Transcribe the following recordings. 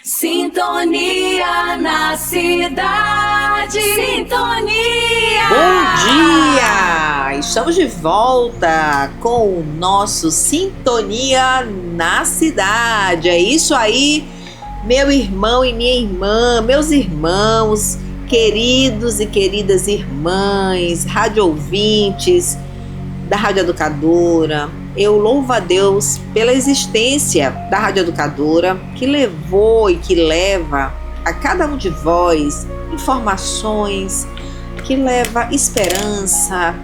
Sintonia na cidade. Sintonia. Bom dia! Estamos de volta com o nosso Sintonia na cidade. É isso aí, meu irmão e minha irmã, meus irmãos, queridos e queridas irmãs, rádio ouvintes da Rádio Educadora. Eu louvo a Deus pela existência da Rádio Educadora, que levou e que leva a cada um de vós informações, que leva esperança,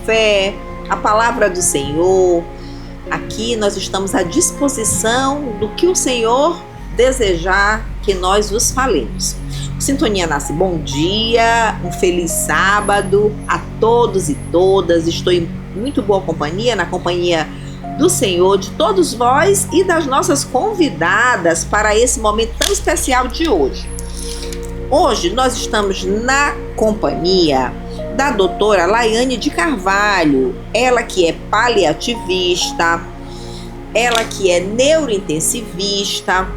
fé, a palavra do Senhor. Aqui nós estamos à disposição do que o Senhor desejar que nós vos falemos. Sintonia Nasce, bom dia, um feliz sábado a todos e todas. Estou em muito boa companhia, na companhia do Senhor, de todos vós e das nossas convidadas para esse momento tão especial de hoje. Hoje nós estamos na companhia da doutora Laiane de Carvalho, ela que é paliativista, ela que é neurointensivista,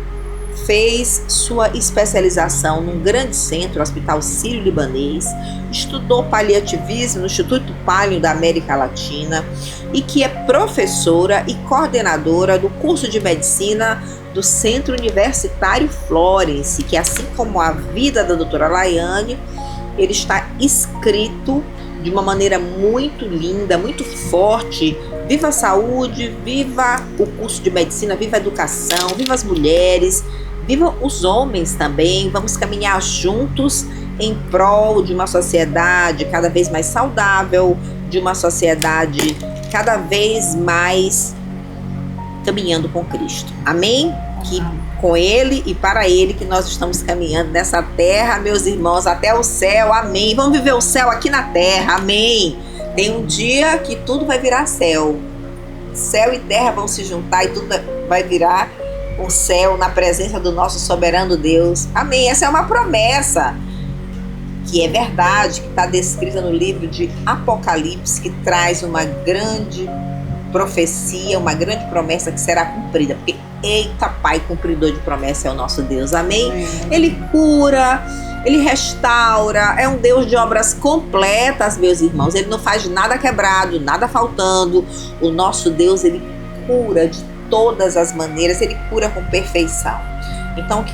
fez sua especialização num grande centro, o Hospital Sírio-Libanês, estudou paliativismo no Instituto Palio da América Latina e que é professora e coordenadora do curso de medicina do Centro Universitário Florence, que assim como a vida da doutora Laiane, ele está escrito de uma maneira muito linda, muito forte. Viva a saúde, viva o curso de medicina, viva a educação, viva as mulheres, viva os homens também. Vamos caminhar juntos em prol de uma sociedade cada vez mais saudável, de uma sociedade cada vez mais caminhando com Cristo. Amém? Que com Ele e para Ele que nós estamos caminhando nessa terra, meus irmãos, até o céu. Amém. Vamos viver o céu aqui na terra. Amém. Tem um dia que tudo vai virar céu. Céu e terra vão se juntar e tudo vai virar um céu na presença do nosso soberano Deus. Amém. Essa é uma promessa que é verdade, que está descrita no livro de Apocalipse, que traz uma grande profecia, uma grande promessa que será cumprida. Porque, eita, Pai cumpridor de promessa é o nosso Deus. Amém? Ele cura, Ele restaura, é um Deus de obras completas, meus irmãos. Ele não faz nada quebrado, nada faltando. O nosso Deus, Ele cura de todas as maneiras, Ele cura com perfeição. Então,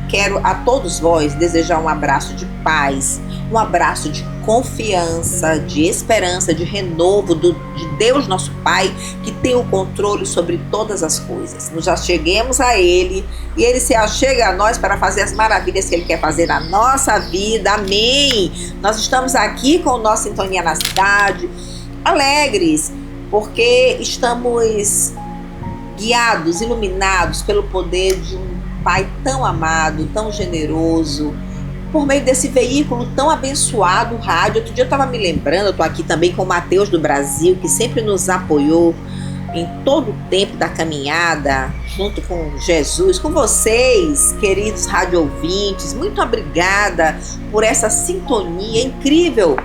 quero a todos vós desejar um abraço de paz, um abraço de confiança, de esperança, de renovo de Deus nosso Pai, que tem o controle sobre todas as coisas. Nos acheguemos a Ele e Ele se achega a nós para fazer as maravilhas que Ele quer fazer na nossa vida. Amém! Nós estamos aqui com o nosso Sintonia na Cidade, alegres, porque estamos guiados, iluminados pelo poder de um Pai tão amado, tão generoso, por meio desse veículo tão abençoado, o rádio. Outro dia eu estava me lembrando, eu estou aqui também com o Mateus do Brasil, que sempre nos apoiou em todo o tempo da caminhada, junto com Jesus, com vocês, queridos rádio ouvintes. Muito obrigada por essa sintonia incrível.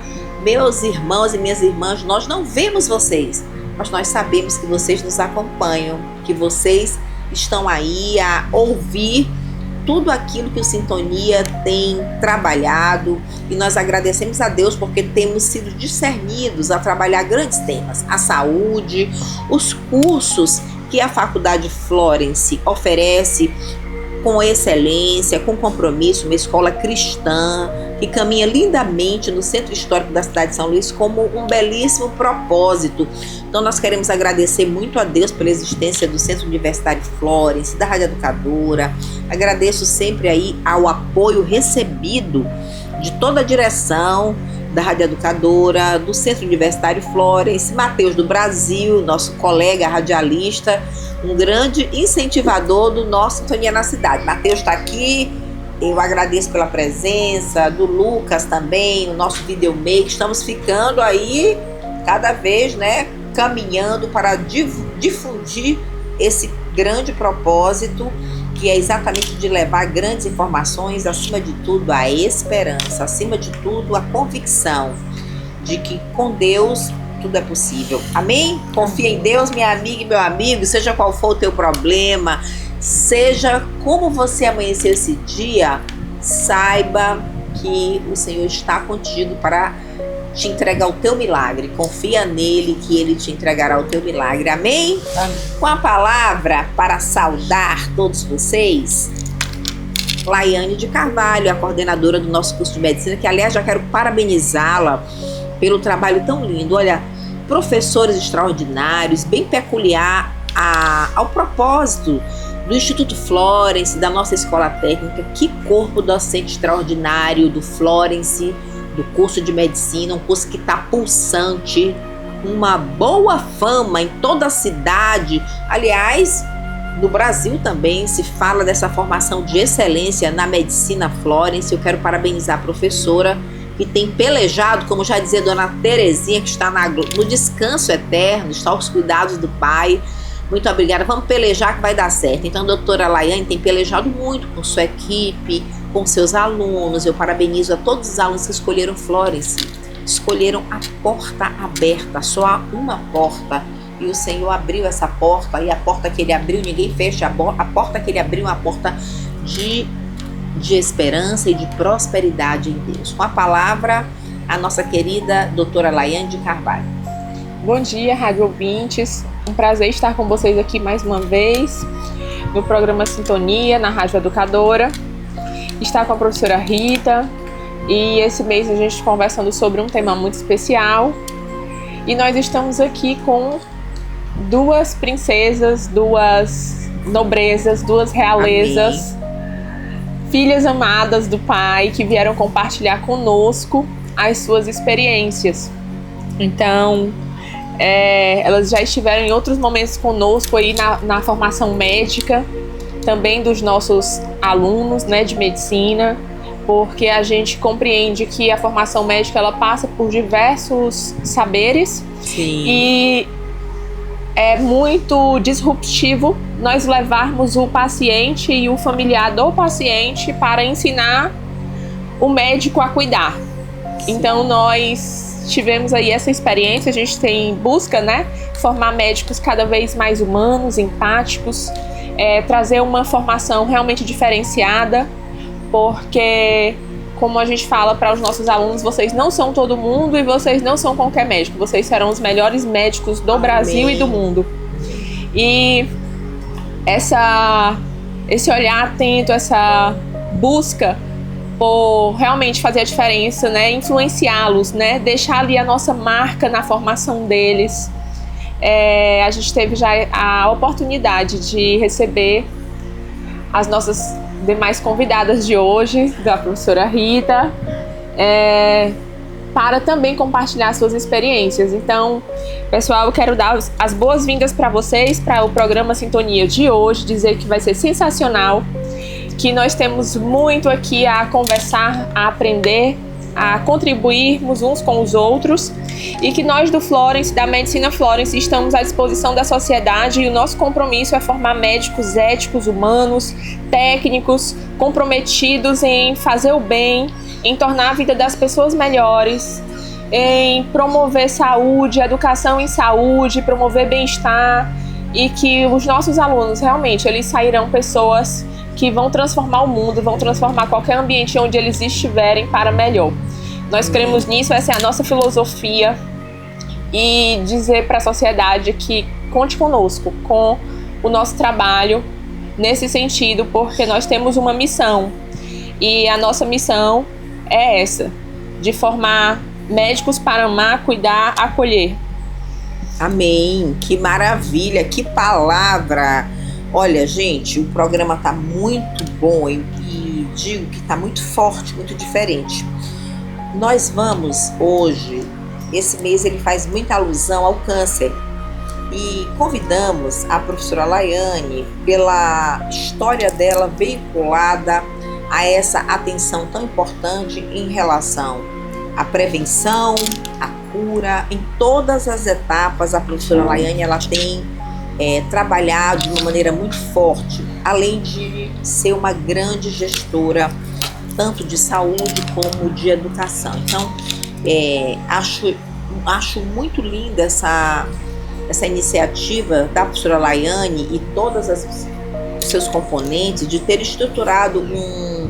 Meus irmãos e minhas irmãs, nós não vemos vocês, mas nós sabemos que vocês nos acompanham, que vocês estão aí a ouvir tudo aquilo que o Sintonia tem trabalhado, e nós agradecemos a Deus porque temos sido discernidos a trabalhar grandes temas, a saúde, os cursos que a Faculdade Florence oferece com excelência, com compromisso, uma escola cristã que caminha lindamente no centro histórico da cidade de São Luís como um belíssimo propósito. Então nós queremos agradecer muito a Deus pela existência do Centro Universitário Florence, da Rádio Educadora. Agradeço sempre aí ao apoio recebido de toda a direção da Rádio Educadora, do Centro Universitário Florence, Mateus do Brasil, nosso colega radialista, um grande incentivador do nosso Sintonia na Cidade. Mateus está aqui, eu agradeço pela presença, do Lucas também, o nosso videomaker. Estamos ficando aí cada vez, caminhando para difundir esse grande propósito, que é exatamente de levar grandes informações, acima de tudo a esperança, acima de tudo a convicção de que com Deus tudo é possível. Amém? Confia em Deus, minha amiga e meu amigo, seja qual for o teu problema, Seja como você amanheceu esse dia, saiba que o Senhor está contigo para te entregar o teu milagre. Confia nele que ele te entregará o teu milagre. Amém? Amém. Com a palavra para saudar todos vocês, Laiane de Carvalho, a coordenadora do nosso curso de medicina, que aliás já quero parabenizá-la pelo trabalho tão lindo. Olha, professores extraordinários, bem peculiar ao propósito do Instituto Florence, da nossa escola técnica. Que corpo docente extraordinário do Florence, do curso de medicina, um curso que está pulsante, uma boa fama em toda a cidade. Aliás, no Brasil também se fala dessa formação de excelência na medicina Florence. Eu quero parabenizar a professora que tem pelejado, como já dizia Dona Terezinha, que está no descanso eterno, está aos cuidados do Pai. Muito obrigada, vamos pelejar que vai dar certo. Então a doutora Laiane tem pelejado muito com sua equipe, com seus alunos. Eu parabenizo a todos os alunos que escolheram Florence, escolheram a porta aberta, só há uma porta. E o Senhor abriu essa porta, e a porta que ele abriu, ninguém fecha. A porta que ele abriu é uma porta de esperança e de prosperidade em Deus. Com a palavra, a nossa querida doutora Laiane de Carvalho. Bom dia, rádio ouvintes. Um prazer estar com vocês aqui mais uma vez no programa Sintonia, na Rádio Educadora. Estar com a professora Rita, e esse mês a gente conversando sobre um tema muito especial. E nós estamos aqui com duas princesas, duas nobrezas, duas realezas, filhas amadas do Pai, que vieram compartilhar conosco as suas experiências. Então, elas já estiveram em outros momentos conosco aí na formação médica, também dos nossos alunos, né, de medicina, porque a gente compreende que a formação médica ela passa por diversos saberes. Sim. E é muito disruptivo nós levarmos o paciente e o familiar do paciente para ensinar o médico a cuidar. Sim. Então nós tivemos aí essa experiência, a gente tem busca, né, formar médicos cada vez mais humanos, empáticos, trazer uma formação realmente diferenciada, porque, como a gente fala para os nossos alunos, vocês não são todo mundo e vocês não são qualquer médico, vocês serão os melhores médicos do Brasil e do mundo. E esse olhar atento, essa busca por realmente fazer a diferença, né, influenciá-los, né, deixar ali a nossa marca na formação deles. A gente teve já a oportunidade de receber as nossas demais convidadas de hoje, da professora Rita, para também compartilhar suas experiências. Então, pessoal, eu quero dar as boas-vindas para vocês, para o programa Sintonia de hoje, dizer que vai ser sensacional, que nós temos muito aqui a conversar, a aprender, a contribuirmos uns com os outros, e que nós do Florence, da Medicina Florence, estamos à disposição da sociedade, e o nosso compromisso é formar médicos éticos, humanos, técnicos, comprometidos em fazer o bem, em tornar a vida das pessoas melhores, em promover saúde, educação em saúde, promover bem-estar, e que os nossos alunos realmente eles sairão pessoas que vão transformar o mundo, vão transformar qualquer ambiente onde eles estiverem para melhor. Nós cremos nisso, essa é a nossa filosofia, e dizer para a sociedade que conte conosco, com o nosso trabalho nesse sentido, porque nós temos uma missão, e a nossa missão é essa, de formar médicos para amar, cuidar, acolher. Amém, que maravilha, que palavra! Olha, gente, o programa tá muito bom e digo que tá muito forte, muito diferente. Nós vamos hoje, esse mês ele faz muita alusão ao câncer, e convidamos a professora Laiane pela história dela veiculada a essa atenção tão importante em relação à prevenção, à cura, em todas as etapas. A professora Laiane ela tem trabalhado de uma maneira muito forte, além de ser uma grande gestora tanto de saúde como de educação. Então, acho muito linda essa iniciativa da professora Laiane e todos os seus componentes de ter estruturado um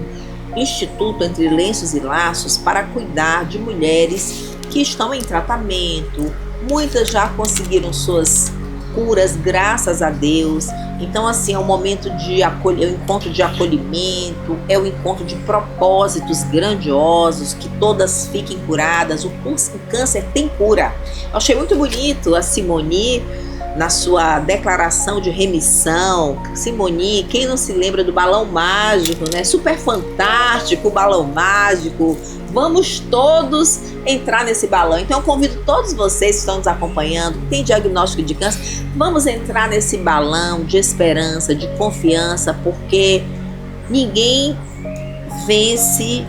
instituto entre lenços e laços para cuidar de mulheres que estão em tratamento. Muitas já conseguiram suas curas, graças a Deus. Então, assim, é um momento de é um encontro de acolhimento, é um encontro de propósitos grandiosos, que todas fiquem curadas. O câncer tem cura. Eu achei muito bonito a Simone na sua declaração de remissão. Simone, quem não se lembra do balão mágico, né? Super fantástico o balão mágico. Vamos todos entrar nesse balão. Então eu convido todos vocês que estão nos acompanhando, que tem diagnóstico de câncer, vamos entrar nesse balão de esperança, de confiança, porque ninguém vence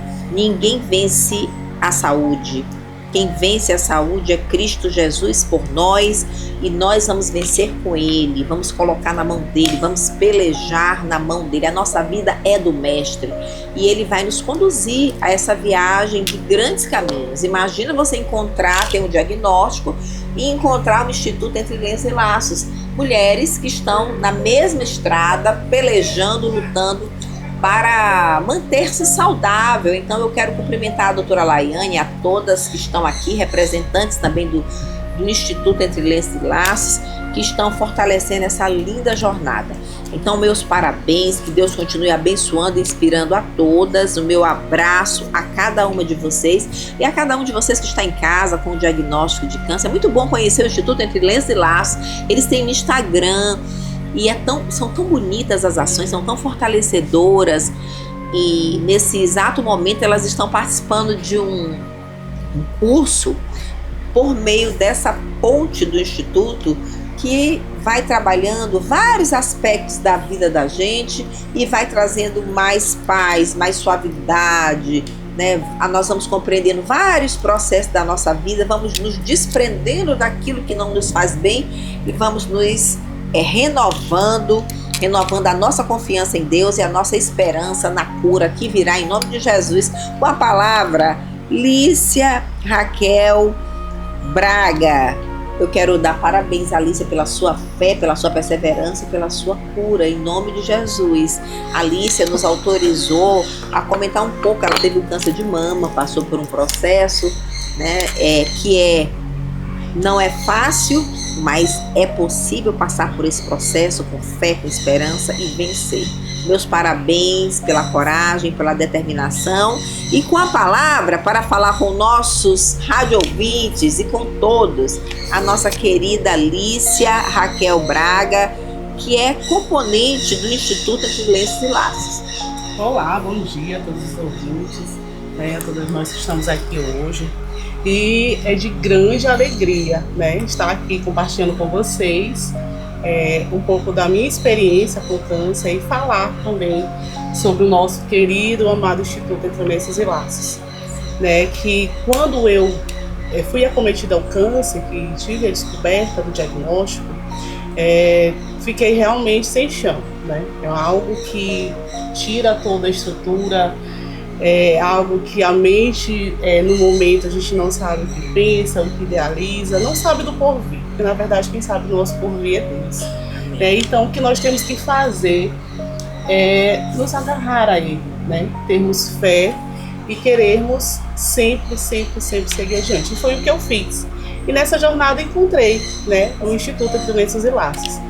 a saúde. Quem vence a saúde é Cristo Jesus por nós, e nós vamos vencer com Ele, vamos colocar na mão dele, vamos pelejar na mão dele. A nossa vida é do Mestre e Ele vai nos conduzir a essa viagem de grandes caminhos. Imagina você ter um diagnóstico e encontrar um instituto entre lenços e laços. Mulheres que estão na mesma estrada, pelejando, lutando para manter-se saudável. Então eu quero cumprimentar a doutora Laiane, a todas que estão aqui, representantes também do Instituto Entre Lenços e Laços, que estão fortalecendo essa linda jornada. Então meus parabéns, que Deus continue abençoando e inspirando a todas. O meu abraço a cada uma de vocês e a cada um de vocês que está em casa com o diagnóstico de câncer. É muito bom conhecer o Instituto Entre Lenços e Laços. Eles têm no Instagram, e são tão bonitas as ações, são tão fortalecedoras, e nesse exato momento elas estão participando de um curso por meio dessa ponte do Instituto, que vai trabalhando vários aspectos da vida da gente e vai trazendo mais paz, mais suavidade, né? Nós vamos compreendendo vários processos da nossa vida, vamos nos desprendendo daquilo que não nos faz bem e vamos nos renovando a nossa confiança em Deus e a nossa esperança na cura que virá em nome de Jesus. Com a palavra, Lícia Raquel Braga. Eu quero dar parabéns a Lícia pela sua fé, pela sua perseverança e pela sua cura, em nome de Jesus. A Lícia nos autorizou a comentar um pouco. Ela teve um câncer de mama, passou por um processo, né, não é fácil, mas é possível passar por esse processo com fé, com esperança e vencer. Meus parabéns pela coragem, pela determinação, e com a palavra para falar com nossos rádio ouvintes e com todos, a nossa querida Lícia Raquel Braga, que é componente do Instituto Entre Lenços e Laços. Olá, bom dia a todos os ouvintes, a todas nós que estamos aqui hoje. E é de grande alegria, né, estar aqui compartilhando com vocês um pouco da minha experiência com câncer e falar também sobre o nosso querido, amado Instituto Entre Lenços e Laços. Né, que quando eu fui acometida ao câncer, que tive a descoberta do diagnóstico, fiquei realmente sem chão. Né? É algo que tira toda a estrutura. É algo que a mente, no momento, a gente não sabe o que pensa, o que idealiza, não sabe do porvir, porque na verdade quem sabe do nosso porvir é Deus. Então o que nós temos que fazer é nos agarrar a Ele, né? Termos fé e querermos sempre seguir adiante. E foi o que eu fiz. E nessa jornada encontrei, né, o Instituto Entre Lenços e Laços.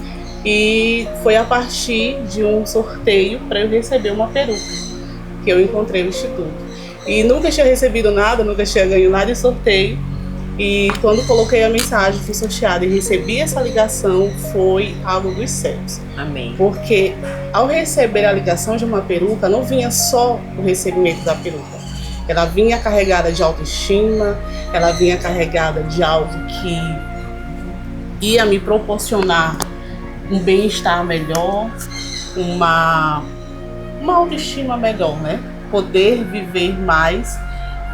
E foi a partir de um sorteio para eu receber uma peruca que eu encontrei o Instituto. E nunca tinha recebido nada, nunca tinha ganho nada em sorteio. E quando coloquei a mensagem, fui sorteada e recebi essa ligação, foi algo dos céus. Amém. Porque ao receber a ligação de uma peruca, não vinha só o recebimento da peruca. Ela vinha carregada de autoestima, ela vinha carregada de algo que ia me proporcionar um bem-estar melhor, uma autoestima melhor, né? Poder viver mais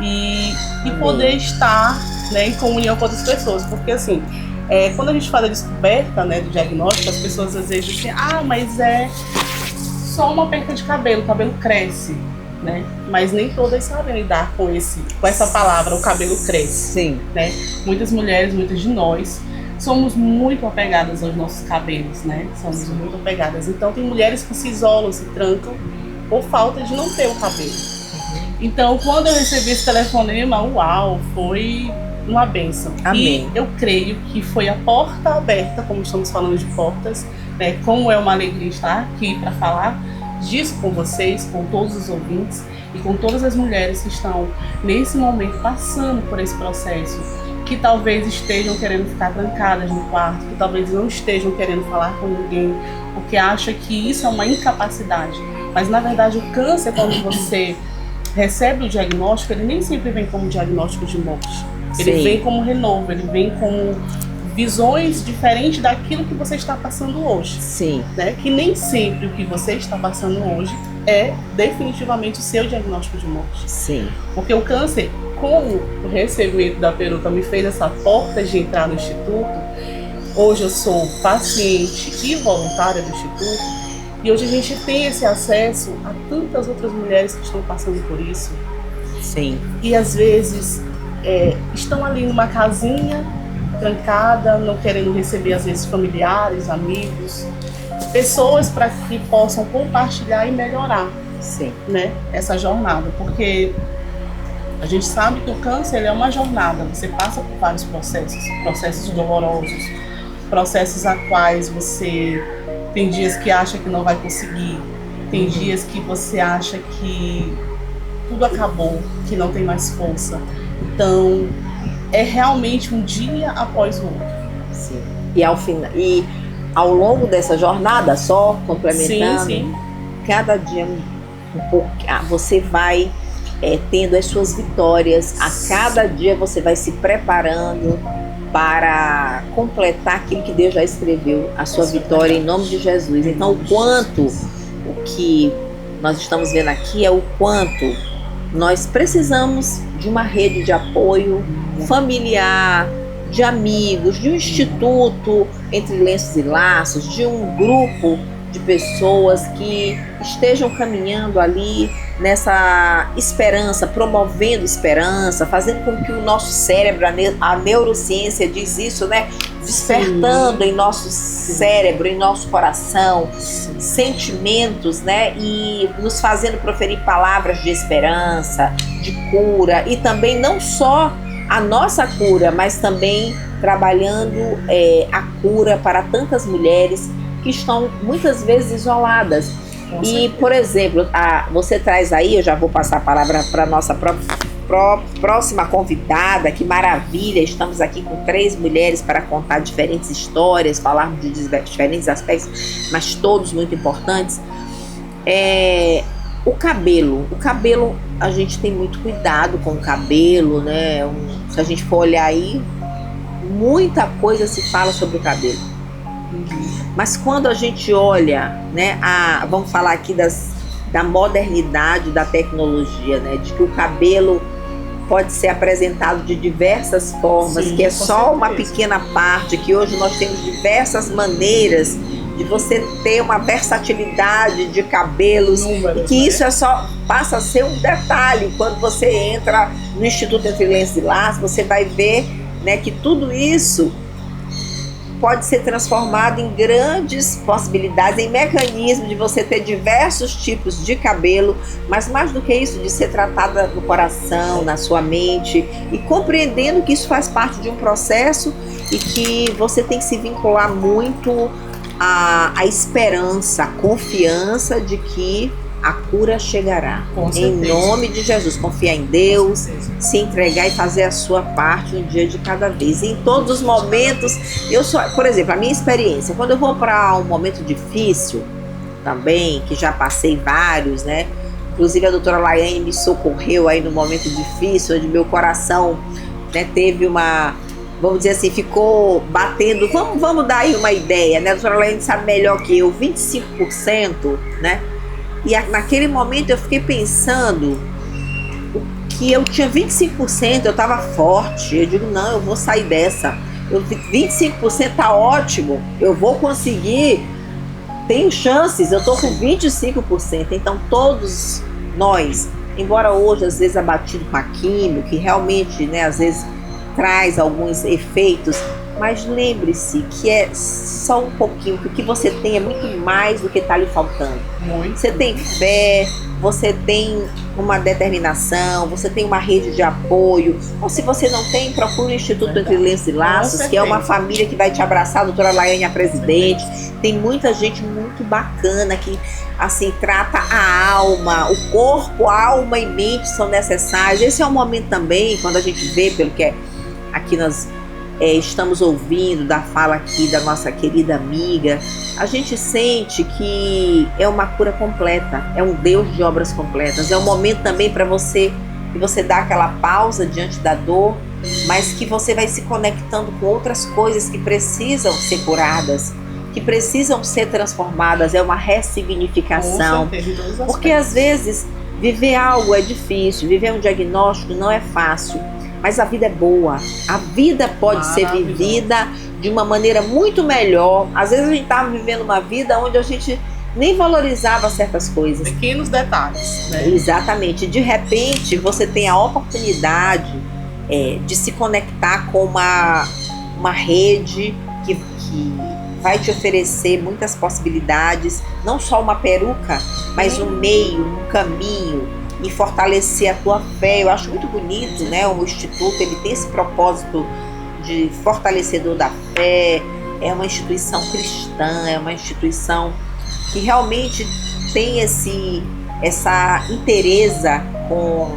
e poder estar, né, em comunhão com outras pessoas. Porque assim, quando a gente fala de descoberta, né, do diagnóstico, as pessoas às vezes dizem, mas é só uma perda de cabelo, o cabelo cresce, né? Mas nem todas sabem lidar com essa palavra, o cabelo cresce. Sim. Né? Muitas mulheres, muitas de nós, somos muito apegadas aos nossos cabelos, né? Somos muito apegadas. Então tem mulheres que se isolam, se trancam por falta de não ter o cabelo. Então quando eu recebi esse telefonema, uau, foi uma bênção. Amém. E eu creio que foi a porta aberta, como estamos falando de portas, né? Como é uma alegria estar aqui para falar disso com vocês, com todos os ouvintes e com todas as mulheres que estão nesse momento passando por esse processo, que talvez estejam querendo ficar trancadas no quarto, que talvez não estejam querendo falar com ninguém, porque acha que isso é uma incapacidade. Mas na verdade o câncer, quando você recebe o diagnóstico, ele nem sempre vem como diagnóstico de morte. Ele Sim. vem como renovo, ele vem como visões diferentes daquilo que você está passando hoje. Sim. Né? Que nem sempre o que você está passando hoje é definitivamente o seu diagnóstico de morte. Sim. Porque o câncer, como o recebimento da peruca me fez essa porta de entrar no Instituto, hoje eu sou paciente e voluntária do Instituto, e hoje a gente tem esse acesso a tantas outras mulheres que estão passando por isso. Sim. E às vezes estão ali numa casinha, trancada, não querendo receber às vezes familiares, amigos, pessoas para que possam compartilhar e melhorar, Sim. né, essa jornada, porque a gente sabe que o câncer ele é uma jornada, você passa por vários processos dolorosos, processos a quais você tem dias que acha que não vai conseguir, tem dias que você acha que tudo acabou, que não tem mais força. Então é realmente um dia após o outro. Sim. E ao longo dessa jornada, só complementando, Sim. cada dia um pouco, você vai tendo as suas vitórias. A cada dia você vai se preparando para completar aquilo que Deus já escreveu, a sua vitória em nome de Jesus. Então, o que nós estamos vendo aqui é o quanto nós precisamos de uma rede de apoio familiar, de amigos, de um instituto entre lenços e laços, de um grupo de pessoas que estejam caminhando ali nessa esperança, promovendo esperança, fazendo com que o nosso cérebro, a neurociência diz isso, né? Despertando em nosso cérebro, em nosso coração, sentimentos, né? E nos fazendo proferir palavras de esperança, de cura, e também não só a nossa cura, mas também trabalhando a cura para tantas mulheres que estão muitas vezes isoladas. E, por exemplo, você traz aí, eu já vou passar a palavra para a nossa próxima convidada, que maravilha, estamos aqui com 3 mulheres para contar diferentes histórias, falarmos de diferentes aspectos, mas todos muito importantes. O cabelo, a gente tem muito cuidado com o cabelo, né? Se a gente for olhar aí, muita coisa se fala sobre o cabelo. Mas quando a gente olha, né, vamos falar aqui da modernidade da tecnologia, né, de que o cabelo pode ser apresentado de diversas formas, Sim, que é com só uma certeza. pequena parte, que hoje nós temos diversas maneiras de você ter uma versatilidade de cabelos, Números, e que né? isso passa a ser um detalhe. Quando você entra no Instituto Entre Lenços e Laços, você vai ver, né, que tudo isso pode ser transformado em grandes possibilidades, em mecanismos de você ter diversos tipos de cabelo, mas mais do que isso, de ser tratada no coração, na sua mente, e compreendendo que isso faz parte de um processo e que você tem que se vincular muito à esperança, à confiança de que a cura chegará. Com Em certeza. nome de Jesus, confiar em Deus, Com certeza. se entregar e fazer a sua parte um dia de cada vez. Em todos os momentos, por exemplo, a minha experiência, quando eu vou para um momento difícil também, que já passei vários, né? Inclusive a doutora Laiane me socorreu aí no momento difícil, onde meu coração, né, teve vamos dizer assim, ficou batendo, vamos dar aí uma ideia, né? A doutora Laiane sabe melhor que eu, 25%, né? E naquele momento eu fiquei pensando que eu tinha 25%, eu estava forte. Eu digo, não, eu vou sair dessa. 25% tá ótimo, eu vou conseguir, tenho chances, eu estou com 25%. Então todos nós, embora hoje às vezes abatido com a químio, que realmente, né, às vezes traz alguns efeitos, Mas lembre-se que é só um pouquinho, que o que você tem é muito mais do que está lhe faltando. Muito. Você tem fé, você tem uma determinação, você tem uma rede de apoio. Ou se você não tem, procure o Instituto Entre Lenços e Laços, que é uma família que vai te abraçar. A doutora Laiane, a presidente. Tem muita gente muito bacana que assim trata a alma, o corpo, a alma e mente são necessários. Esse é um momento também, quando a gente vê, pelo que aqui nós estamos ouvindo da fala aqui da nossa querida amiga, a gente sente que é uma cura completa, é um Deus de obras completas. É um momento também para você, que você dá aquela pausa diante da dor, mas que você vai se conectando com outras coisas que precisam ser curadas, que precisam ser transformadas. É uma ressignificação, porque às vezes viver algo é difícil, viver um diagnóstico não é fácil. Mas a vida é boa, a vida pode ser vivida de uma maneira muito melhor. Às vezes a gente estava vivendo uma vida onde a gente nem valorizava certas coisas. Pequenos detalhes, né? Exatamente. De repente você tem a oportunidade de se conectar com uma rede que vai te oferecer muitas possibilidades. Não só uma peruca, mas um meio, um caminho. E fortalecer a tua fé. Eu acho muito bonito, né? O Instituto, ele tem esse propósito de fortalecedor da fé. É uma instituição cristã, é uma instituição que realmente tem essa inteireza com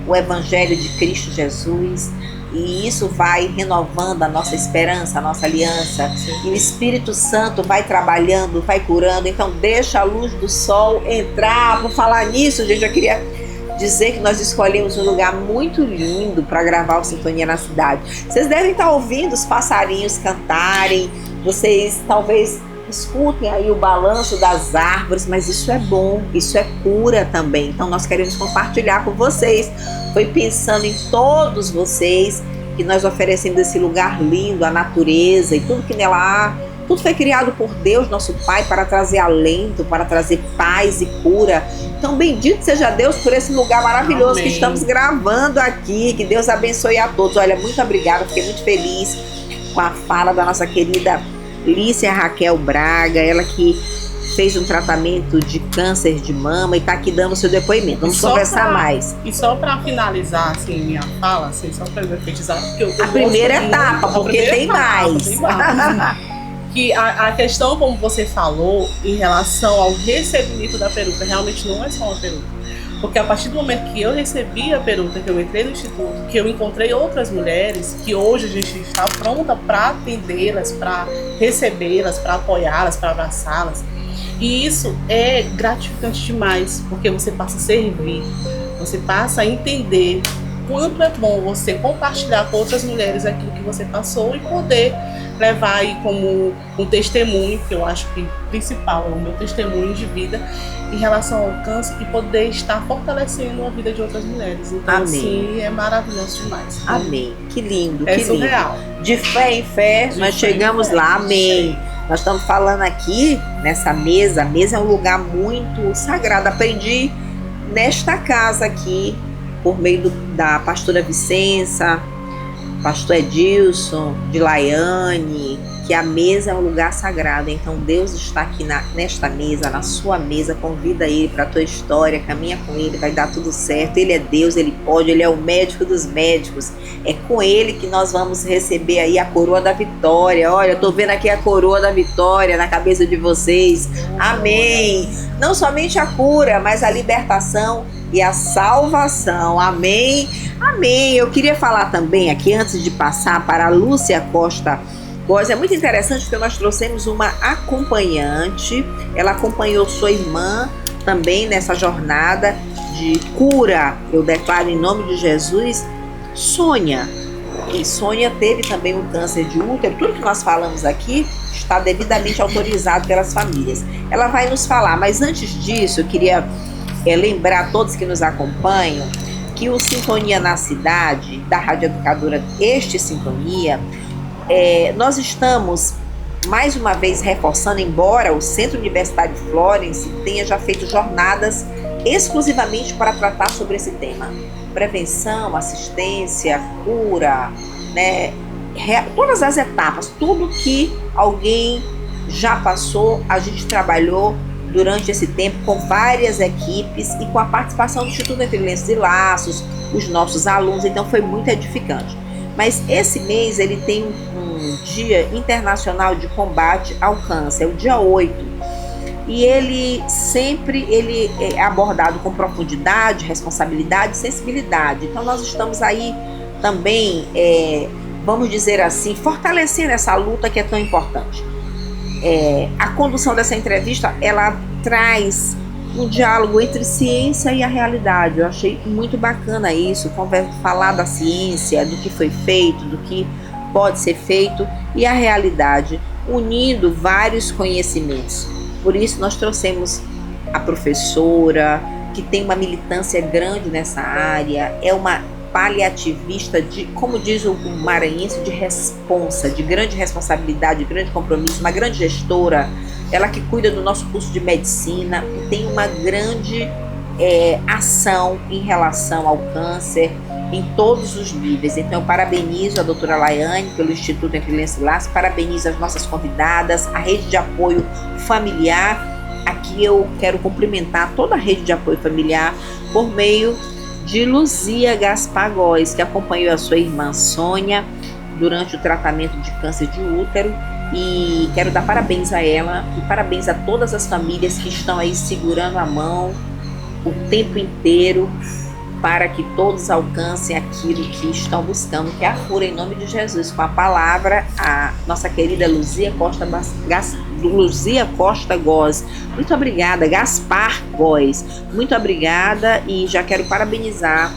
o Evangelho de Cristo Jesus. E isso vai renovando a nossa esperança, a nossa aliança. E o Espírito Santo vai trabalhando, vai curando. Então deixa a luz do sol entrar. Por falar nisso, gente, eu queria dizer que nós escolhemos um lugar muito lindo para gravar o Sintonia na Cidade. Vocês devem estar ouvindo os passarinhos cantarem, vocês talvez escutem aí o balanço das árvores, mas isso é bom, isso é cura também. Então nós queremos compartilhar com vocês. Foi pensando em todos vocês que nós oferecemos esse lugar lindo, a natureza e tudo que nela há. Tudo foi criado por Deus, nosso Pai, para trazer alento, para trazer paz e cura. Então, bendito seja Deus por esse lugar maravilhoso. Amém. Que estamos gravando aqui. Que Deus abençoe a todos. Olha, muito obrigada. Fiquei muito feliz com a fala da nossa querida Lícia Raquel Braga. Ela que fez um tratamento de câncer de mama e está aqui dando o seu depoimento. Vamos conversar mais. E só para finalizar assim, minha fala, assim, só para enfatizar, porque eu a primeira etapa, porque tem mais. Que a questão, como você falou, em relação ao recebimento da peruca, realmente não é só uma peruca. Porque a partir do momento que eu recebi a peruca, que eu entrei no instituto, que eu encontrei outras mulheres, que hoje a gente está pronta para atendê-las, para recebê-las, para apoiá-las, para abraçá-las. E isso é gratificante demais, porque você passa a servir, você passa a entender quanto é bom você compartilhar com outras mulheres aquilo que você passou e poder levar aí como um testemunho, que eu acho que principal é o meu testemunho de vida em relação ao câncer e poder estar fortalecendo a vida de outras mulheres. Então, amém. Assim, é maravilhoso demais. Amém. Que lindo, é que surreal. Lindo. De fé em fé, nós chegamos lá. Amém. Nós estamos falando aqui nessa mesa. A mesa é um lugar muito sagrado. Aprendi nesta casa aqui, por meio da pastora Vicença, pastor Edilson, de Laiane, que a mesa é um lugar sagrado. Então Deus está aqui nesta mesa, na sua mesa. Convida Ele para a tua história, caminha com Ele, vai dar tudo certo. Ele é Deus, Ele pode, Ele é o médico dos médicos. É com Ele que nós vamos receber aí a coroa da vitória. Olha, eu tô vendo aqui a coroa da vitória na cabeça de vocês. Amém. Não somente a cura, mas a libertação e a salvação. Amém. Amém. Eu queria falar também aqui, antes de passar para a Lúcia Costa Góes, é muito interessante porque nós trouxemos uma acompanhante. Ela acompanhou sua irmã também nessa jornada de cura. Eu declaro em nome de Jesus, Sônia. E Sônia teve também um câncer de útero. Tudo que nós falamos aqui está devidamente autorizado pelas famílias. Ela vai nos falar, mas antes disso eu queria lembrar a todos que nos acompanham que o Sintonia na Cidade, da Rádio Educadora Este Sintonia, nós estamos mais uma vez reforçando, embora o Centro Universitário de Florence tenha já feito jornadas exclusivamente para tratar sobre esse tema. Prevenção, assistência, cura, né? todas as etapas, tudo que alguém já passou, a gente trabalhou durante esse tempo com várias equipes e com a participação do Instituto Entre Lenços e Laços, os nossos alunos, então foi muito edificante. Mas esse mês ele tem um Dia Internacional de Combate ao Câncer, é o dia 8. E ele é abordado com profundidade, responsabilidade e sensibilidade. Então nós estamos aí também, vamos dizer assim, fortalecendo essa luta que é tão importante. A condução dessa entrevista, ela traz um diálogo entre ciência e a realidade. Eu achei muito bacana isso, falar da ciência, do que foi feito, do que pode ser feito e a realidade, unindo vários conhecimentos. Por isso nós trouxemos a professora, que tem uma militância grande nessa área, é uma paliativista de, como diz o maranhense, de responsa, de grande responsabilidade, de grande compromisso, uma grande gestora, ela que cuida do nosso curso de medicina e tem uma grande ação em relação ao câncer em todos os níveis. Então eu parabenizo a doutora Laiane pelo Instituto Entre Lenços e Laços, parabenizo as nossas convidadas, a rede de apoio familiar. Aqui eu quero cumprimentar toda a rede de apoio familiar por meio de Luzia Gaspar Góes, que acompanhou a sua irmã Sônia durante o tratamento de câncer de útero, e quero dar parabéns a ela e parabéns a todas as famílias que estão aí segurando a mão o tempo inteiro para que todos alcancem aquilo que estão buscando, que é a cura em nome de Jesus. Com a palavra, a nossa querida Luzia Costa Góes. Muito obrigada, Gaspar Góes. Muito obrigada e já quero parabenizar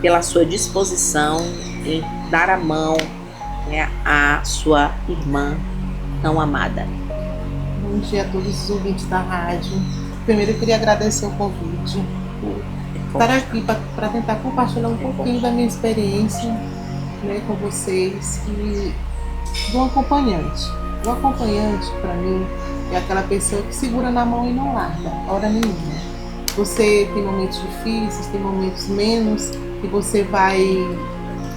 pela sua disposição em dar a mão, né, à sua irmã tão amada. Bom dia a todos os ouvintes da rádio. Primeiro eu queria agradecer o convite, estar aqui para tentar compartilhar um pouquinho da minha experiência, né, com vocês e do acompanhante. O acompanhante, para mim, é aquela pessoa que segura na mão e não larga, hora nenhuma. Você tem momentos difíceis, tem momentos menos, e você vai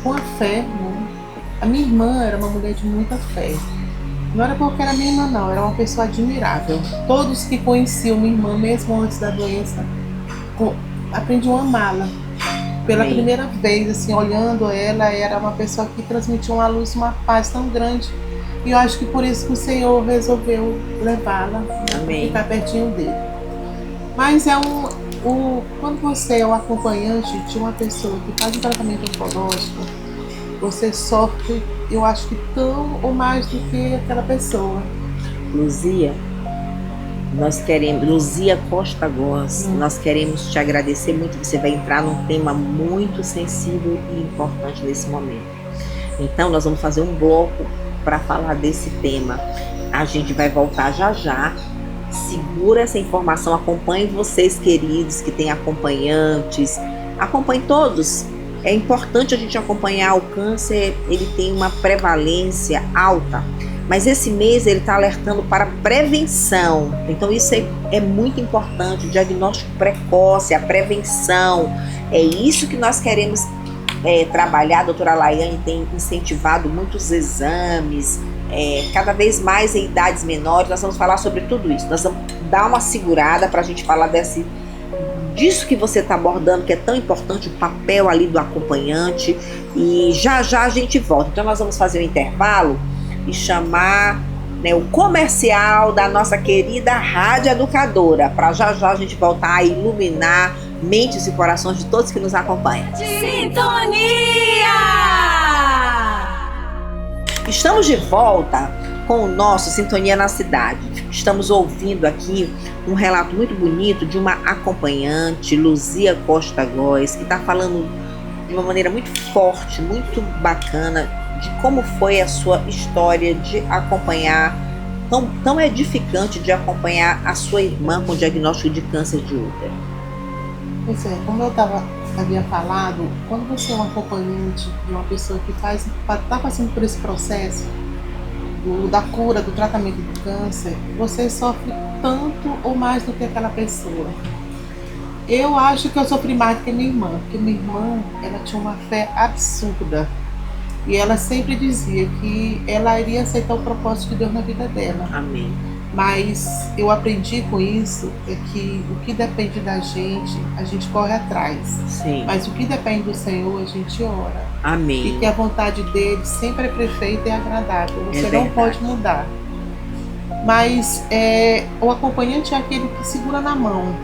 com a fé, né? A minha irmã era uma mulher de muita fé. Não era porque era minha irmã, não, era uma pessoa admirável. Todos que conheciam minha irmã, mesmo antes da doença, aprendiam a amá-la. Pela primeira vez, assim, olhando ela, era uma pessoa que transmitia uma luz, uma paz tão grande. E eu acho que por isso que o Senhor resolveu levá-la, né, para ficar pertinho dele. Mas quando você é o acompanhante de uma pessoa que faz um tratamento oncológico, você sofre, eu acho que tão ou mais do que aquela pessoa. Luzia, Luzia Costa Góes, nós queremos te agradecer muito. Você vai entrar num tema muito sensível e importante nesse momento. Então nós vamos fazer um bloco para falar desse tema. A gente vai voltar já já. Segura essa informação, acompanhe vocês, queridos, que têm acompanhantes. Acompanhe todos. É importante a gente acompanhar. O câncer, ele tem uma prevalência alta, mas esse mês ele está alertando para prevenção. Então isso é muito importante, o diagnóstico precoce, a prevenção. É isso que nós queremos trabalhar. A doutora Laiane tem incentivado muitos exames, cada vez mais em idades menores. Nós vamos falar sobre tudo isso. Nós vamos dar uma segurada para a gente falar disso que você está abordando, que é tão importante, o papel ali do acompanhante. E já já a gente volta. Então nós vamos fazer um intervalo e chamar, né, o comercial da nossa querida Rádio Educadora, para já já a gente voltar a iluminar mentes e corações de todos que nos acompanham. Sintonia! Estamos de volta com o nosso Sintonia na Cidade. Estamos ouvindo aqui um relato muito bonito de uma acompanhante, Luzia Costa Góes, que está falando de uma maneira muito forte, muito bacana, de como foi a sua história de acompanhar, tão edificante, de acompanhar a sua irmã com diagnóstico de câncer de útero. Pois é, como eu havia falado, quando você é um acompanhante de uma pessoa que está passando por esse processo da cura, do tratamento do câncer, você sofre tanto ou mais do que aquela pessoa. Eu acho que eu sofri mais do que minha irmã, porque minha irmã, ela tinha uma fé absurda. E ela sempre dizia que ela iria aceitar o propósito de Deus na vida dela. Amém. Mas eu aprendi com isso é que o que depende da gente, a gente corre atrás. Sim. Mas o que depende do Senhor, a gente ora. Amém. E que a vontade dele sempre é perfeita e agradável. Você não verdade. pode mudar. Mas o acompanhante é aquele que segura na mão.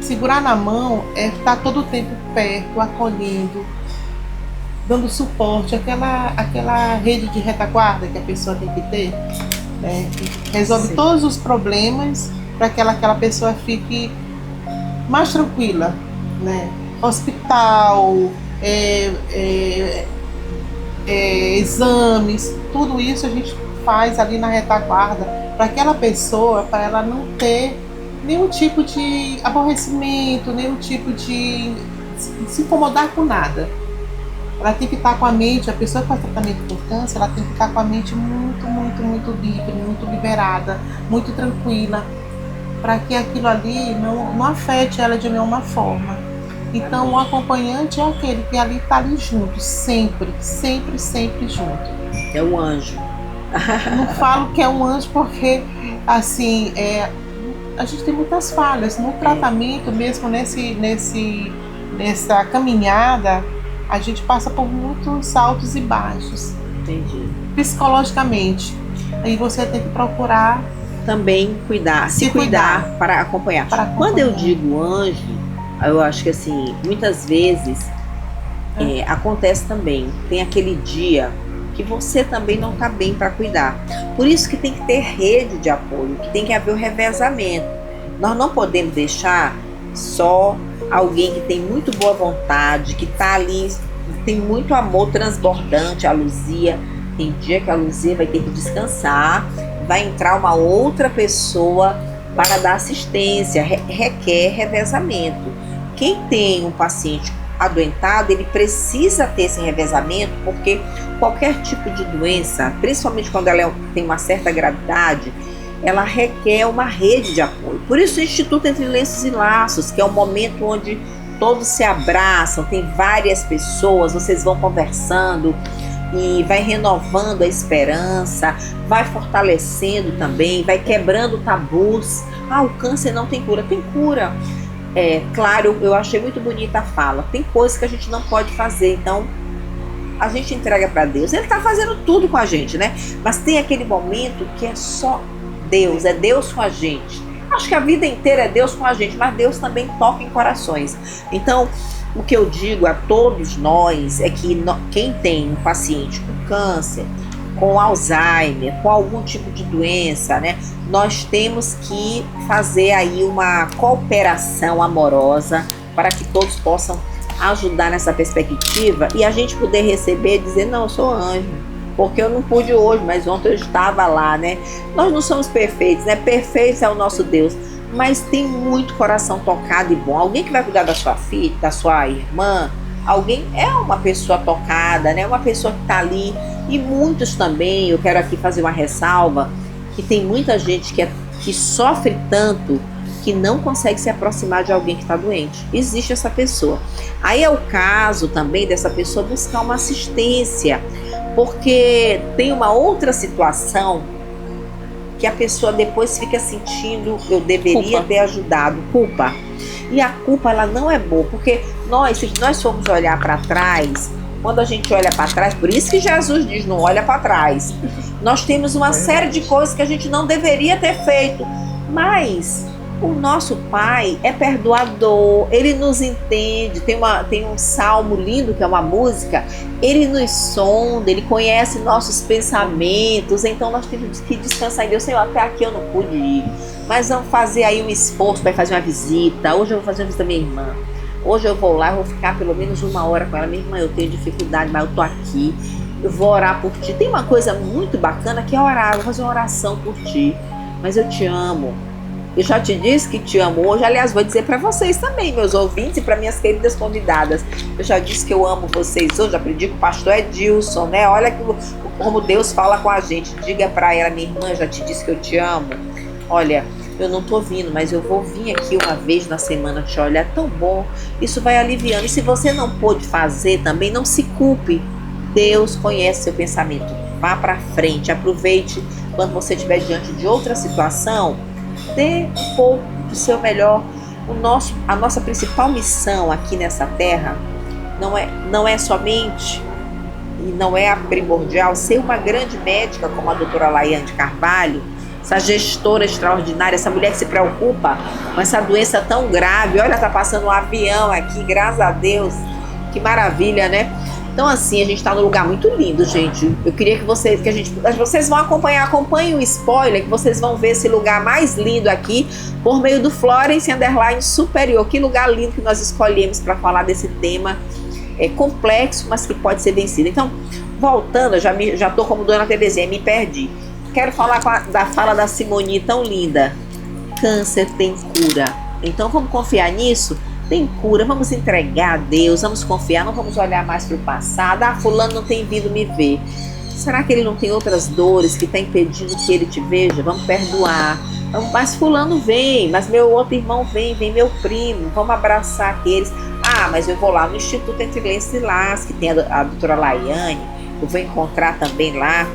Segurar na mão é estar todo o tempo perto, acolhendo, dando suporte, aquela rede de retaguarda que a pessoa tem que ter, né? Que resolve Sim. todos os problemas para que aquela pessoa fique mais tranquila, né? Hospital, exames, tudo isso a gente faz ali na retaguarda para aquela pessoa, para ela não ter nenhum tipo de aborrecimento, nenhum tipo de se incomodar com nada. Ela tem que estar com a mente, a pessoa que faz tratamento por câncer, ela tem que estar com a mente muito, muito, muito livre, muito liberada, muito tranquila, para que aquilo ali não afete ela de nenhuma forma. Então o acompanhante é aquele que ali está ali junto, sempre, sempre, sempre junto. É o anjo. Não falo que é um anjo porque, assim, a gente tem muitas falhas. No tratamento mesmo, nessa caminhada, a gente passa por muitos altos e baixos. Entendi. Psicologicamente. Aí você tem que procurar Também se cuidar para acompanhar. Quando eu digo anjo, eu acho que assim, muitas vezes acontece também. Tem aquele dia que você também não está bem para cuidar. Por isso que tem que ter rede de apoio, que tem que haver o revezamento. Nós não podemos deixar só alguém que tem muito boa vontade, que está ali, tem muito amor transbordante, a Luzia. Tem dia que a Luzia vai ter que descansar, vai entrar uma outra pessoa para dar assistência, requer revezamento. Quem tem um paciente adoentado, ele precisa ter esse revezamento, porque qualquer tipo de doença, principalmente quando ela tem uma certa gravidade, ela requer uma rede de apoio. Por isso o Instituto Entre Lenços e Laços, que é um momento onde todos se abraçam, tem várias pessoas, vocês vão conversando e vai renovando a esperança, vai fortalecendo também, vai quebrando tabus. O câncer não tem cura. Tem cura. Claro, eu achei muito bonita a fala. Tem coisas que a gente não pode fazer, então a gente entrega para Deus. Ele está fazendo tudo com a gente, né? Mas tem aquele momento que é só Deus, é Deus com a gente. Acho que a vida inteira é Deus com a gente, mas Deus também toca em corações. Então, o que eu digo a todos nós é que quem tem um paciente com câncer, com Alzheimer, com algum tipo de doença, né, nós temos que fazer aí uma cooperação amorosa para que todos possam ajudar nessa perspectiva e a gente poder receber e dizer, não, eu sou anjo, porque eu não pude hoje, mas ontem eu estava lá, né? Nós não somos perfeitos, né? Perfeito é o nosso Deus, mas tem muito coração tocado e bom. Alguém que vai cuidar da sua filha, da sua irmã, alguém é uma pessoa tocada, né? Uma pessoa que está ali. E muitos também, eu quero aqui fazer uma ressalva, que tem muita gente que sofre tanto que não consegue se aproximar de alguém que está doente. Existe essa pessoa. Aí é o caso também dessa pessoa buscar uma assistência, porque tem uma outra situação que a pessoa depois fica sentindo, eu deveria ter ajudado, culpa. E a culpa, ela não é boa, porque se nós formos olhar para trás, quando a gente olha para trás, por isso que Jesus diz, não olha para trás. Nós temos uma série de coisas que a gente não deveria ter feito, mas o nosso Pai é perdoador, Ele nos entende. Tem um salmo lindo que é uma música, Ele nos sonda, Ele conhece nossos pensamentos, então nós temos que descansar em Deus. Senhor, até aqui eu não pude ir, mas vamos fazer aí um esforço para fazer uma visita. Hoje eu vou fazer uma visita à minha irmã, hoje eu vou lá, eu vou ficar pelo menos 1 hora com ela. Minha irmã, eu tenho dificuldade, mas eu tô aqui, eu vou orar por ti. Tem uma coisa muito bacana que é orar, eu vou fazer uma oração por ti, mas eu te amo. Eu já te disse que te amo hoje, aliás, vou dizer para vocês também, meus ouvintes, e para minhas queridas convidadas. Eu já disse que eu amo vocês hoje, aprendi com o pastor Edilson, né? Olha como Deus fala com a gente. Diga para ela, minha irmã, já te disse que eu te amo. Olha, eu não tô vindo, mas eu vou vir aqui uma vez na semana te olhar, é tão bom. Isso vai aliviando. E se você não pôde fazer também, não se culpe. Deus conhece seu pensamento. Vá para frente, aproveite quando você estiver diante de outra situação, dê um pouco do seu melhor. A nossa principal missão aqui nessa terra não é somente e não é a primordial ser uma grande médica como a doutora Laiane de Carvalho, essa gestora extraordinária, essa mulher que se preocupa com essa doença tão grave. Olha, tá passando um avião aqui, graças a Deus, que maravilha, né? Então assim, a gente tá num lugar muito lindo, gente. Eu queria que vocês vão acompanhem o spoiler, que vocês vão ver esse lugar mais lindo aqui, por meio do Florence _ Superior. Que lugar lindo que nós escolhemos para falar desse tema complexo, mas que pode ser vencido. Então, voltando, eu já tô como Dona Terezinha, me perdi. Quero falar da fala da Simone, tão linda. Câncer tem cura. Então vamos confiar nisso? Tem cura, vamos entregar a Deus, vamos confiar, não vamos olhar mais para o passado. Ah, fulano não tem vindo me ver. Será que ele não tem outras dores que está impedindo que ele te veja? Vamos perdoar. Mas fulano vem, mas meu outro irmão vem meu primo, vamos abraçar aqueles. Ah, mas eu vou lá no Instituto Entre Lenços e Laços, que tem a doutora Laiane, eu vou encontrar também lá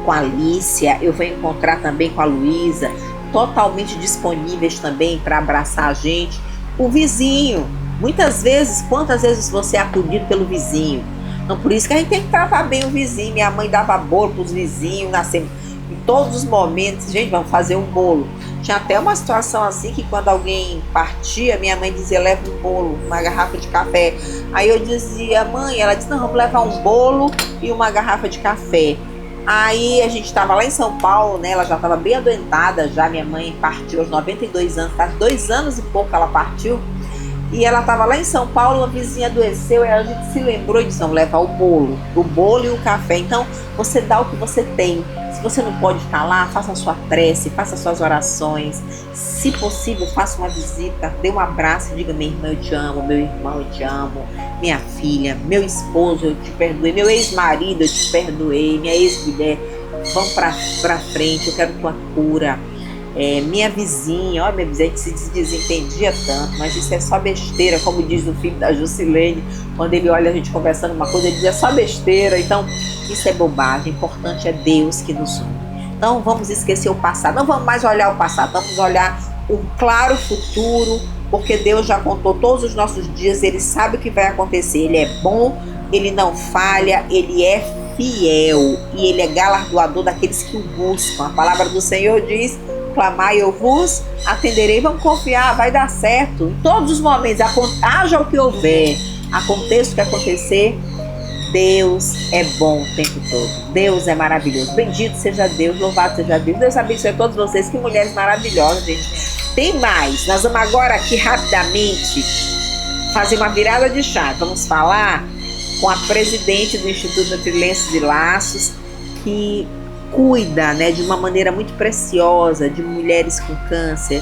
com a Alicia, eu vou encontrar também com a Luísa, totalmente disponíveis também para abraçar a gente. O vizinho, quantas vezes você é acudido pelo vizinho? Então por isso que a gente tem que tratar bem o vizinho. Minha mãe dava bolo para os vizinhos, em todos os momentos. Gente, vamos fazer um bolo. Tinha até uma situação assim que quando alguém partia, minha mãe dizia, leva um bolo, uma garrafa de café. Aí eu dizia, mãe, ela disse, não, vamos levar um bolo e uma garrafa de café. Aí a gente estava lá em São Paulo, né? Ela já estava bem adoentada já. Minha mãe partiu aos 92 anos, faz 2 anos e pouco ela partiu. E ela estava lá em São Paulo, uma vizinha adoeceu, e a gente se lembrou e disse, vamos levar o bolo e o café. Então, você dá o que você tem. Se você não pode estar lá, faça a sua prece, faça as suas orações. Se possível, faça uma visita, dê um abraço e diga, minha irmã, eu te amo, meu irmão, eu te amo, minha filha, meu esposo, eu te perdoei, meu ex-marido, eu te perdoei, minha ex-mulher, vamos pra frente, eu quero tua cura. Minha vizinha, olha, minha vizinha, a gente se desentendia tanto, mas isso é só besteira, como diz o filho da Jusilene, quando ele olha a gente conversando uma coisa, ele diz, é só besteira. Então isso é bobagem, o importante é Deus que nos une. Então vamos esquecer o passado, não vamos mais olhar o passado, vamos olhar o claro futuro, porque Deus já contou todos os nossos dias, Ele sabe o que vai acontecer, Ele é bom, Ele não falha, Ele é fiel e Ele é galardoador daqueles que o buscam. A palavra do Senhor diz, clamai, eu vos atenderei. Vamos confiar, vai dar certo em todos os momentos, haja o que houver, aconteça o que acontecer, Deus é bom o tempo todo, Deus é maravilhoso, bendito seja Deus, louvado seja Deus. Deus abençoe a todos vocês, que mulheres maravilhosas, gente. Tem mais, nós vamos agora aqui rapidamente fazer uma virada de chave, vamos falar com a presidente do Instituto Entre Lenços e Laços, que cuida, né, de uma maneira muito preciosa de mulheres com câncer,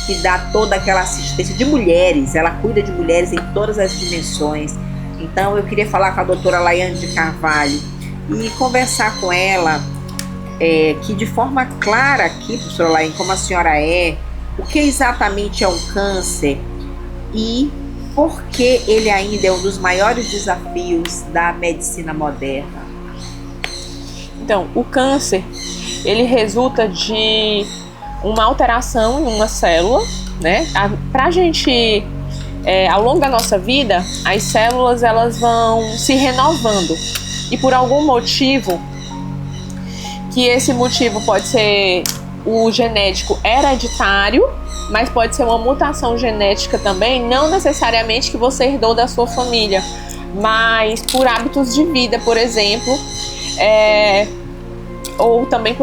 que dá toda aquela assistência de mulheres, ela cuida de mulheres em todas as dimensões. Então eu queria falar com a doutora Laiane de Carvalho e conversar com ela, que de forma clara aqui, professora Laiane, como a senhora o que exatamente é um câncer e por que ele ainda é um dos maiores desafios da medicina moderna. Então, o câncer, ele resulta de uma alteração em uma célula, né? Pra gente, ao longo da nossa vida, as células, elas vão se renovando. E por algum motivo, que esse motivo pode ser o genético hereditário, mas pode ser uma mutação genética também, não necessariamente que você herdou da sua família, mas por hábitos de vida, por exemplo, ou também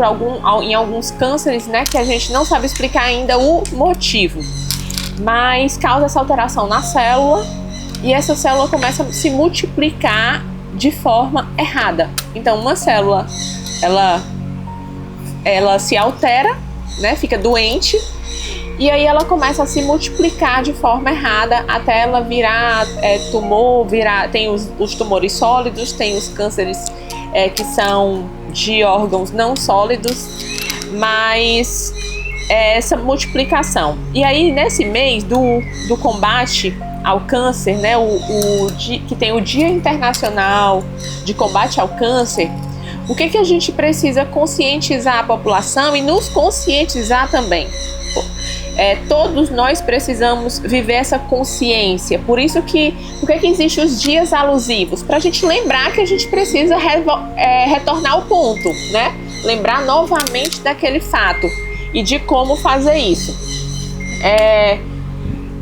em alguns cânceres, né, que a gente não sabe explicar ainda o motivo, mas causa essa alteração na célula e essa célula começa a se multiplicar de forma errada. Então uma célula, ela se altera, né, fica doente, e aí ela começa a se multiplicar de forma errada até ela virar tumor, tem os tumores sólidos, tem os cânceres que são de órgãos não sólidos, mas essa multiplicação. E aí nesse mês do combate ao câncer, né, que tem o Dia Internacional de Combate ao Câncer, o que a gente precisa conscientizar a população e nos conscientizar também? Todos nós precisamos viver essa consciência. Por isso que existem os dias alusivos? Para a gente lembrar que a gente precisa retornar ao ponto, né? Lembrar novamente daquele fato e de como fazer isso.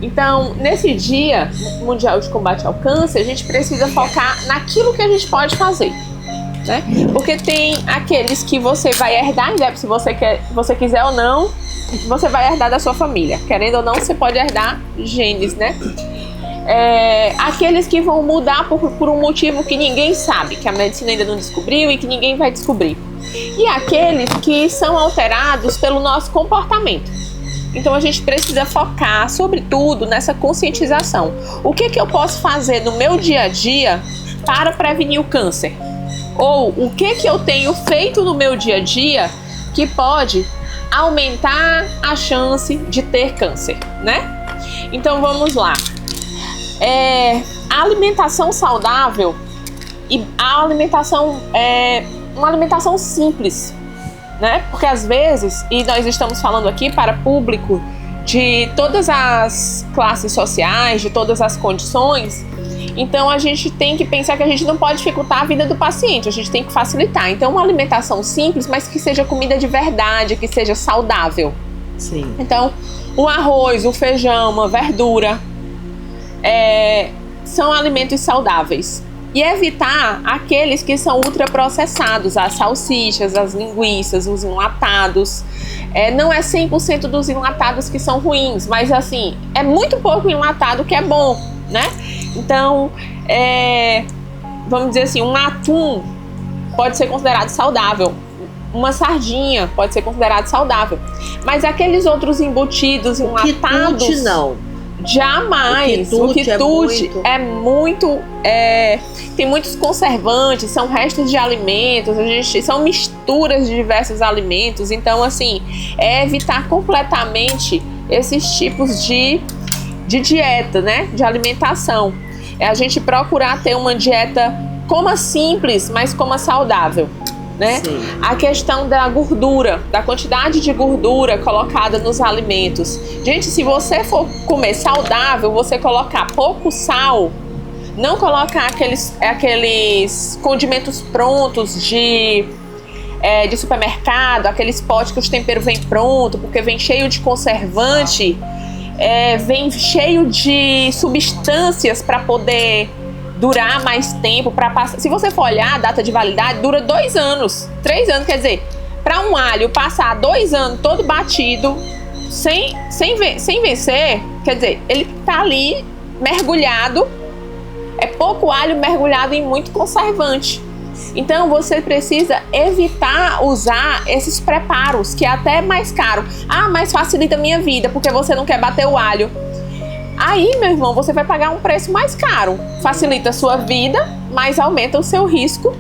Então, nesse Dia Mundial de Combate ao Câncer, a gente precisa focar naquilo que a gente pode fazer, né? Porque tem aqueles que você vai herdar, se você quiser ou não, você vai herdar da sua família. Querendo ou não, você pode herdar genes, né? Aqueles que vão mudar por um motivo que ninguém sabe, que a medicina ainda não descobriu e que ninguém vai descobrir. E aqueles que são alterados pelo nosso comportamento. Então a gente precisa focar, sobretudo, nessa conscientização. O que eu posso fazer no meu dia a dia para prevenir o câncer? Ou o que eu tenho feito no meu dia a dia que pode aumentar a chance de ter câncer, né? Então vamos lá. A alimentação saudável e a alimentação uma alimentação simples, né? Porque às vezes, e nós estamos falando aqui para público de todas as classes sociais, de todas as condições, então a gente tem que pensar que a gente não pode dificultar a vida do paciente, a gente tem que facilitar. Então uma alimentação simples, mas que seja comida de verdade, que seja saudável. Sim. Então o arroz, o feijão, uma verdura são alimentos saudáveis. E evitar aqueles que são ultraprocessados, as salsichas, as linguiças, os enlatados. Não é 100% dos enlatados que são ruins, mas assim, é muito pouco enlatado que é bom, né? Então, vamos dizer assim, um atum pode ser considerado saudável, uma sardinha pode ser considerado saudável, mas aqueles outros embutidos enlatados... Quitute não. Jamais. O quitute é muito tem muitos conservantes, são restos de alimentos, são misturas de diversos alimentos. Então, assim, evitar completamente esses tipos de dieta, né? De alimentação. A gente procurar ter uma dieta coma simples, mas coma saudável, né? Sim. A questão da gordura, da quantidade de gordura colocada nos alimentos. Gente, se você for comer saudável, você colocar pouco sal, não colocar aqueles condimentos prontos de supermercado, aqueles potes que os temperos vêm pronto, porque vem cheio de conservante, vem cheio de substâncias para poder durar mais tempo, para passar. Se você for olhar a data de validade, dura 2 anos, 3 anos, quer dizer, para um alho passar 2 anos todo batido, sem vencer, quer dizer, ele tá ali mergulhado, é pouco alho mergulhado em muito conservante. Então você precisa evitar usar esses preparos, que é até mais caro. Mas facilita a minha vida, porque você não quer bater o alho. Aí, meu irmão, você vai pagar um preço mais caro. Facilita a sua vida, mas aumenta o seu risco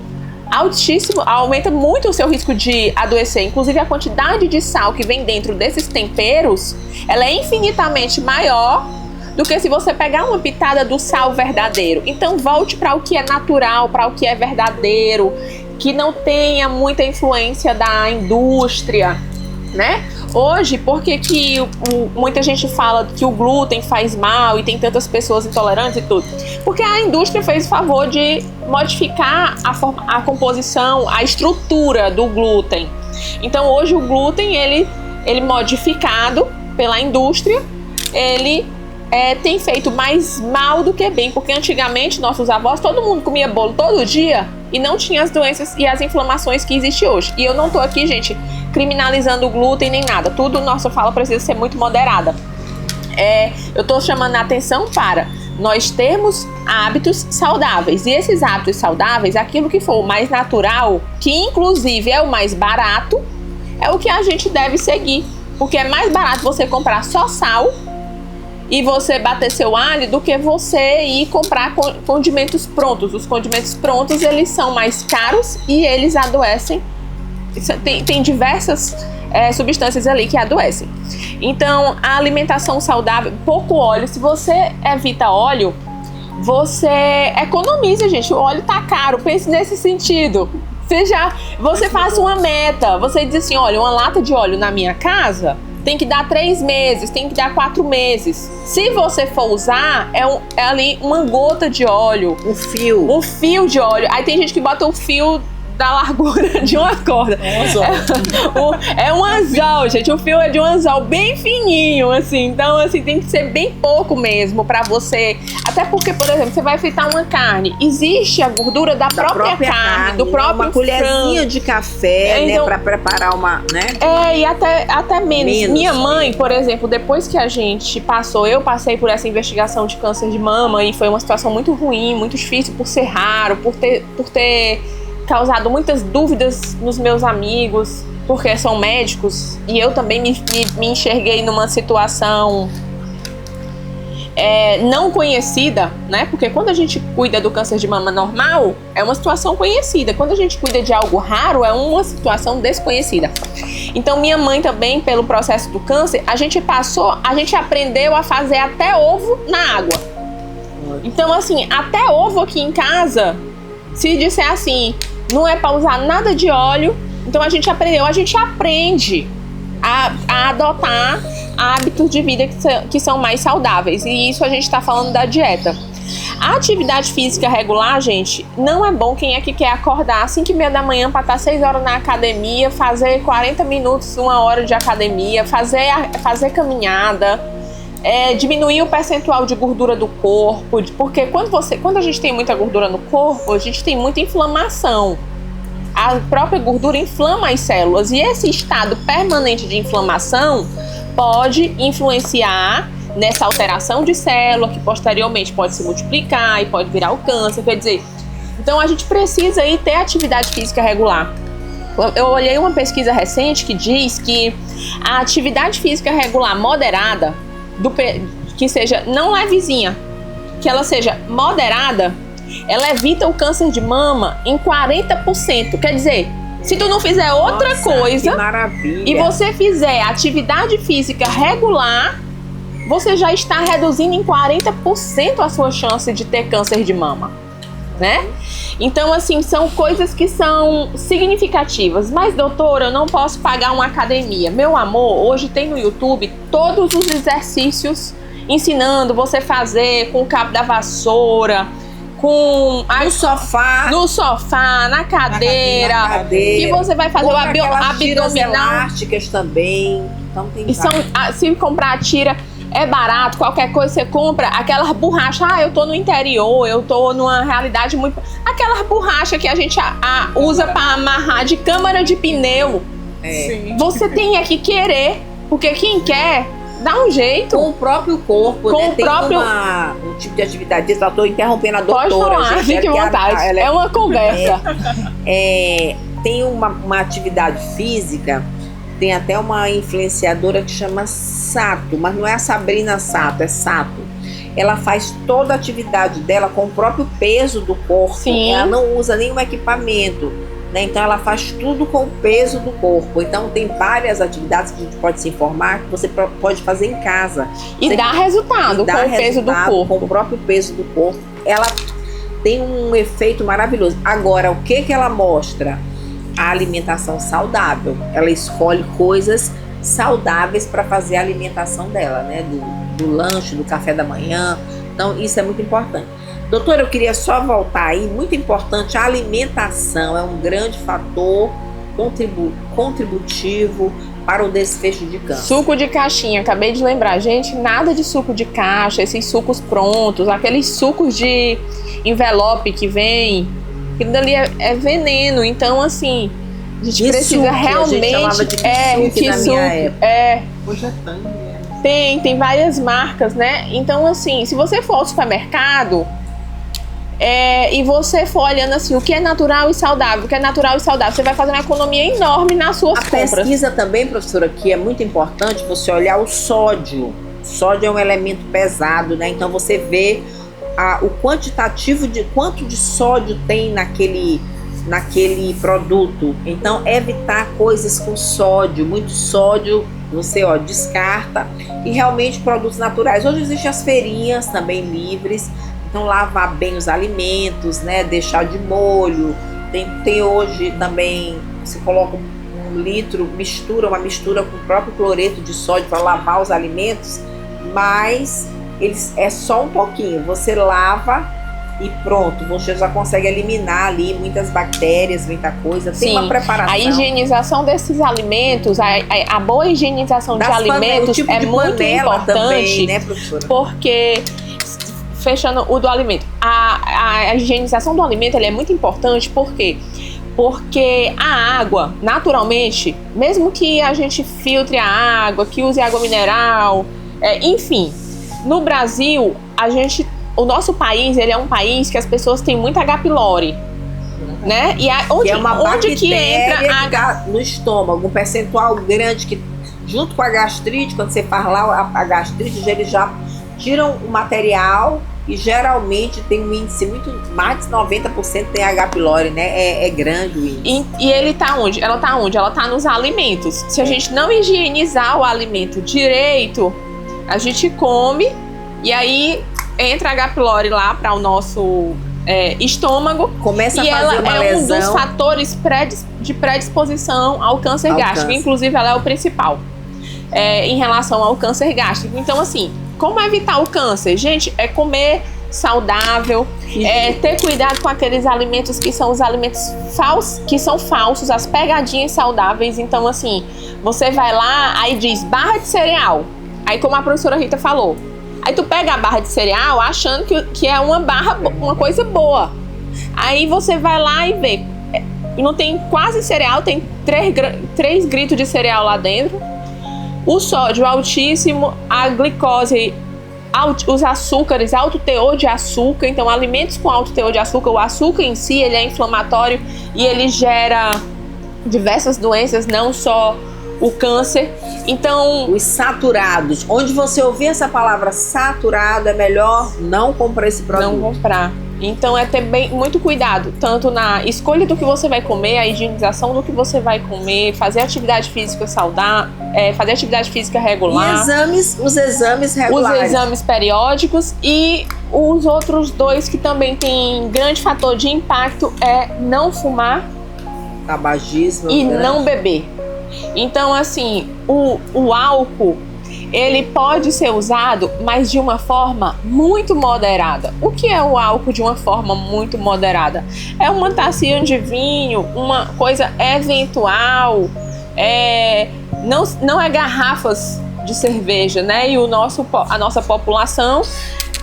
altíssimo, aumenta muito o seu risco de adoecer. Inclusive, a quantidade de sal que vem dentro desses temperos, ela é infinitamente maior do que se você pegar uma pitada do sal verdadeiro. Então, volte para o que é natural, para o que é verdadeiro, que não tenha muita influência da indústria, né? Hoje, por que muita gente fala que o glúten faz mal e tem tantas pessoas intolerantes e tudo? Porque a indústria fez o favor de modificar a composição, a estrutura do glúten. Então, hoje o glúten, ele modificado pela indústria, ele tem feito mais mal do que bem, porque antigamente nossos avós, todo mundo comia bolo todo dia e não tinha as doenças e as inflamações que existem hoje. E eu não tô aqui, gente, criminalizando o glúten nem nada, tudo nossa fala precisa ser muito moderada. Eu tô chamando a atenção para nós termos hábitos saudáveis, e esses hábitos saudáveis, aquilo que for o mais natural, que inclusive é o mais barato, é o que a gente deve seguir, porque é mais barato você comprar só sal e você bater seu alho do que você ir comprar condimentos prontos. Os condimentos prontos, eles são mais caros e eles adoecem. Tem diversas substâncias ali que adoecem. Então, a alimentação saudável, pouco óleo. Se você evita óleo, você economiza, gente. O óleo tá caro, pense nesse sentido. Você faça uma meta, você diz assim, olha, uma lata de óleo na minha casa tem que dar 3 meses, tem que dar 4 meses. Se você for usar, é ali uma gota de óleo. Um fio. Um fio de óleo. Aí tem gente que bota o fio da largura de uma corda. É um anzol, gente. O fio é de um anzol bem fininho, assim. Então, assim, tem que ser bem pouco mesmo pra você. Até porque, por exemplo, você vai fritar uma carne. Existe a gordura da própria carne, do próprio uma colherzinha frango. de café, Então, né? Pra preparar uma, né? E até menos. Minha mãe, por exemplo, depois que a gente eu passei por essa investigação de câncer de mama e foi uma situação muito ruim, muito difícil por ser raro, por ter causado muitas dúvidas nos meus amigos, porque são médicos, e eu também me enxerguei numa situação não conhecida, né? Porque quando a gente cuida do câncer de mama normal, é uma situação conhecida. Quando a gente cuida de algo raro, é uma situação desconhecida. Então, minha mãe também, pelo processo do câncer, a gente aprendeu a fazer até ovo na água. Então, assim, até ovo aqui em casa, se disser assim, não é para usar nada de óleo, então a gente aprende a adotar hábitos de vida que são mais saudáveis. E isso a gente está falando da dieta. A atividade física regular, gente, não é bom quem é que quer acordar às 5h30 da manhã para estar 6 horas na academia, fazer 40 minutos, 1 hora de academia, fazer caminhada, diminuir o percentual de gordura do corpo, porque quando a gente tem muita gordura no corpo, a gente tem muita inflamação. A própria gordura inflama as células e esse estado permanente de inflamação pode influenciar nessa alteração de célula, que posteriormente pode se multiplicar e pode virar o câncer, quer dizer, então a gente precisa aí ter atividade física regular. Eu olhei uma pesquisa recente que diz que a atividade física regular moderada, que seja não levezinha, que ela seja moderada, ela evita o câncer de mama em 40%. Quer dizer, se tu não fizer outra coisa e você fizer atividade física regular, você já está reduzindo em 40% a sua chance de ter câncer de mama, né? Então, assim, são coisas que são significativas. Mas, doutora, eu não posso pagar uma academia. Meu amor, hoje tem no YouTube todos os exercícios ensinando você fazer com o cabo da vassoura, no sofá, na cadeira, que você vai fazer o abdominal. Elásticas também. Então tem se comprar a tira, é barato, qualquer coisa você compra, aquelas borrachas, eu tô no interior, eu tô numa realidade muito... Aquelas borrachas que a gente usa para amarrar de câmara de pneu. Sim. Você tem que querer, porque quem quer, dá um jeito. Com o próprio corpo, com né? O próprio... um tipo de atividade. Eu estou interrompendo a doutora. Pode falar, gente, fique à vontade. É uma conversa. Tem uma atividade física, tem até uma influenciadora que chama Sato, mas não é a Sabrina Sato, é Sato. Ela faz toda a atividade dela com o próprio peso do corpo. Sim. Ela não usa nenhum equipamento, né? Então ela faz tudo com o peso do corpo. Então tem várias atividades que a gente pode se informar que você pode fazer em casa. E dá resultado com o peso do corpo. Com o próprio peso do corpo. Ela tem um efeito maravilhoso. Agora, o que ela mostra? A alimentação saudável. Ela escolhe coisas saudáveis para fazer a alimentação dela, né? Do lanche, do café da manhã. Então, isso é muito importante. Doutora, eu queria só voltar aí. Muito importante, a alimentação é um grande fator contributivo para o desfecho de câncer. Suco de caixinha, acabei de lembrar. Gente, nada de suco de caixa, esses sucos prontos, aqueles sucos de envelope que vem, aquilo dali é veneno. Então, assim, a gente precisa realmente... A gente chamava de kisuke na minha época. Hoje é tangue. Tem várias marcas, né? Então, assim, se você for ao supermercado e você for olhando assim, o que é natural e saudável, você vai fazer uma economia enorme nas suas compras. A pesquisa também, professora, que é muito importante você olhar o sódio. O sódio é um elemento pesado, né? Então você vê o quantitativo de quanto de sódio tem naquele produto. Então, evitar coisas com sódio, muito sódio, você descarta. E realmente produtos naturais. Hoje existem as feirinhas também livres. Então, lavar bem os alimentos, né? Deixar de molho. Tem hoje também, você coloca 1 litro, uma mistura com o próprio cloreto de sódio para lavar os alimentos, mas é só um pouquinho. Você lava e pronto, você já consegue eliminar ali muitas bactérias, muita coisa. Tem uma preparação. A higienização desses alimentos, a boa higienização de alimentos é muito importante também, né, professora? Porque, fechando o do alimento, a higienização do alimento é muito importante, por quê? Porque a água, naturalmente, mesmo que a gente filtre a água, que use água mineral, enfim, no Brasil, o nosso país, ele é um país que as pessoas têm muito H. pylori, né? E onde é uma onde que entra no estômago, um percentual grande que, junto com a gastrite, quando você faz lá a gastrite, eles já tiram o material e geralmente tem um índice muito, mais de 90% tem H. pylori, né? É grande o índice. E ele tá onde? Ela tá onde? Ela tá nos alimentos. Se a gente não higienizar o alimento direito, a gente come e aí entra H. pylori lá para o nosso estômago. Começa a e fazer uma lesão. É um dos fatores de predisposição ao câncer gástrico. Inclusive, ela é o principal em relação ao câncer gástrico. Então, assim, como evitar o câncer? Gente, é comer saudável, ter cuidado com aqueles alimentos que são os alimentos falsos, as pegadinhas saudáveis. Então, assim, você vai lá, aí diz barra de cereal. Aí, como a professora Rita falou, aí tu pega a barra de cereal achando que é uma coisa boa. Aí você vai lá e vê, não tem quase cereal, tem 3 gritos de cereal lá dentro. O sódio altíssimo, a glicose, os açúcares, alto teor de açúcar. Então, alimentos com alto teor de açúcar, o açúcar em si, ele é inflamatório e ele gera diversas doenças, não só o câncer. Então, os saturados, onde você ouvir essa palavra saturado, é melhor não comprar esse produto. Não comprar. Então é ter muito cuidado, tanto na escolha do que você vai comer, a higienização do que você vai comer, fazer atividade física saudável, fazer atividade física regular. E os exames regulares. Os exames periódicos e os outros 2 que também tem grande fator de impacto é não fumar, tabagismo e não beber. Então, assim, o álcool, ele pode ser usado, mas de uma forma muito moderada. O que é o álcool de uma forma muito moderada? É uma tacinha de vinho, uma coisa eventual, não é garrafas de cerveja, né? E a nossa população,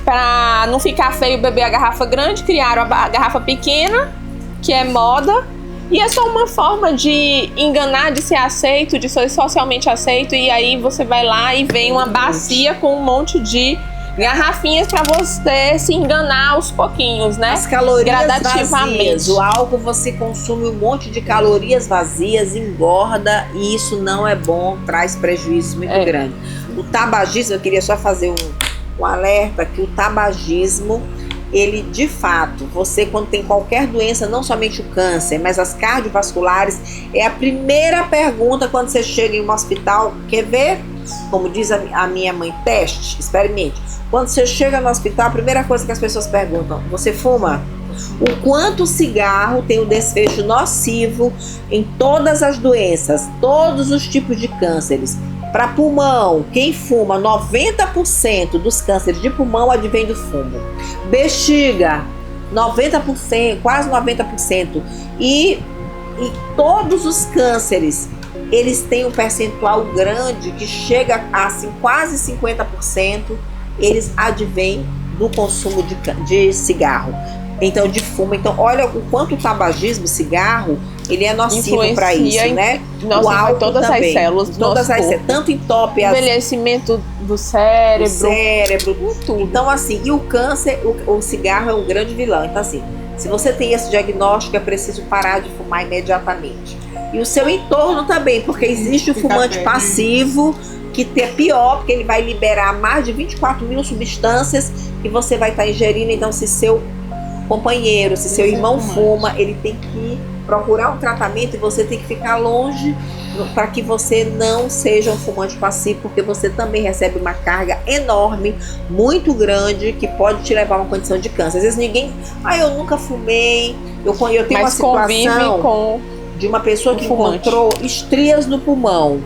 para não ficar feio beber a garrafa grande, criaram a garrafa pequena, que é moda. E é só uma forma de enganar, de ser aceito, de ser socialmente aceito. E aí você vai lá e vem uma bacia com um monte de garrafinhas para você se enganar aos pouquinhos, né? As calorias gradativamente. Vazias. O álcool, você consome um monte de calorias vazias, engorda, e isso não é bom, traz prejuízos muito grandes. O tabagismo, eu queria só fazer um alerta que o tabagismo, ele, de fato, você quando tem qualquer doença, não somente o câncer, mas as cardiovasculares, é a primeira pergunta quando você chega em um hospital. Quer ver? Como diz a minha mãe, teste, experimente. Quando você chega no hospital, a primeira coisa que as pessoas perguntam: você fuma? O quanto o cigarro tem um desfecho nocivo em todas as doenças, todos os tipos de cânceres. Para pulmão, quem fuma, 90% dos cânceres de pulmão advém do fumo. Bexiga, 90%, quase 90%. E todos os cânceres, eles têm um percentual grande que chega a assim, quase 50%, eles advêm do consumo de cigarro. Então, de fumo. Então, olha o quanto o tabagismo, o cigarro, ele é nocivo para isso, né? Nossa, o álcool todas também. As células do todas nosso as corpo. Tanto entope envelhecimento do cérebro, tudo. Então, assim, e o câncer, o cigarro é um grande vilão. Então, assim, se você tem esse diagnóstico, é preciso parar de fumar imediatamente. E o seu entorno também, porque existe o fumante passivo, que é pior, porque ele vai liberar mais de 24 mil substâncias que você vai estar ingerindo. Então, se seu companheiro. Se seu irmão fuma, ele tem que procurar um tratamento e você tem que ficar longe para que você não seja um fumante passivo, porque você também recebe uma carga enorme, muito grande, que pode te levar a uma condição de câncer. Às vezes ninguém, eu nunca fumei, eu tenho uma situação de uma pessoa que encontrou estrias no pulmão.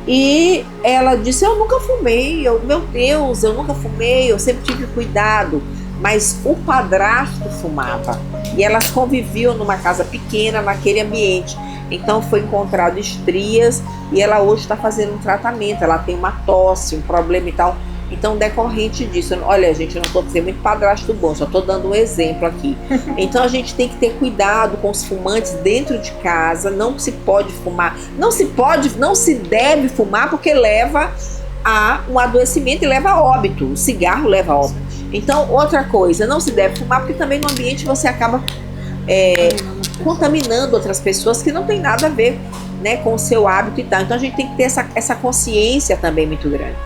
E ela disse, eu nunca fumei, meu Deus, eu nunca fumei, eu sempre tive cuidado. Mas o padrasto fumava e elas conviviam numa casa pequena, naquele ambiente. Então foi encontrado estrias e ela hoje está fazendo um tratamento. Ela tem uma tosse, um problema e tal. Então, decorrente disso, olha, gente, eu não estou dizendo muito padrasto bom, só estou dando um exemplo aqui. Então a gente tem que ter cuidado com os fumantes dentro de casa. Não se pode fumar, não se deve fumar, porque leva a um adoecimento e leva a óbito. O cigarro leva a óbito. Então, outra coisa, não se deve fumar, porque também no ambiente você acaba contaminando outras pessoas que não tem nada a ver, né, com o seu hábito e tal. Então a gente tem que ter essa consciência também muito grande.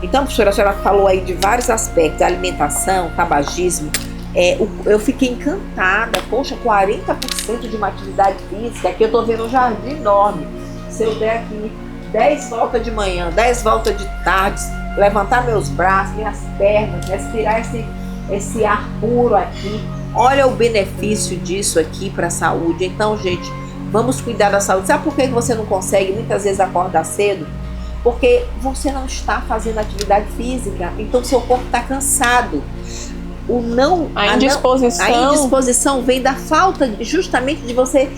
Então, professora, a senhora falou aí de vários aspectos, alimentação, tabagismo. Eu fiquei encantada, poxa, 40% de uma atividade física, aqui eu tô vendo um jardim enorme. Se eu der aqui 10 voltas de manhã, 10 voltas de tarde, levantar meus braços, minhas pernas, respirar esse ar puro aqui, olha o benefício disso aqui para a saúde. Então, gente, vamos cuidar da saúde. Sabe por que você não consegue muitas vezes acordar cedo? Porque você não está fazendo atividade física, então seu corpo está cansado. A indisposição vem da falta justamente de você.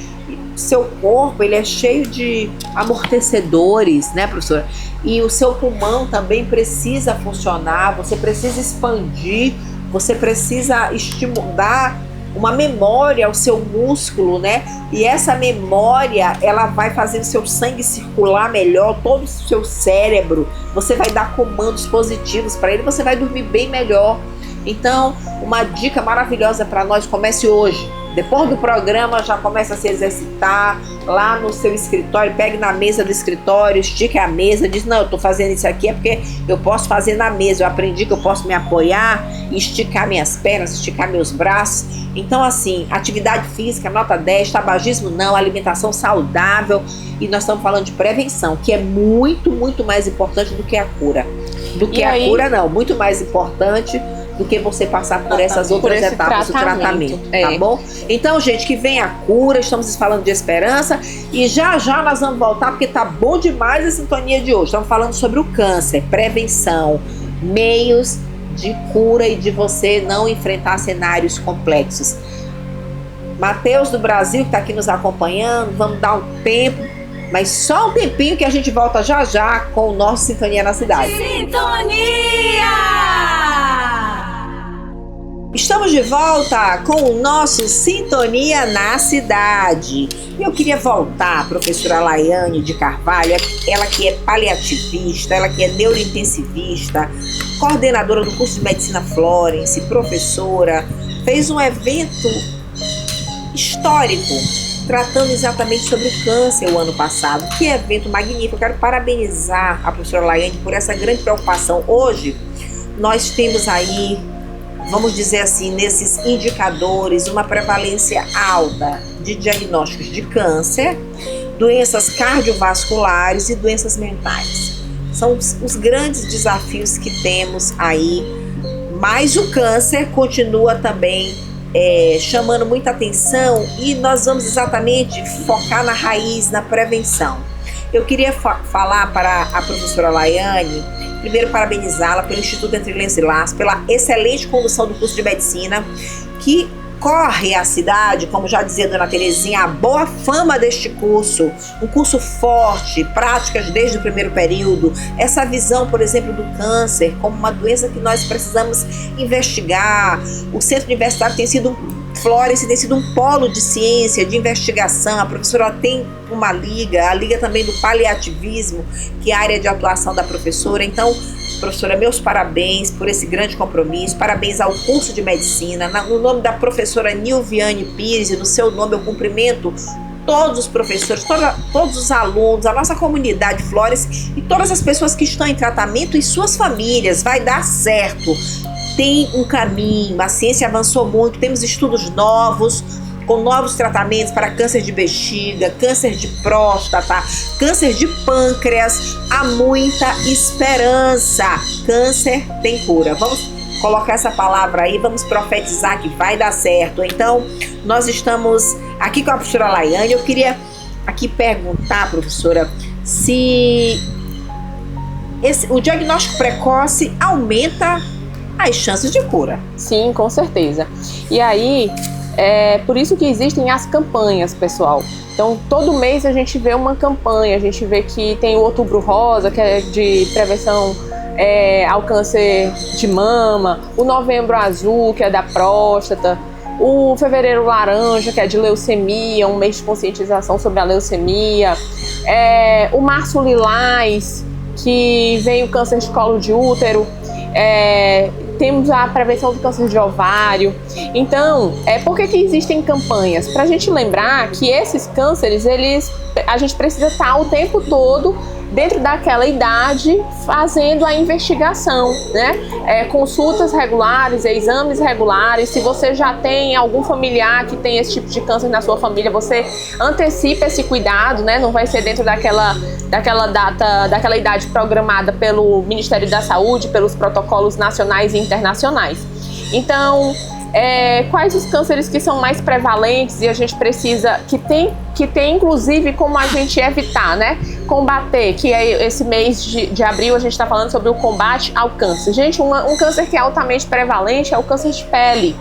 Seu corpo, ele é cheio de amortecedores, né, professora? E o seu pulmão também precisa funcionar, você precisa expandir, você precisa estimular uma memória ao seu músculo, né? E essa memória, ela vai fazer o seu sangue circular melhor, todo o seu cérebro. Você vai dar comandos positivos para ele, você vai dormir bem melhor. Então, uma dica maravilhosa para nós, comece hoje. Depois do programa, já começa a se exercitar lá no seu escritório, pegue na mesa do escritório, estique a mesa, diz, não, eu tô fazendo isso aqui é porque eu posso fazer na mesa, eu aprendi que eu posso me apoiar, esticar minhas pernas, esticar meus braços. Então, assim, atividade física, nota 10, tabagismo não, alimentação saudável, e nós estamos falando de prevenção, que é muito, muito mais importante do que a cura. Muito mais importante do que você passar por essas outras etapas do tratamento, tá bom? Então, gente, que vem a cura, estamos falando de esperança e já nós vamos voltar, porque tá bom demais a sintonia de hoje. Estamos falando sobre o câncer, prevenção, meios de cura e de você não enfrentar cenários complexos. Matheus do Brasil, que está aqui nos acompanhando, vamos dar um tempo, mas só um tempinho que a gente volta já com o nosso Sintonia na Cidade. Sintonia! Estamos de volta com o nosso Sintonia na Cidade. E eu queria voltar, professora Laiane de Carvalho, ela que é paliativista, ela que é neurointensivista, coordenadora do curso de Medicina Florence, professora, fez um evento histórico tratando exatamente sobre o câncer o ano passado. Que evento magnífico! Eu quero parabenizar a professora Laiane por essa grande preocupação. Hoje nós temos aí, vamos dizer assim, nesses indicadores, uma prevalência alta de diagnósticos de câncer, doenças cardiovasculares e doenças mentais. São os grandes desafios que temos aí, mas o câncer continua também chamando muita atenção e nós vamos exatamente focar na raiz, na prevenção. Eu queria falar para a professora Laiane, primeiro parabenizá-la pelo Instituto Entre Lenços e Laços, pela excelente condução do curso de medicina, que corre a cidade, como já dizia Dona Terezinha, a boa fama deste curso, um curso forte, práticas desde o primeiro período, essa visão, por exemplo, do câncer como uma doença que nós precisamos investigar. O centro universitário tem sido Florence tem sido um polo de ciência, de investigação. A professora tem uma liga, a liga também do paliativismo, que é a área de atuação da professora. Então, professora, meus parabéns por esse grande compromisso, parabéns ao curso de medicina. No nome da professora Nilviane Pires e no seu nome eu cumprimento todos os professores, todos os alunos, a nossa comunidade Florence e todas as pessoas que estão em tratamento e suas famílias. Vai dar certo. tem um caminho, a ciência avançou muito, temos estudos novos, com novos tratamentos para câncer de bexiga, câncer de próstata, câncer de pâncreas. Há muita esperança. Câncer tem cura. Vamos colocar essa palavra aí, vamos profetizar que vai dar certo. Então, nós estamos aqui com a professora Laiane. Eu queria aqui perguntar, professora, se o diagnóstico precoce aumenta as chances de cura. Sim, com certeza. E aí, é por isso que existem as campanhas, pessoal. Então, todo mês a gente vê uma campanha, a gente vê que tem o Outubro Rosa, que é de prevenção ao câncer de mama, o Novembro Azul, que é da próstata, o Fevereiro Laranja, que é de leucemia, um mês de conscientização sobre a leucemia, o Março Lilás, que vem o câncer de colo de útero, temos a prevenção do câncer de ovário. Então, por que existem campanhas? Para a gente lembrar que esses cânceres, a gente precisa estar o tempo todo dentro daquela idade fazendo a investigação, né? Consultas regulares, exames regulares. Se você já tem algum familiar que tem esse tipo de câncer na sua família, você antecipa esse cuidado, né? Não vai ser dentro daquela idade programada pelo Ministério da Saúde, pelos protocolos nacionais e internacionais. Então, quais os cânceres que são mais prevalentes e a gente precisa, que tem inclusive como a gente evitar, né? Combater, que esse mês de abril a gente está falando sobre o combate ao câncer. Gente, um câncer que é altamente prevalente é o câncer de pele.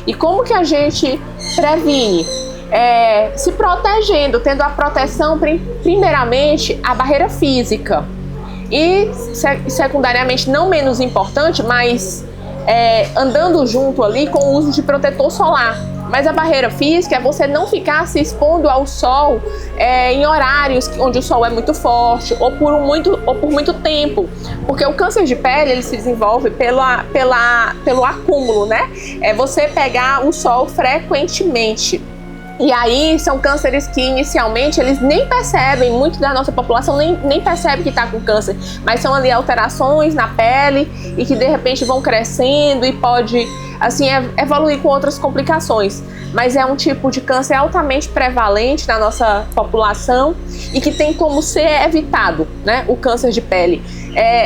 E como que a gente previne? Se protegendo, tendo a proteção, primeiramente, a barreira física. E, secundariamente, não menos importante, mas andando junto ali com o uso de protetor solar. Mas a barreira física é você não ficar se expondo ao sol em horários onde o sol é muito forte ou por muito tempo. Porque o câncer de pele ele se desenvolve pelo acúmulo, né? É você pegar o sol frequentemente. E aí são cânceres que inicialmente eles nem percebem, muito da nossa população nem percebe que está com câncer, mas são ali alterações na pele e que de repente vão crescendo e pode assim evoluir com outras complicações. Mas é um tipo de câncer altamente prevalente na nossa população e que tem como ser evitado, né? O câncer de pele.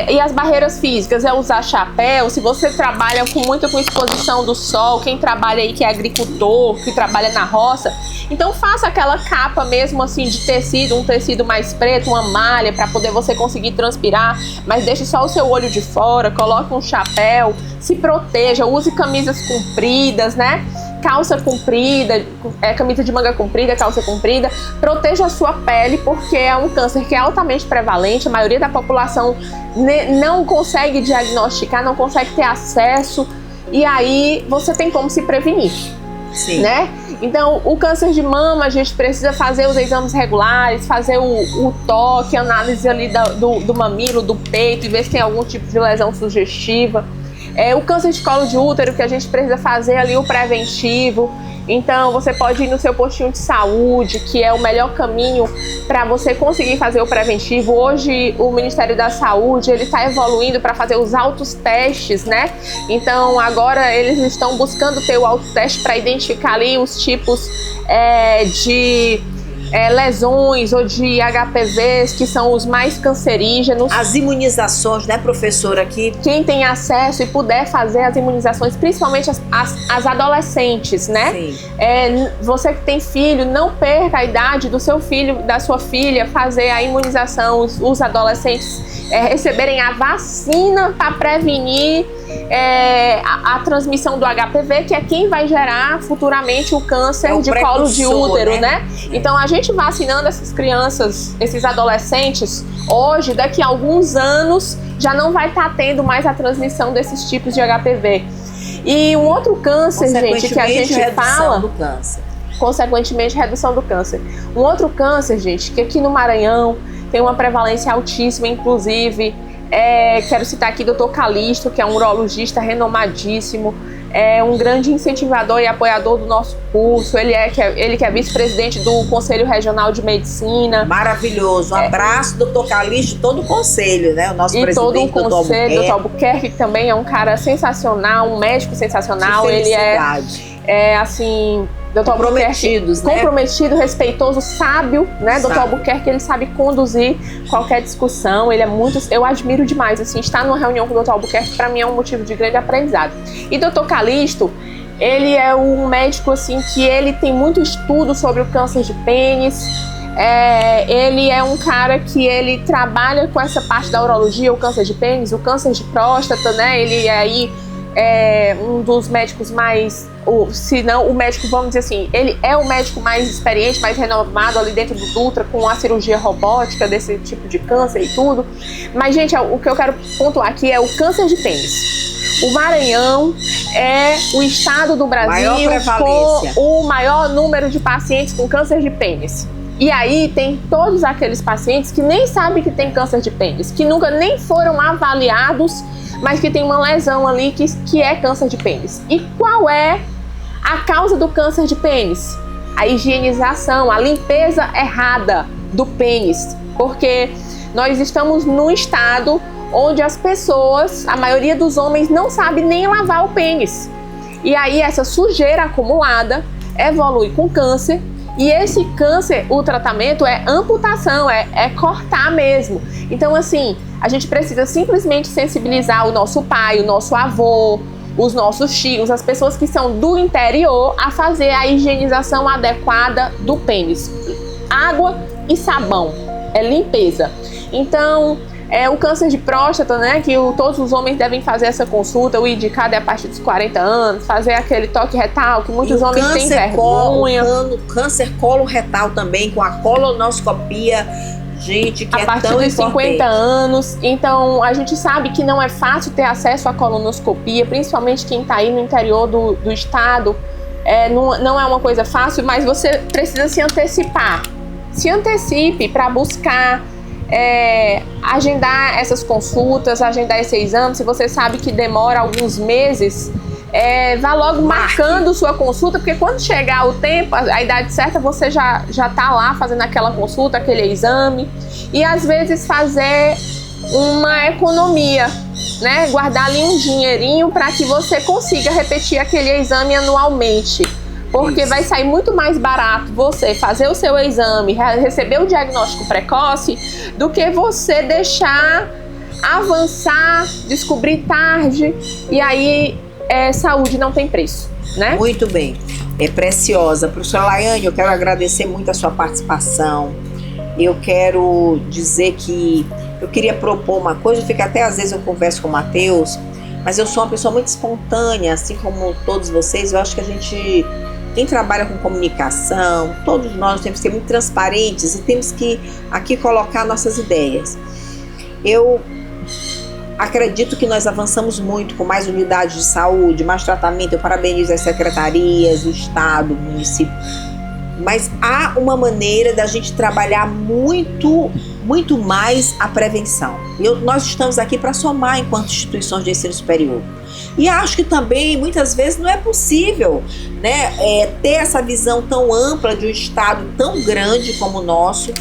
E as barreiras físicas é usar chapéu. Se você trabalha com exposição do sol, quem trabalha aí que é agricultor, que trabalha na roça, então faça aquela capa mesmo assim de tecido, um tecido mais preto, uma malha para poder você conseguir transpirar, mas deixe só o seu olho de fora, coloque um chapéu, se proteja, use camisas compridas, né? Calça comprida, camisa de manga comprida, calça comprida, proteja a sua pele, porque é um câncer que é altamente prevalente, a maioria da população não consegue diagnosticar, não consegue ter acesso, e aí você tem como se prevenir. Sim. Né? Então, o câncer de mama, a gente precisa fazer os exames regulares, fazer o toque, análise ali do mamilo, do peito, e ver se tem algum tipo de lesão sugestiva. O câncer de colo de útero, que a gente precisa fazer ali o preventivo. Então, você pode ir no seu postinho de saúde, que é o melhor caminho para você conseguir fazer o preventivo. Hoje, o Ministério da Saúde ele está evoluindo para fazer os autotestes, né? Então, agora eles estão buscando ter o autoteste para identificar ali os tipos de lesões ou de HPVs que são os mais cancerígenos. As imunizações, né, professora, aqui? Quem tem acesso e puder fazer as imunizações, principalmente as adolescentes, né? Sim. Você que tem filho, não perca a idade do seu filho, da sua filha, fazer a imunização, os adolescentes receberem a vacina para prevenir a transmissão do HPV, que é quem vai gerar futuramente o câncer de colo de útero, né? Então, a gente vacinando essas crianças, esses adolescentes, hoje, daqui a alguns anos, já não vai estar tendo mais a transmissão desses tipos de HPV. E um outro câncer, gente, que a gente fala... do câncer. Consequentemente, redução do câncer. Um outro câncer, gente, que aqui no Maranhão tem uma prevalência altíssima, inclusive... quero citar aqui o Dr. Calixto, que é um urologista renomadíssimo, é um grande incentivador e apoiador do nosso curso. Ele que é vice-presidente do Conselho Regional de Medicina. Maravilhoso. Um abraço, doutor Calixto, todo o conselho, né? O nosso e presidente, todo o conselho, doutor Albuquerque. Albuquerque, que também é um cara sensacional, um médico sensacional. Que Ele felicidade. é assim, doutor Comprometidos, Albuquerque, né? comprometido, respeitoso, sábio, né? Doutor Albuquerque, ele sabe conduzir qualquer discussão. Ele é muito, eu admiro demais, assim, estar numa reunião com o doutor Albuquerque para mim é um motivo de grande aprendizado. E doutor Calixto, ele é um médico assim que ele tem muito estudo sobre o câncer de pênis. Ele é um cara que ele trabalha com essa parte da urologia, o câncer de pênis, o câncer de próstata, né? Ele é aí um dos médicos mais, se não o médico, vamos dizer assim, ele é o médico mais experiente, mais renomado ali dentro do Dutra, com a cirurgia robótica desse tipo de câncer e tudo. Mas, gente, o que eu quero pontuar aqui é o câncer de pênis. O Maranhão é o estado do Brasil com o maior número de pacientes com câncer de pênis. E aí tem todos aqueles pacientes que nem sabem que tem câncer de pênis, que nunca nem foram avaliados, mas que tem uma lesão ali que é câncer de pênis. E qual é a causa do câncer de pênis? A higienização, a limpeza errada do pênis. Porque nós estamos num estado onde as pessoas, a maioria dos homens, não sabe nem lavar o pênis. E aí essa sujeira acumulada evolui com câncer. E esse câncer, o tratamento é amputação, é cortar mesmo. Então, assim, a gente precisa simplesmente sensibilizar o nosso pai, o nosso avô, os nossos tios, as pessoas que são do interior, a fazer a higienização adequada do pênis. Água e sabão, é limpeza. Então, o câncer de próstata, né, que todos os homens devem fazer essa consulta, o indicado é a partir dos 40 anos, fazer aquele toque retal, que muitos homens têm vergonha. O câncer coloretal também, com a colonoscopia, gente, que a partir dos 50 anos. Então, a gente sabe que não é fácil ter acesso à colonoscopia, principalmente quem está aí no interior do estado. Não é uma coisa fácil, mas você precisa se antecipar. Se antecipe para buscar agendar essas consultas, agendar esse exame. Se você sabe que demora alguns meses, vá logo marcando sua consulta, porque quando chegar o tempo, a idade certa, você já tá lá fazendo aquela consulta, aquele exame. E às vezes fazer uma economia, né? Guardar ali um dinheirinho para que você consiga repetir aquele exame anualmente. Porque vai sair muito mais barato você fazer o seu exame, receber o diagnóstico precoce, do que você deixar avançar, descobrir tarde, e aí saúde não tem preço, né? Muito bem, é preciosa. Professora Laiane, eu quero agradecer muito a sua participação. Eu quero dizer que eu queria propor uma coisa, até às vezes eu converso com o Matheus, mas eu sou uma pessoa muito espontânea, assim como todos vocês. Eu acho que a gente... Quem trabalha com comunicação, todos nós temos que ser muito transparentes e temos que aqui colocar nossas ideias. Eu acredito que nós avançamos muito com mais unidades de saúde, mais tratamento. Eu parabenizo as secretarias, o Estado, o município. Mas há uma maneira da gente trabalhar muito mais a prevenção. Nós estamos aqui para somar enquanto instituições de ensino superior. E acho que também, muitas vezes, não é possível, né, ter essa visão tão ampla de um estado tão grande como o nosso.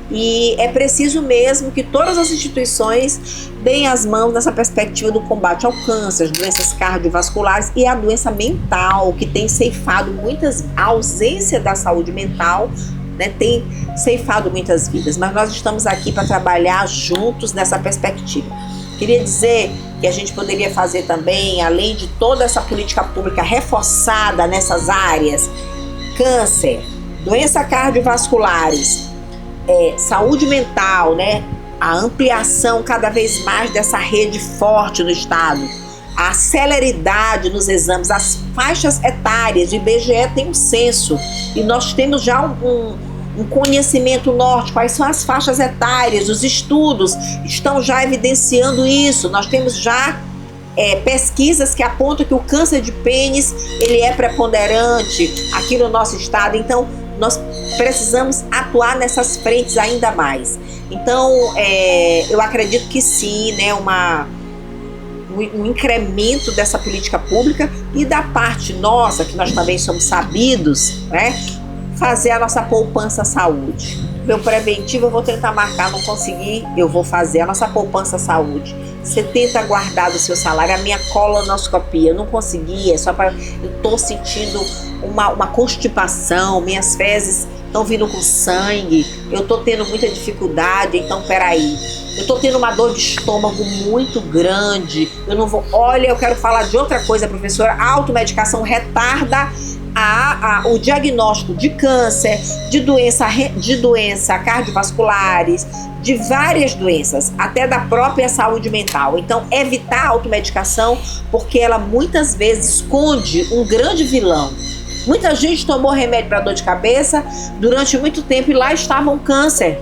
E é preciso mesmo que todas as instituições deem as mãos nessa perspectiva do combate ao câncer, as doenças cardiovasculares e a doença mental, que tem ceifado a ausência da saúde mental, né, tem ceifado muitas vidas. Mas nós estamos aqui para trabalhar juntos nessa perspectiva. Queria dizer que a gente poderia fazer também, além de toda essa política pública reforçada nessas áreas, câncer, doenças cardiovasculares, saúde mental, né? A ampliação cada vez mais dessa rede forte no estado, a celeridade nos exames, as faixas etárias. O IBGE tem um censo e nós temos já um conhecimento norte, quais são as faixas etárias. Os estudos estão já evidenciando isso. Nós temos já pesquisas que apontam que o câncer de pênis ele é preponderante aqui no nosso estado. Então nós precisamos atuar nessas frentes ainda mais. Então eu acredito que sim, né, um incremento dessa política pública, E da parte nossa, que nós também somos sabidos, né? Fazer a nossa poupança saúde. Meu preventivo eu vou tentar marcar, não conseguir, eu vou fazer a nossa poupança saúde. Você tenta guardar do seu salário. A minha colonoscopia, eu não consegui, é só para... Eu tô sentindo uma constipação, minhas fezes estão vindo com sangue, eu tô tendo muita dificuldade, então peraí. Eu tô tendo uma dor de estômago muito grande, eu não vou... Olha, eu quero falar de outra coisa, professora. A automedicação retarda o diagnóstico de câncer, de doença cardiovasculares, de várias doenças, até da própria saúde mental. Então, evitar a automedicação, porque ela muitas vezes esconde um grande vilão. Muita gente tomou remédio para dor de cabeça durante muito tempo e lá estava um câncer,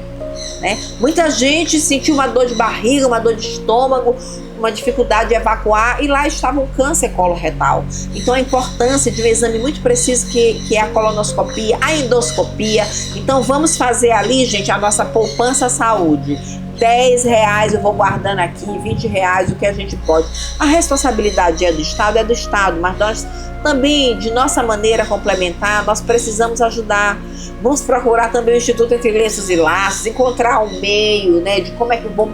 né? Muita gente sentiu uma dor de barriga, uma dor de estômago, uma dificuldade de evacuar e lá estava um câncer coloretal. Então a importância de um exame muito preciso que é a colonoscopia, a endoscopia. Então vamos fazer ali, gente, a nossa poupança saúde. R$10 eu vou guardando aqui, R$20, o que a gente pode. A responsabilidade é do Estado, mas nós também, de nossa maneira complementar, nós precisamos ajudar. Vamos procurar também o Instituto Entre Lenços e Laços, encontrar um meio, né, de como é que eu vou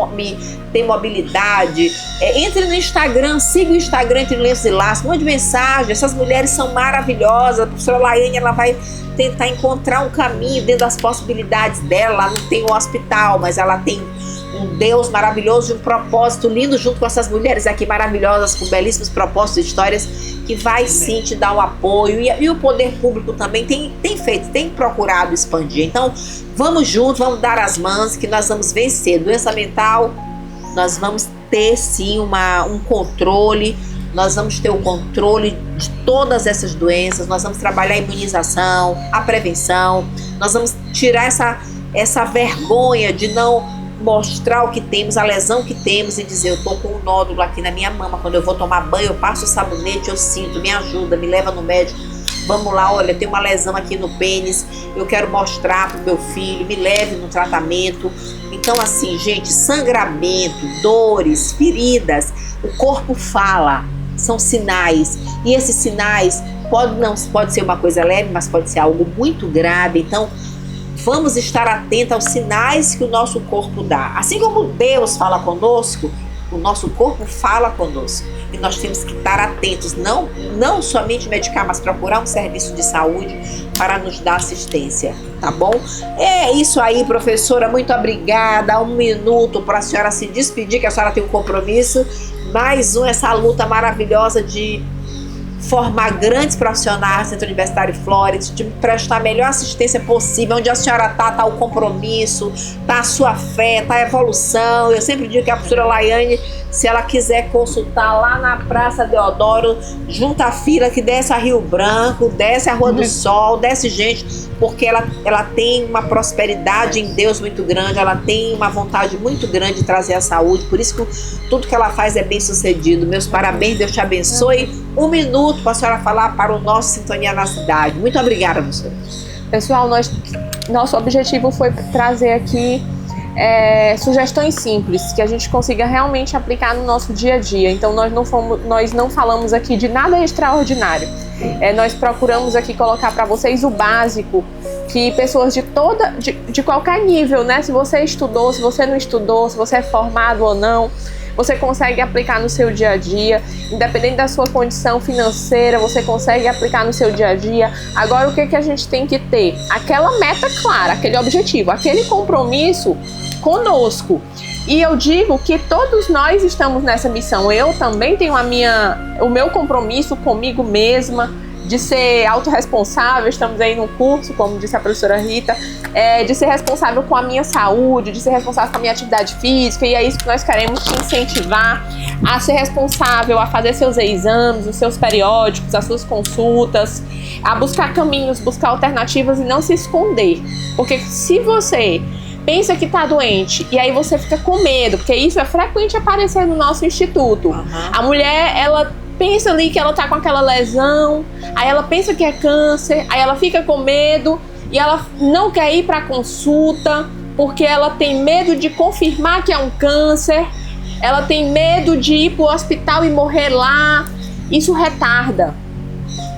ter mobilidade. Entre no Instagram, siga o Instagram Entre Lenços e Laços, mande mensagem. Essas mulheres são maravilhosas. A professora Laiane, ela vai tentar encontrar um caminho dentro das possibilidades dela. Ela não tem um hospital, mas ela tem um Deus maravilhoso e um propósito lindo junto com essas mulheres aqui maravilhosas, com belíssimos propósitos e histórias, que vai sim te dar um apoio. E o poder público também tem procurado expandir. Então, vamos juntos, vamos dar as mãos, que nós vamos vencer. Doença mental, nós vamos ter sim um controle, nós vamos ter o controle de todas essas doenças, nós vamos trabalhar a imunização, a prevenção, nós vamos tirar essa vergonha de não mostrar o que temos, a lesão que temos e dizer, eu tô com um nódulo aqui na minha mama, quando eu vou tomar banho eu passo o sabonete, eu sinto, me ajuda, me leva no médico, vamos lá, olha, tem uma lesão aqui no pênis, eu quero mostrar pro meu filho, me leve no tratamento. Então assim, gente, sangramento, dores, feridas, o corpo fala, são sinais, e esses sinais pode ser uma coisa leve, mas pode ser algo muito grave. Então vamos estar atentos aos sinais que o nosso corpo dá. Assim como Deus fala conosco, o nosso corpo fala conosco. E nós temos que estar atentos, não somente medicar, mas procurar um serviço de saúde para nos dar assistência, tá bom? É isso aí, professora, muito obrigada. 1 minuto para a senhora se despedir, que a senhora tem um compromisso. Mais essa luta maravilhosa de formar grandes profissionais no Centro Universitário Flórez, de prestar a melhor assistência possível. Onde a senhora tá o compromisso, tá a sua fé, tá a evolução. Eu sempre digo que a professora Laiane, se ela quiser consultar lá na Praça Deodoro, junta a fila que desce a Rio Branco, desce a Rua do Sol, desce gente, porque ela tem uma prosperidade em Deus muito grande, ela tem uma vontade muito grande de trazer a saúde, por isso que tudo que ela faz é bem sucedido. Meus parabéns, Deus te abençoe. 1 minuto para a senhora falar para o nosso Sintonia na Cidade. Muito obrigada, professora. Pessoal, nosso objetivo foi trazer aqui sugestões simples, que a gente consiga realmente aplicar no nosso dia a dia. Então nós não falamos aqui de nada extraordinário. Nós procuramos aqui colocar para vocês o básico, que pessoas de qualquer nível, né? Se você estudou, se você não estudou, se você é formado ou não, você consegue aplicar no seu dia a dia, independente da sua condição financeira, você consegue aplicar no seu dia a dia. Agora, o que a gente tem que ter? Aquela meta clara, aquele objetivo, aquele compromisso conosco. E eu digo que todos nós estamos nessa missão. Eu também tenho o meu compromisso comigo mesma, de ser autorresponsável. Estamos aí num curso, como disse a professora Rita, de ser responsável com a minha saúde, de ser responsável com a minha atividade física, e é isso que nós queremos te incentivar a ser responsável, a fazer seus exames, os seus periódicos, as suas consultas, a buscar caminhos, buscar alternativas e não se esconder. Porque se você pensa que tá doente e aí você fica com medo, porque isso é frequente aparecer no nosso instituto. A mulher, ela pensa ali que ela tá com aquela lesão, aí ela pensa que é câncer, aí ela fica com medo e ela não quer ir para consulta porque ela tem medo de confirmar que é um câncer, ela tem medo de ir pro hospital e morrer lá. Isso retarda.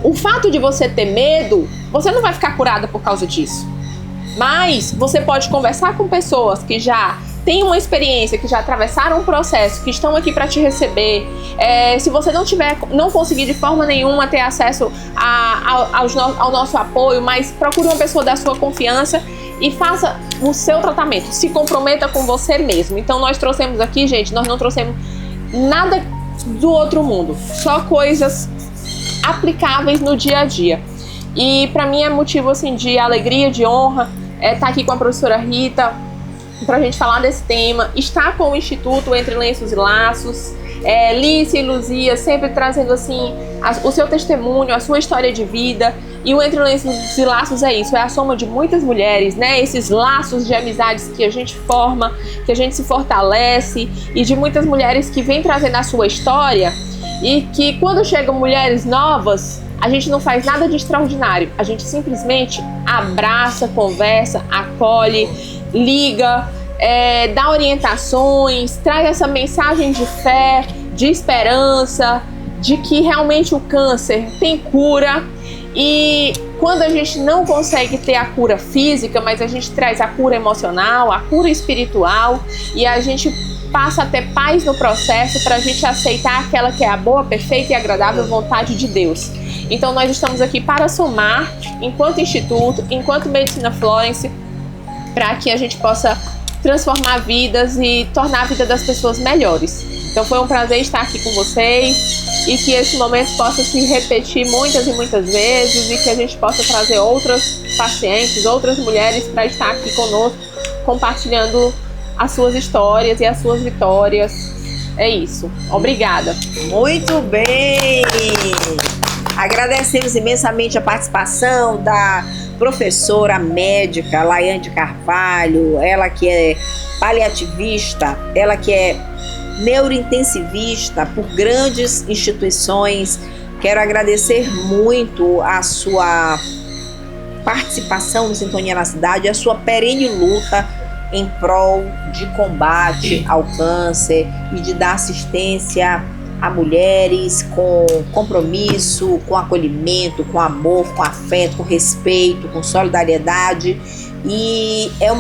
O fato de você ter medo, você não vai ficar curada por causa disso. Mas você pode conversar com pessoas que já têm uma experiência, que já atravessaram um processo, que estão aqui para te receber. Se você não conseguir de forma nenhuma ter acesso ao nosso apoio, mas procure uma pessoa da sua confiança e faça o seu tratamento. Se comprometa com você mesmo. Então nós trouxemos aqui, gente, nós não trouxemos nada do outro mundo, só coisas aplicáveis no dia a dia. E para mim é motivo assim de alegria, de honra estar aqui com a professora Rita para a gente falar desse tema, estar com o Instituto Entre Lenços e Laços, Lícia e Luzia sempre trazendo assim o seu testemunho, a sua história de vida. E o Entre Lenços e Laços é isso, é a soma de muitas mulheres, né? Esses laços de amizades que a gente forma, que a gente se fortalece, e de muitas mulheres que vêm trazendo a sua história, e que quando chegam mulheres novas, a gente não faz nada de extraordinário, a gente simplesmente abraça, conversa, acolhe, liga, dá orientações, traz essa mensagem de fé, de esperança, de que realmente o câncer tem cura. E quando a gente não consegue ter a cura física, mas a gente traz a cura emocional, a cura espiritual, e a gente passa a ter paz no processo para a gente aceitar aquela que é a boa, perfeita e agradável vontade de Deus. Então nós estamos aqui para somar, enquanto instituto, enquanto Medicina Florence, para que a gente possa transformar vidas e tornar a vida das pessoas melhores. Então foi um prazer estar aqui com vocês e que esse momento possa se repetir muitas e muitas vezes e que a gente possa trazer outras pacientes, outras mulheres para estar aqui conosco, compartilhando as suas histórias e as suas vitórias. É isso. Obrigada. Muito bem! Agradecemos imensamente a participação da professora médica Laiane de Carvalho, ela que é paliativista, ela que é neurointensivista por grandes instituições. Quero agradecer muito a sua participação no Sintonia na Cidade, a sua perene luta em prol de combate ao câncer e de dar assistência a mulheres com compromisso, com acolhimento, com amor, com afeto, com respeito, com solidariedade. E é um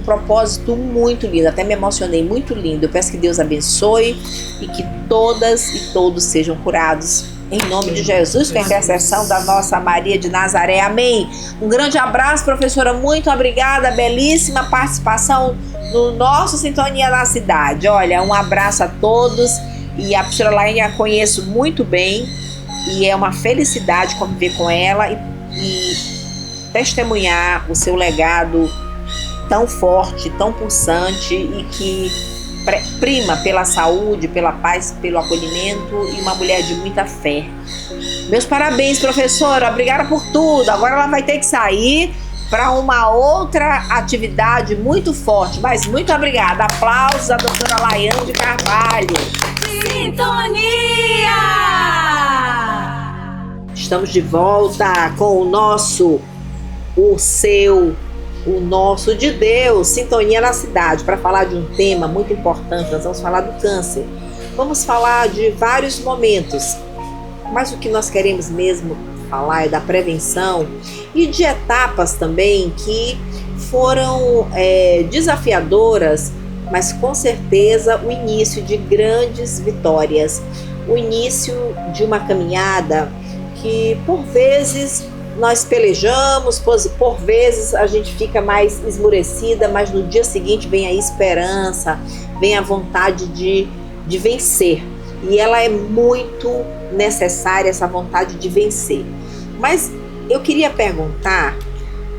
propósito muito lindo, até me emocionei, muito lindo. Eu peço que Deus abençoe e que todas e todos sejam curados. Em nome de Jesus, com a intercessão da nossa Maria de Nazaré. Amém. Um grande abraço, professora. Muito obrigada. Belíssima participação no nosso Sintonia na Cidade. Olha, um abraço a todos. E a professora Laiane a conheço muito bem. E é uma felicidade conviver com ela e testemunhar o seu legado tão forte, tão pulsante e que prima pela saúde, pela paz, pelo acolhimento e uma mulher de muita fé. Meus parabéns, professora, obrigada por tudo. Agora ela vai ter que sair para uma outra atividade muito forte, mas muito obrigada. Aplausos à doutora Laiane de Carvalho. Sintonia! Estamos de volta com o nosso de Deus, Sintonia na Cidade, para falar de um tema muito importante. Nós vamos falar do câncer. Vamos falar de vários momentos, mas o que nós queremos mesmo falar é da prevenção e de etapas também que foram desafiadoras, mas com certeza o início de grandes vitórias, o início de uma caminhada que por vezes nós pelejamos, por vezes a gente fica mais esmurecida, mas no dia seguinte vem a esperança, vem a vontade de vencer. E ela é muito necessária, essa vontade de vencer. Mas eu queria perguntar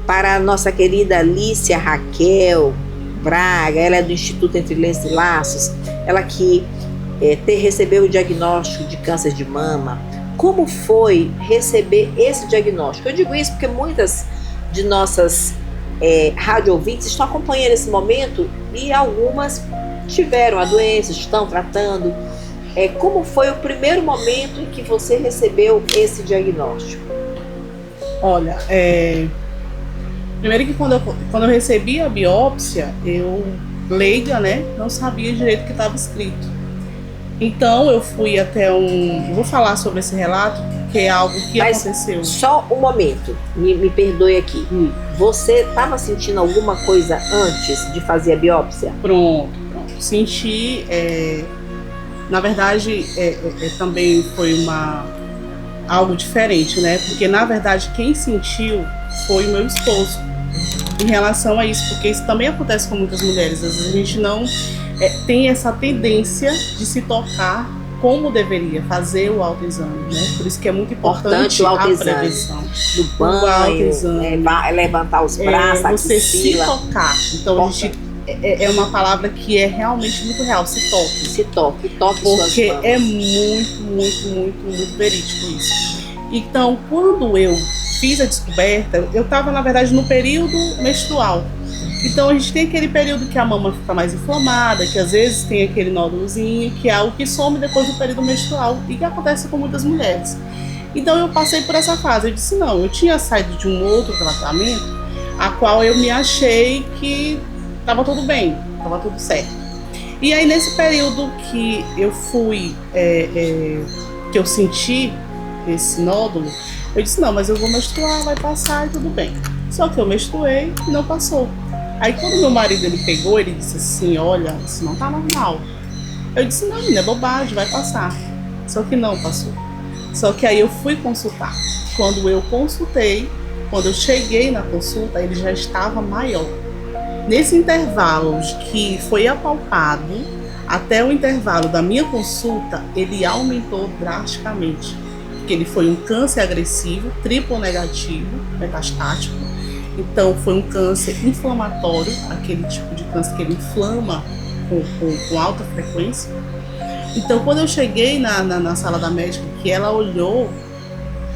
para a nossa querida Lícia Raquel Braga, ela é do Instituto Entre Lenços e Laços, ela que recebeu o diagnóstico de câncer de mama. Como foi receber esse diagnóstico? Eu digo isso porque muitas de nossas rádio ouvintes estão acompanhando esse momento e algumas tiveram a doença, estão tratando. Como foi o primeiro momento em que você recebeu esse diagnóstico? Olha, primeiro que quando eu recebi a biópsia, eu, leiga, né, não sabia direito o que estava escrito. Então eu fui até eu vou falar sobre esse relato, porque é algo que Mas aconteceu. só um momento, me perdoe aqui. Você estava sentindo alguma coisa antes de fazer a biópsia? Pronto. Senti, na verdade, também foi algo diferente, né? Porque na verdade quem sentiu foi o meu esposo em relação a isso, porque isso também acontece com muitas mulheres. Às vezes a gente não tem essa tendência de se tocar como deveria fazer o autoexame, né? Por isso que é muito importante o a autoexame. prevenção. Do banho, autoexame. levantar os braços, a você se axila. tocar. Então a gente é uma palavra que é realmente muito real, se toque. Se toque suas Porque mamas. é muito verídico isso. Então, quando eu fiz a descoberta, eu estava, na verdade, no período menstrual. Então, a gente tem aquele período que a mama fica mais inflamada, que às vezes tem aquele nódulozinho, que é algo que some depois do período menstrual e que acontece com muitas mulheres. Então, eu passei por essa fase. Eu disse, não, eu tinha saído de um outro tratamento, a qual eu me achei que estava tudo bem, estava tudo certo. E aí, nesse período que eu fui, que eu senti esse nódulo, eu disse, não, mas eu vou menstruar, vai passar e tudo bem. Só que eu menstruei e não passou. Aí quando meu marido ele pegou, ele disse assim, olha, isso não tá normal. Eu disse, não, menina, é bobagem, vai passar. Só que não passou. Só que aí eu fui consultar. Quando eu consultei, quando eu cheguei na consulta, ele já estava maior. Nesse intervalo que foi apalpado, até o intervalo da minha consulta, ele aumentou drasticamente. Porque ele foi um câncer agressivo, triplo negativo, metastático. Então foi um câncer inflamatório, aquele tipo de câncer que ele inflama com alta frequência. Então quando eu cheguei na sala da médica, que ela olhou,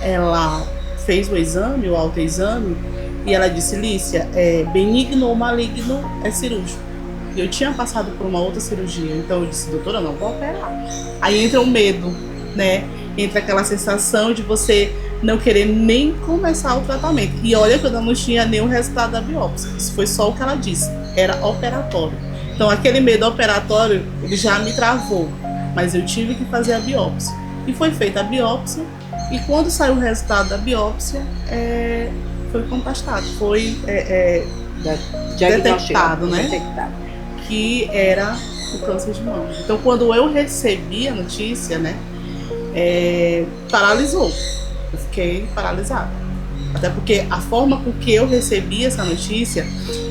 ela fez o exame, o autoexame, e ela disse, Lícia, benigno ou maligno é cirúrgico. E eu tinha passado por uma outra cirurgia, então eu disse, doutora, não vou operar. Aí entra o medo, né? Entra aquela sensação de você não querer nem começar o tratamento. E olha que eu não tinha nenhum resultado da biópsia. Isso foi só o que ela disse. Era operatório. Então aquele medo operatório, ele já me travou. Mas eu tive que fazer a biópsia. E foi feita a biópsia. E quando saiu o resultado da biópsia, foi contestado. Foi detectado, né? Detectado. Que era o câncer de mama. Então quando eu recebi a notícia, né? Paralisou. Eu fiquei paralisada. Até porque a forma com que eu recebi essa notícia,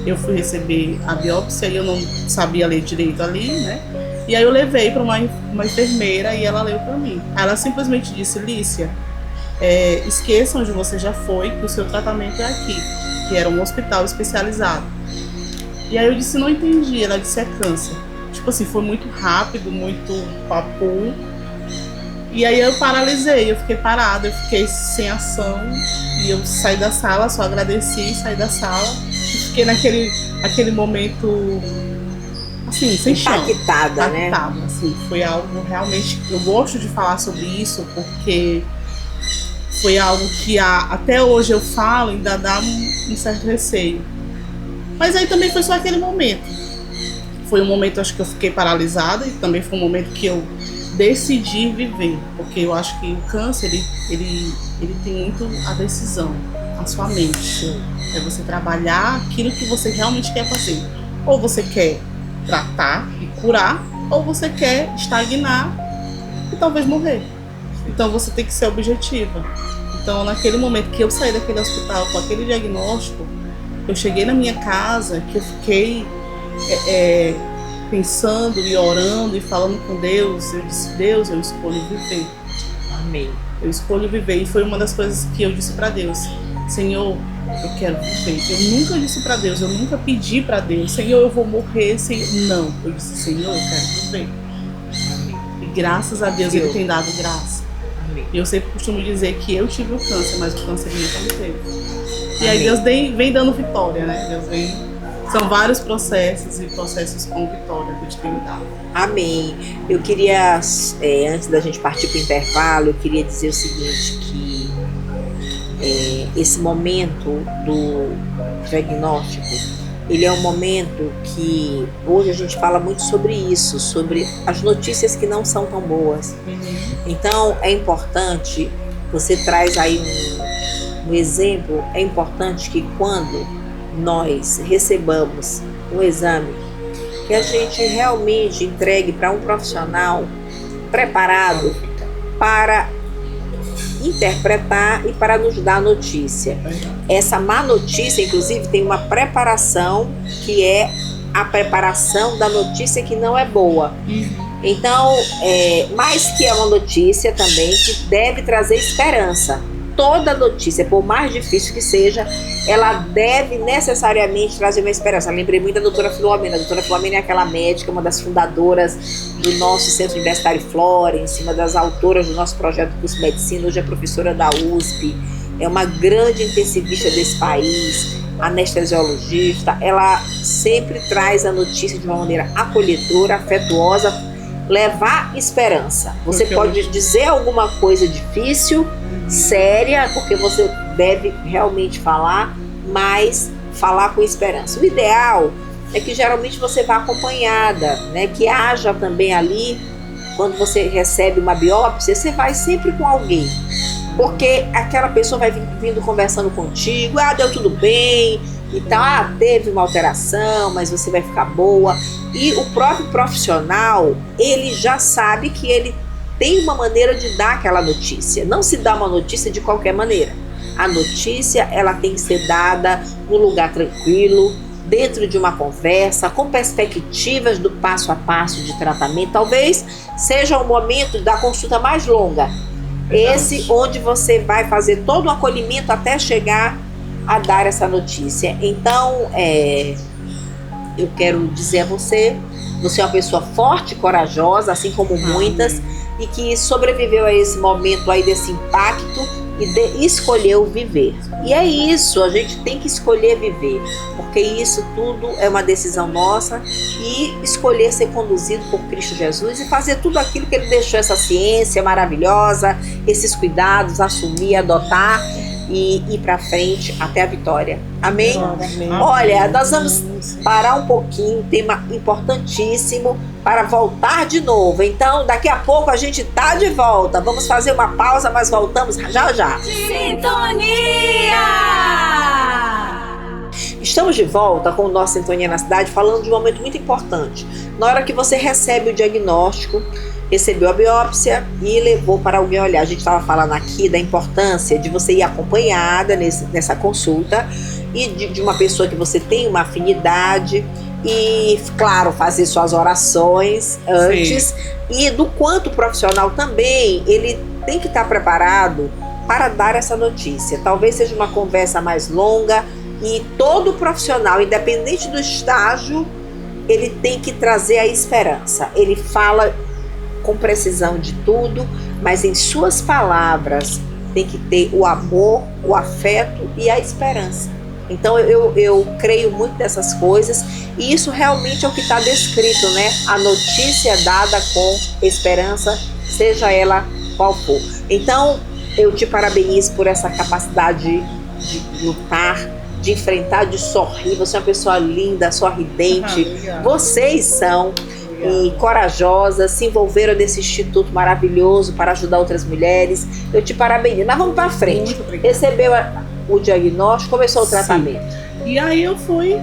eu fui receber a biópsia e eu não sabia ler direito ali, né? E aí eu levei para uma enfermeira e ela leu para mim. Ela simplesmente disse, Lícia, esqueçam onde você já foi, que o seu tratamento é aqui, que era um hospital especializado. E aí eu disse, não entendi. Ela disse, é câncer. Tipo assim, foi muito rápido, muito papo. E aí eu paralisei, eu fiquei parada, eu fiquei sem ação. E eu saí da sala, só agradeci, saí da sala. E fiquei naquele momento, assim, sem chão. Impactada, né? Assim, foi algo realmente... Eu gosto de falar sobre isso, porque foi algo que até hoje eu falo e ainda dá um certo receio. Mas aí também foi só aquele momento. Foi um momento, acho que eu fiquei paralisada, e também foi um momento que eu decidi viver, porque eu acho que o câncer ele tem muito a decisão, a sua mente. É você trabalhar aquilo que você realmente quer fazer. Ou você quer tratar e curar, ou você quer estagnar e talvez morrer. Então você tem que ser objetiva. Então naquele momento que eu saí daquele hospital com aquele diagnóstico, eu cheguei na minha casa, que eu fiquei pensando e orando e falando com Deus. Eu disse, Deus, eu escolho viver. Amém. Eu escolho viver. E foi uma das coisas que eu disse para Deus, Senhor, eu quero viver. Eu nunca disse para Deus, eu nunca pedi para Deus, Senhor, eu vou morrer. Não, eu disse, Senhor, eu quero viver. Amém. E graças a Deus Ele tem dado graça. Amém. E eu sempre costumo dizer que eu tive o câncer, mas o câncer nunca me teve. E aí Amém. Deus vem dando vitória, né? Deus vem... São vários processos e processos com vitória que Deus tem me dado. Amém. Eu queria, antes da gente partir para o intervalo, eu queria dizer o seguinte, que esse momento do diagnóstico, ele é um momento que hoje a gente fala muito sobre isso, sobre as notícias que não são tão boas. Então é importante, você traz aí um exemplo, é importante que quando nós recebamos um exame, que a gente realmente entregue para um profissional preparado para interpretar e para nos dar a notícia. Essa má notícia, inclusive, tem uma preparação que é a preparação da notícia que não é boa. Então, mais que é uma notícia também que deve trazer esperança. Toda notícia, por mais difícil que seja, ela deve necessariamente trazer uma esperança. Eu lembrei muito da doutora Filomena. A doutora Filomena é aquela médica, uma das fundadoras do nosso Centro Universitário Florence, uma das autoras do nosso projeto de curso de medicina, hoje é professora da USP, é uma grande intensivista desse país, anestesiologista. Ela sempre traz a notícia de uma maneira acolhedora, afetuosa, levar esperança. Você pode dizer alguma coisa difícil, séria, porque você deve realmente falar, mas falar com esperança. O ideal é que geralmente você vá acompanhada, né? Que haja também ali, quando você recebe uma biópsia, você vai sempre com alguém, porque aquela pessoa vai vindo conversando contigo, deu tudo bem e tal, teve uma alteração, mas você vai ficar boa. E o próprio profissional, ele já sabe que ele tem uma maneira de dar aquela notícia. Não se dá uma notícia de qualquer maneira. A notícia, ela tem que ser dada num lugar tranquilo, dentro de uma conversa, com perspectivas do passo a passo de tratamento. Talvez seja o momento da consulta mais longa. Esse onde você vai fazer todo o acolhimento até chegar a dar essa notícia. Então, eu quero dizer a você, você é uma pessoa forte, corajosa, assim como muitas, e que sobreviveu a esse momento aí desse impacto e escolheu viver. E é isso, a gente tem que escolher viver, porque isso tudo é uma decisão nossa, e escolher ser conduzido por Cristo Jesus e fazer tudo aquilo que Ele deixou, essa ciência maravilhosa, esses cuidados, assumir, adotar e ir para frente até a vitória. Amém? Olha, nós vamos parar um pouquinho, tema importantíssimo, para voltar de novo. Então, daqui a pouco a gente tá de volta. Vamos fazer uma pausa, mas voltamos já já. Sintonia! Estamos de volta com o nosso Sintonia na Cidade, falando de um momento muito importante. Na hora que você recebe o diagnóstico, recebeu a biópsia e levou para alguém olhar. A gente estava falando aqui da importância de você ir acompanhada nessa consulta e de uma pessoa que você tem uma afinidade e, claro, fazer suas orações antes. Sim. E do quanto o profissional também, ele tem que estar preparado para dar essa notícia. Talvez seja uma conversa mais longa e todo profissional, independente do estágio, ele tem que trazer a esperança. Ele fala com precisão de tudo, mas em suas palavras tem que ter o amor, o afeto e a esperança. Então eu creio muito nessas coisas, e isso realmente é o que está descrito, né? A notícia dada com esperança, seja ela qual for. Então eu te parabenizo por essa capacidade de lutar, de enfrentar, de sorrir. Você é uma pessoa linda, sorridente. Vocês são e corajosas, se envolveram nesse instituto maravilhoso para ajudar outras mulheres. Eu te parabenizo. Mas vamos para frente. Recebeu o diagnóstico, começou o tratamento. Sim. E aí eu fui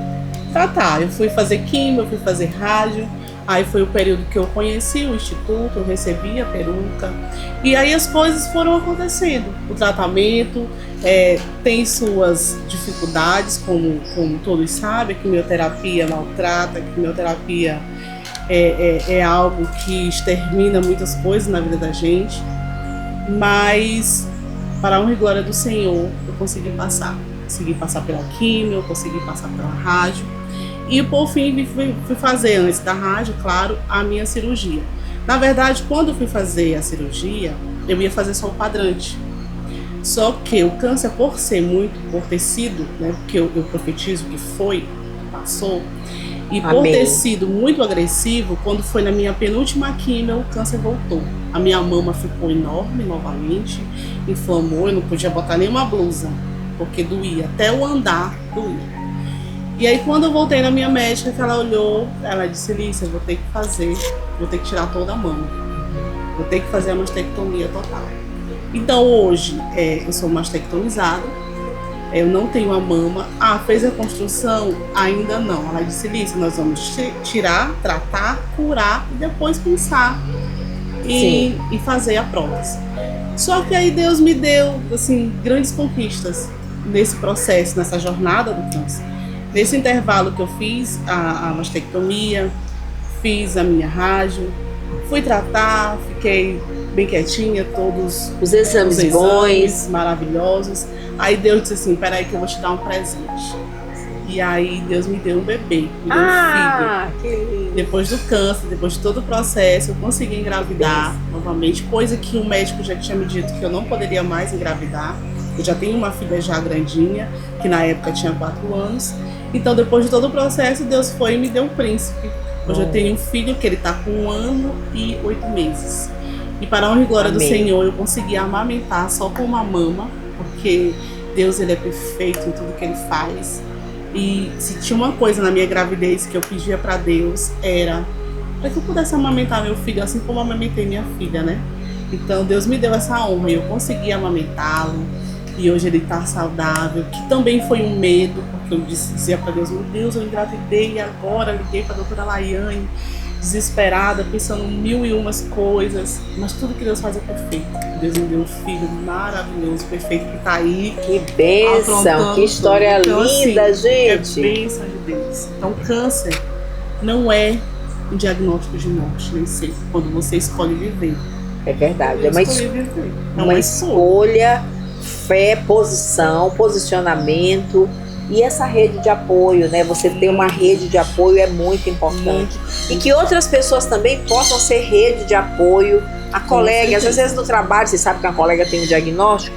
tratar, eu fui fazer químio, eu fui fazer rádio. Aí foi o período que eu conheci o instituto, eu recebi a peruca. E aí as coisas foram acontecendo. O tratamento tem suas dificuldades, como todos sabem. A quimioterapia maltrata, a quimioterapia é algo que extermina muitas coisas na vida da gente. Mas, para a honra e glória do Senhor, eu consegui passar. Consegui passar pela químio, consegui passar pela rádio. E por fim fui fazer, antes da rádio, claro, a minha cirurgia. Na verdade, quando eu fui fazer a cirurgia, eu ia fazer só o quadrante. Só que o câncer, por ter sido, né, porque eu profetizo que passou, e por Amém. Ter sido muito agressivo, quando foi na minha penúltima quimio, o câncer voltou. A minha mama ficou enorme novamente, inflamou, eu não podia botar nenhuma blusa, porque doía, até o andar doía. E aí quando eu voltei na minha médica, que ela olhou, ela disse, Lícia, eu vou ter que fazer, vou ter que tirar toda a mama. Vou ter que fazer a mastectomia total. Então hoje eu sou mastectomizada, eu não tenho a mama. Fez a reconstrução? Ainda não. Ela disse, Lícia, nós vamos tirar, tratar, curar e depois pensar e fazer a prótese. Só que aí Deus me deu assim, grandes conquistas nesse processo, nessa jornada do câncer. Nesse intervalo que eu fiz a mastectomia, fiz a minha rádio, fui tratar, fiquei bem quietinha, todos Os exames bons. maravilhosos. Aí Deus disse assim, peraí que eu vou te dar um presente. E aí Deus me deu um bebê, me deu um filho. Que lindo. Depois do câncer, depois de todo o processo, eu consegui engravidar novamente, coisa que o médico já tinha me dito que eu não poderia mais engravidar. Eu já tenho uma filha já grandinha, que na época tinha 4 anos. Então, depois de todo o processo, Deus foi e me deu um príncipe. Hoje eu tenho um filho que ele está com 1 ano e 8 meses. E para a honra e glória do Senhor, eu consegui amamentar só com uma mama, porque Deus ele é perfeito em tudo que ele faz. E se tinha uma coisa na minha gravidez que eu pedia para Deus, era para que eu pudesse amamentar meu filho, assim como eu amamentei minha filha, né? Então Deus me deu essa honra e eu consegui amamentá-lo. E hoje ele está saudável, que também foi um medo, porque eu dizia para Deus, meu Deus, eu engravidei e agora liguei para a doutora Laiane, desesperada, pensando em 1001 coisas, mas tudo que Deus faz é perfeito. Deus me deu um filho maravilhoso, perfeito, que está aí. Que bênção, que história linda, assim, gente. É bênção de Deus. Então, câncer não é um diagnóstico de morte, nem sempre, quando você escolhe viver. É verdade, Eu é uma escolhi viver. É uma escolha, fé, posição, posicionamento e essa rede de apoio, né? Você ter uma rede de apoio é muito importante. E que outras pessoas também possam ser rede de apoio a colegas. Às vezes no trabalho, você sabe que a colega tem um diagnóstico,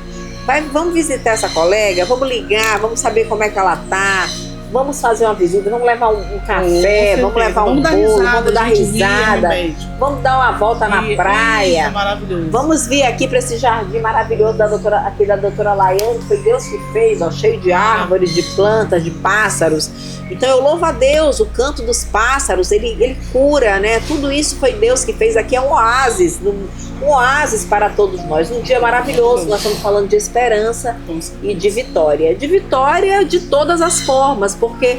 vamos visitar essa colega, vamos ligar, vamos saber como é que ela tá. Vamos fazer uma visita, vamos levar um café, vamos levar um bolo, vamos dar risada, vamos dar uma volta na praia. É maravilhoso. Vamos vir aqui para esse jardim maravilhoso da doutora Laiane, foi Deus que fez, ó, cheio de árvores, de plantas, de pássaros. Então eu louvo a Deus, o canto dos pássaros, ele cura, né? Tudo isso foi Deus que fez. Aqui é um oásis para todos nós. Um dia maravilhoso, nós estamos falando de esperança e de vitória. De vitória de todas as formas, porque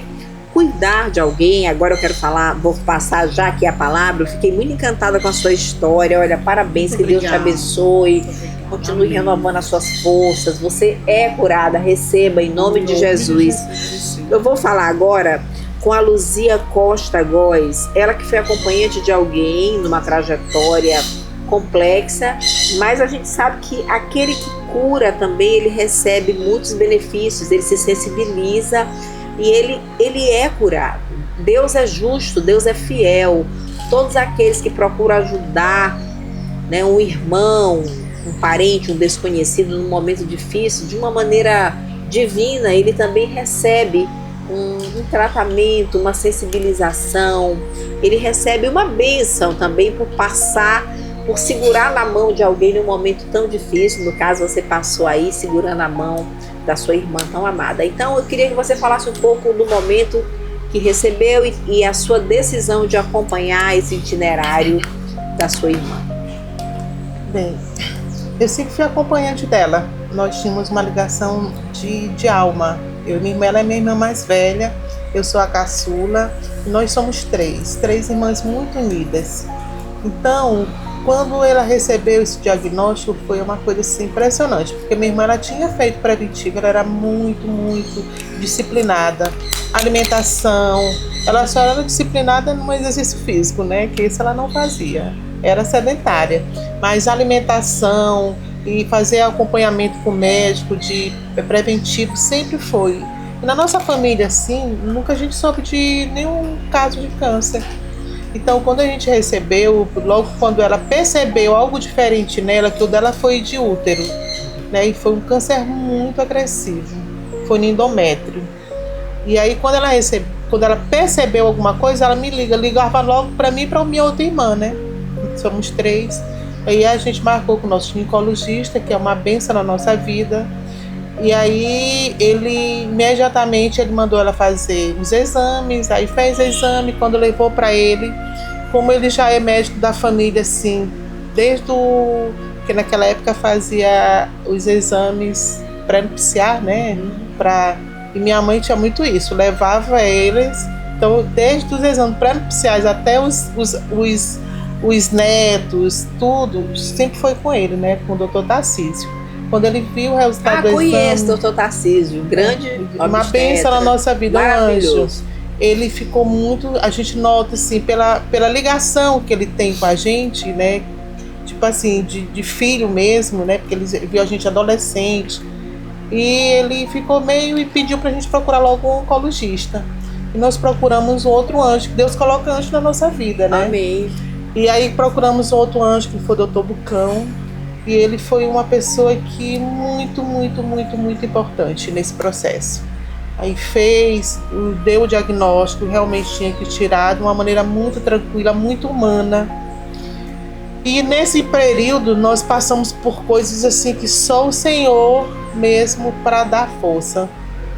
cuidar de alguém, agora eu quero falar, vou passar já aqui a palavra, eu fiquei muito encantada com a sua história, olha, parabéns, que Deus te abençoe, continue renovando as suas forças, você é curada, receba em nome de Jesus. Eu vou falar agora com a Luzia Costa Góes, ela que foi acompanhante de alguém numa trajetória complexa, mas a gente sabe que aquele que cura também, ele recebe muitos benefícios, ele se sensibiliza e ele é curado. Deus é justo, Deus é fiel. Todos aqueles que procuram ajudar, né, um irmão, um parente, um desconhecido num momento difícil, de uma maneira divina, ele também recebe um tratamento, uma sensibilização, ele recebe uma bênção também por segurar na mão de alguém num momento tão difícil. No caso, você passou aí segurando a mão da sua irmã tão amada. Então eu queria que você falasse um pouco do momento que recebeu e a sua decisão de acompanhar esse itinerário da sua irmã. Bem, eu sempre fui acompanhante dela. Nós tínhamos uma ligação de alma. Eu e minha irmã, ela é minha irmã mais velha, eu sou a caçula, e nós somos três irmãs muito unidas. Então, quando ela recebeu esse diagnóstico, foi uma coisa assim, impressionante, porque minha irmã ela tinha feito preventivo, ela era muito, muito disciplinada. Alimentação, ela só era disciplinada no exercício físico, né? Que isso ela não fazia, era sedentária. Mas alimentação e fazer acompanhamento com o médico de preventivo sempre foi. E na nossa família, assim, nunca a gente soube de nenhum caso de câncer. Então, quando a gente recebeu, logo quando ela percebeu algo diferente nela, que o dela foi de útero, né? E foi um câncer muito agressivo, foi no endométrio. E aí, quando ela percebeu alguma coisa, ela me ligava logo para mim e para minha outra irmã, né? Somos 3. Aí a gente marcou com o nosso ginecologista, que é uma bênção na nossa vida. E aí ele imediatamente ele mandou ela fazer os exames, aí fez o exame, quando levou para ele, como ele já é médico da família, assim, desde o que naquela época fazia os exames pré-nupciar, né? E minha mãe tinha muito isso, levava eles, então desde os exames pré-nupciais até os netos, tudo, sempre foi com ele, né? Com o doutor Tarcísio. Quando ele viu o resultado do exame... conheço o doutor Tarcísio, grande uma bênção na nossa vida, um anjo. Ele ficou muito... A gente nota, assim, pela ligação que ele tem com a gente, né? Tipo assim, de filho mesmo, né? Porque ele viu a gente adolescente. E ele ficou meio e pediu pra gente procurar logo um oncologista. E nós procuramos um outro anjo, que Deus coloca anjo na nossa vida, né? Amém. E aí procuramos um outro anjo, que foi o doutor Bucão. E ele foi uma pessoa que muito, muito, muito, muito importante nesse processo. Aí deu o diagnóstico, realmente tinha que tirar de uma maneira muito tranquila, muito humana. E nesse período nós passamos por coisas assim que só o Senhor mesmo para dar força.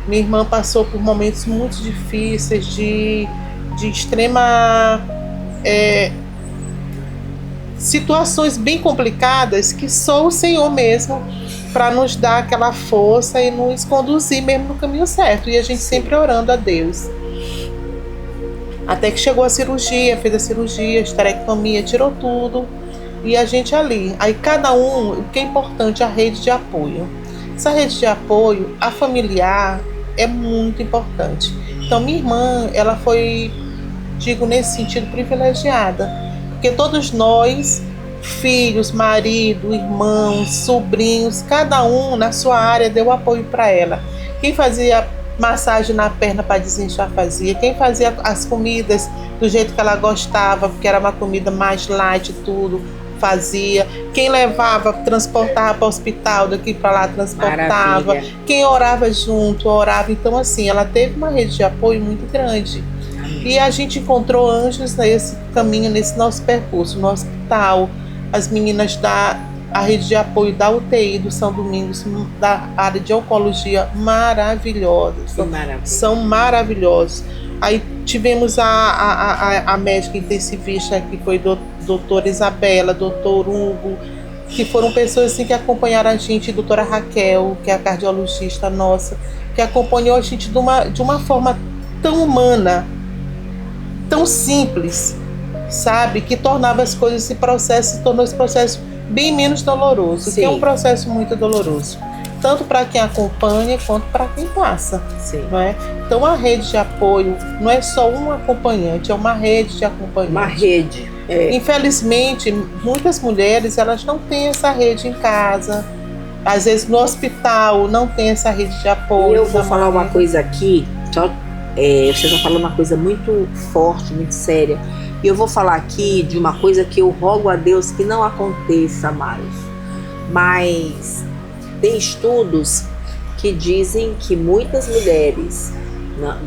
Minha irmã passou por momentos muito difíceis, de extrema... situações bem complicadas que só o Senhor mesmo para nos dar aquela força e nos conduzir mesmo no caminho certo. E a gente sempre orando a Deus. Até que chegou a cirurgia, fez a cirurgia, esterectomia, tirou tudo. E a gente ali. Aí cada um, o que é importante, a rede de apoio. Essa rede de apoio, a familiar, é muito importante. Então minha irmã, ela foi, digo nesse sentido, privilegiada. Porque todos nós, filhos, marido, irmãos, sobrinhos, cada um na sua área deu apoio para ela. Quem fazia massagem na perna para desinchar fazia. Quem fazia as comidas do jeito que ela gostava, porque era uma comida mais light, tudo, fazia. Quem levava, transportava para o hospital, daqui para lá transportava. Maravilha. Quem orava junto, orava. Então assim, ela teve uma rede de apoio muito grande. E a gente encontrou anjos nesse caminho, nesse nosso percurso, no hospital. As meninas da rede de apoio da UTI do São Domingos, da área de oncologia, maravilhosas. São maravilhosos. Aí tivemos a médica intensivista, que foi doutora Isabela, doutor Hugo, que foram pessoas assim, que acompanharam a gente, doutora Raquel, que é a cardiologista nossa, que acompanhou a gente de uma forma tão humana, tão simples, sabe? Que tornava as coisas, tornou esse processo bem menos doloroso. Sim. Que é um processo muito doloroso, tanto para quem acompanha quanto para quem passa. Sim. Não é? Então a rede de apoio não é só um acompanhante, é uma rede de acompanhantes. Uma rede. Infelizmente, muitas mulheres elas não têm essa rede em casa. Às vezes no hospital não tem essa rede de apoio. E eu vou falar uma coisa aqui, você está falando uma coisa muito forte, muito séria. E eu vou falar aqui de uma coisa que eu rogo a Deus que não aconteça mais. Mas tem estudos que dizem que muitas mulheres,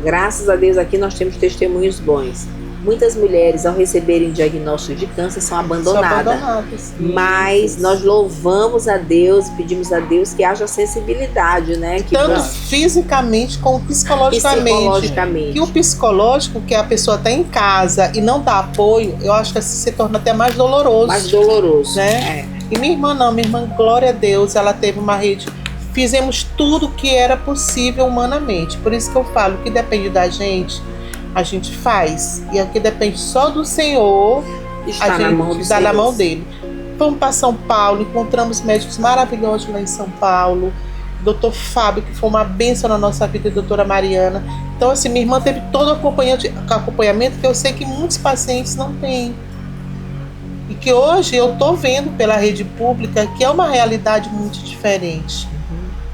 graças a Deus aqui nós temos testemunhos bons, muitas mulheres ao receberem diagnóstico de câncer são abandonadas. Mas nós louvamos a Deus, pedimos a Deus que haja sensibilidade, né? Que tanto fisicamente como psicologicamente. E o psicológico, que a pessoa está em casa e não dá apoio, eu acho que assim se torna até mais doloroso. Mais doloroso, né? E minha irmã não, minha irmã, glória a Deus, ela teve uma rede. Fizemos tudo que era possível humanamente. Por isso que eu falo que depende da gente, a gente faz. E aqui depende só do Senhor, está na mão dele. Fomos para São Paulo, encontramos médicos maravilhosos lá em São Paulo. Doutor Fábio, que foi uma bênção na nossa vida, e doutora Mariana. Então, assim, minha irmã teve todo o acompanhamento que eu sei que muitos pacientes não têm. E que hoje eu estou vendo pela rede pública que é uma realidade muito diferente.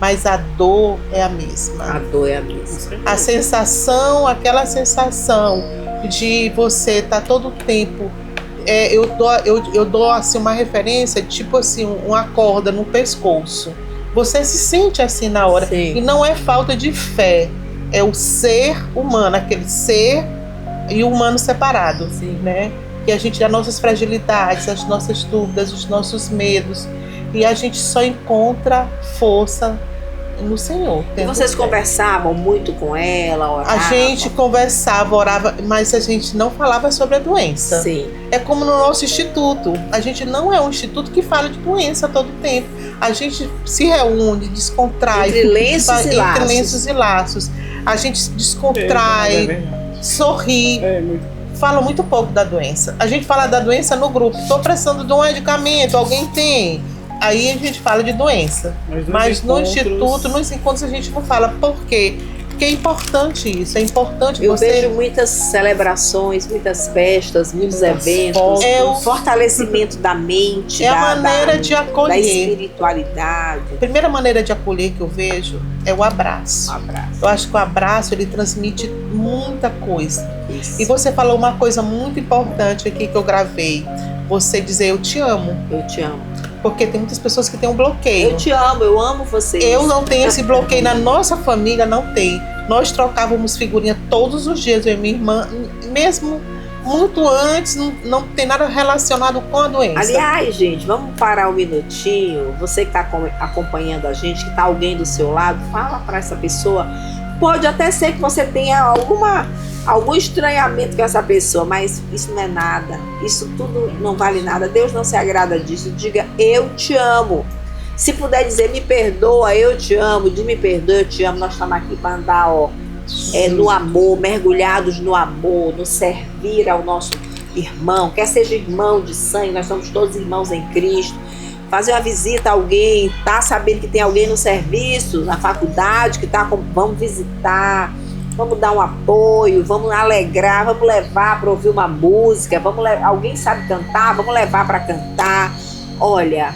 Mas a dor é a mesma. A dor é a mesma. A sensação, aquela sensação de você estar todo o tempo... eu dou assim, uma referência, tipo assim, uma corda no pescoço. Você se sente assim na hora. Sim. E não é falta de fé. É o ser humano, aquele ser e o humano separado. Sim. Né? Que a gente, as nossas fragilidades, as nossas dúvidas, os nossos medos. E a gente só encontra força no Senhor. E tendo vocês fé. conversavam muito com ela, oravam? A gente conversava, orava, mas a gente não falava sobre a doença. Sim. É como no nosso instituto. A gente não é um instituto que fala de doença todo tempo. A gente se reúne, descontrai. Entre lenços e laços. Entre lenços e laços. A gente descontrai, sorri. Fala muito pouco da doença. A gente fala da doença no grupo. Estou precisando de um medicamento, alguém tem? Aí a gente fala de doença. Mas no instituto, nos encontros, a gente não fala. Por quê? Porque é importante isso. É importante Eu você... vejo muitas celebrações, muitas festas, muitos Muitas eventos. fotos. É o fortalecimento da mente, É a maneira de da acolher. espiritualidade. A primeira maneira de acolher que eu vejo é o abraço. Um abraço. Eu acho que o abraço, ele transmite muita coisa. Isso. E você falou uma coisa muito importante aqui que eu gravei. Você dizer eu te amo. Eu te amo. Porque tem muitas pessoas que têm um bloqueio. Eu te amo, eu amo vocês. Eu não tenho esse bloqueio. Na nossa família não tem. Nós trocávamos figurinha todos os dias, eu e minha irmã, mesmo muito antes, não tem nada relacionado com a doença. Aliás, gente, vamos parar um minutinho. Você que está acompanhando a gente, que está alguém do seu lado, fala para essa pessoa. Pode até ser que você tenha algum estranhamento com essa pessoa, mas isso não é nada. Isso tudo não vale nada. Deus não se agrada disso. Diga, eu te amo. Se puder dizer, me perdoa, eu te amo. De me perdoa, eu te amo. Nós estamos aqui para andar, no amor, mergulhados no amor, no servir ao nosso irmão. Quer seja irmão de sangue, nós somos todos irmãos em Cristo. Fazer uma visita a alguém, tá sabendo que tem alguém no serviço, na faculdade, que tá com... Vamos visitar, vamos dar um apoio, vamos alegrar, vamos levar para ouvir uma música, alguém sabe cantar, vamos levar para cantar. Olha,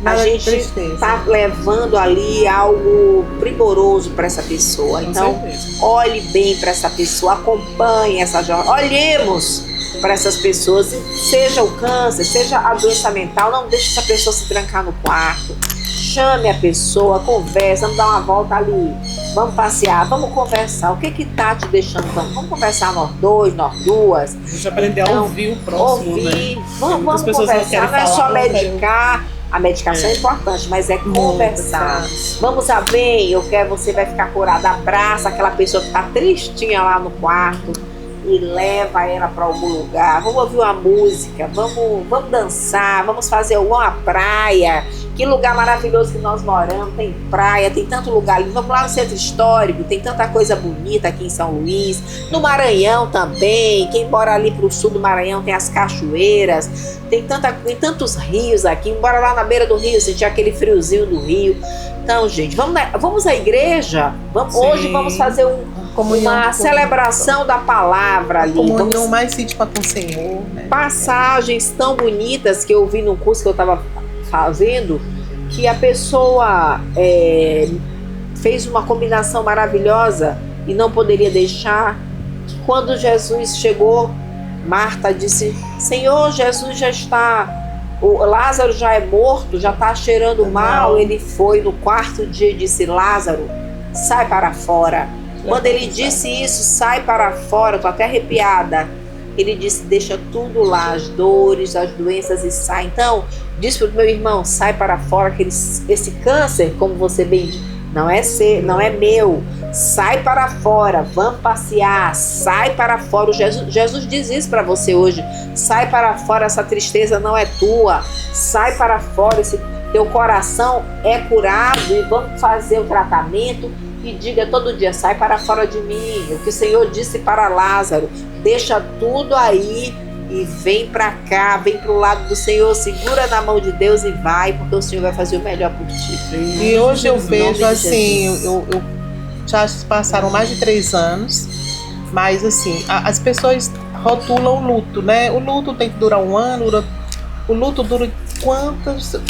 a gente está levando ali algo primoroso para essa pessoa. Então, olhe bem para essa pessoa, acompanhe essa jornada, olhemos para essas pessoas, seja o câncer, seja a doença mental, não deixe essa pessoa se trancar no quarto. Chame a pessoa, conversa, vamos dar uma volta ali, vamos passear, vamos conversar. O que tá te deixando? Vamos conversar nós dois, nós duas. A gente aprender a ouvir o próximo, ouvir, né? Vamos conversar, não é só medicar. A medicação é importante, mas é conversar. Vamos a bem, você vai ficar curada. Abraça aquela pessoa que tá tristinha lá no quarto e leva ela para algum lugar. Vamos ouvir uma música, vamos dançar, vamos fazer uma praia. Que lugar maravilhoso que nós moramos, tem praia, tem tanto lugar ali. Vamos lá no centro histórico, tem tanta coisa bonita aqui em São Luís. No Maranhão também, quem mora ali pro sul do Maranhão tem as cachoeiras, tem tantos rios aqui. Bora lá na beira do rio, sentir aquele friozinho do rio. Então, gente, vamos à igreja. Hoje vamos fazer uma celebração da palavra ali. Comunhão mais íntima com o Senhor, né? Passagens tão bonitas que eu vi num curso que eu estava fazendo, que a pessoa fez uma combinação maravilhosa e não poderia deixar. Quando Jesus chegou, Marta disse: Senhor, Jesus já está, o Lázaro já é morto, já está cheirando mal. Ele foi no quarto dia e disse: Lázaro, sai para fora. Quando ele disse isso, sai para fora, eu tô até arrepiada. Ele disse: deixa tudo lá, as dores, as doenças, e sai. Então, diz para o meu irmão: sai para fora, que esse câncer, como você bem diz, não é meu. Sai para fora, vamos passear, sai para fora. Jesus diz isso para você hoje: sai para fora, essa tristeza não é tua. Sai para fora, esse teu coração é curado, e vamos fazer o tratamento. E diga todo dia: sai para fora de mim. O que o Senhor disse para Lázaro: deixa tudo aí e vem para cá, vem para o lado do Senhor, segura na mão de Deus e vai, porque o Senhor vai fazer o melhor por ti. E hoje eu vejo assim, eu já passaram mais de 3 anos, mas assim, as pessoas rotulam o luto, né? O luto tem que durar 1 ano, o luto dura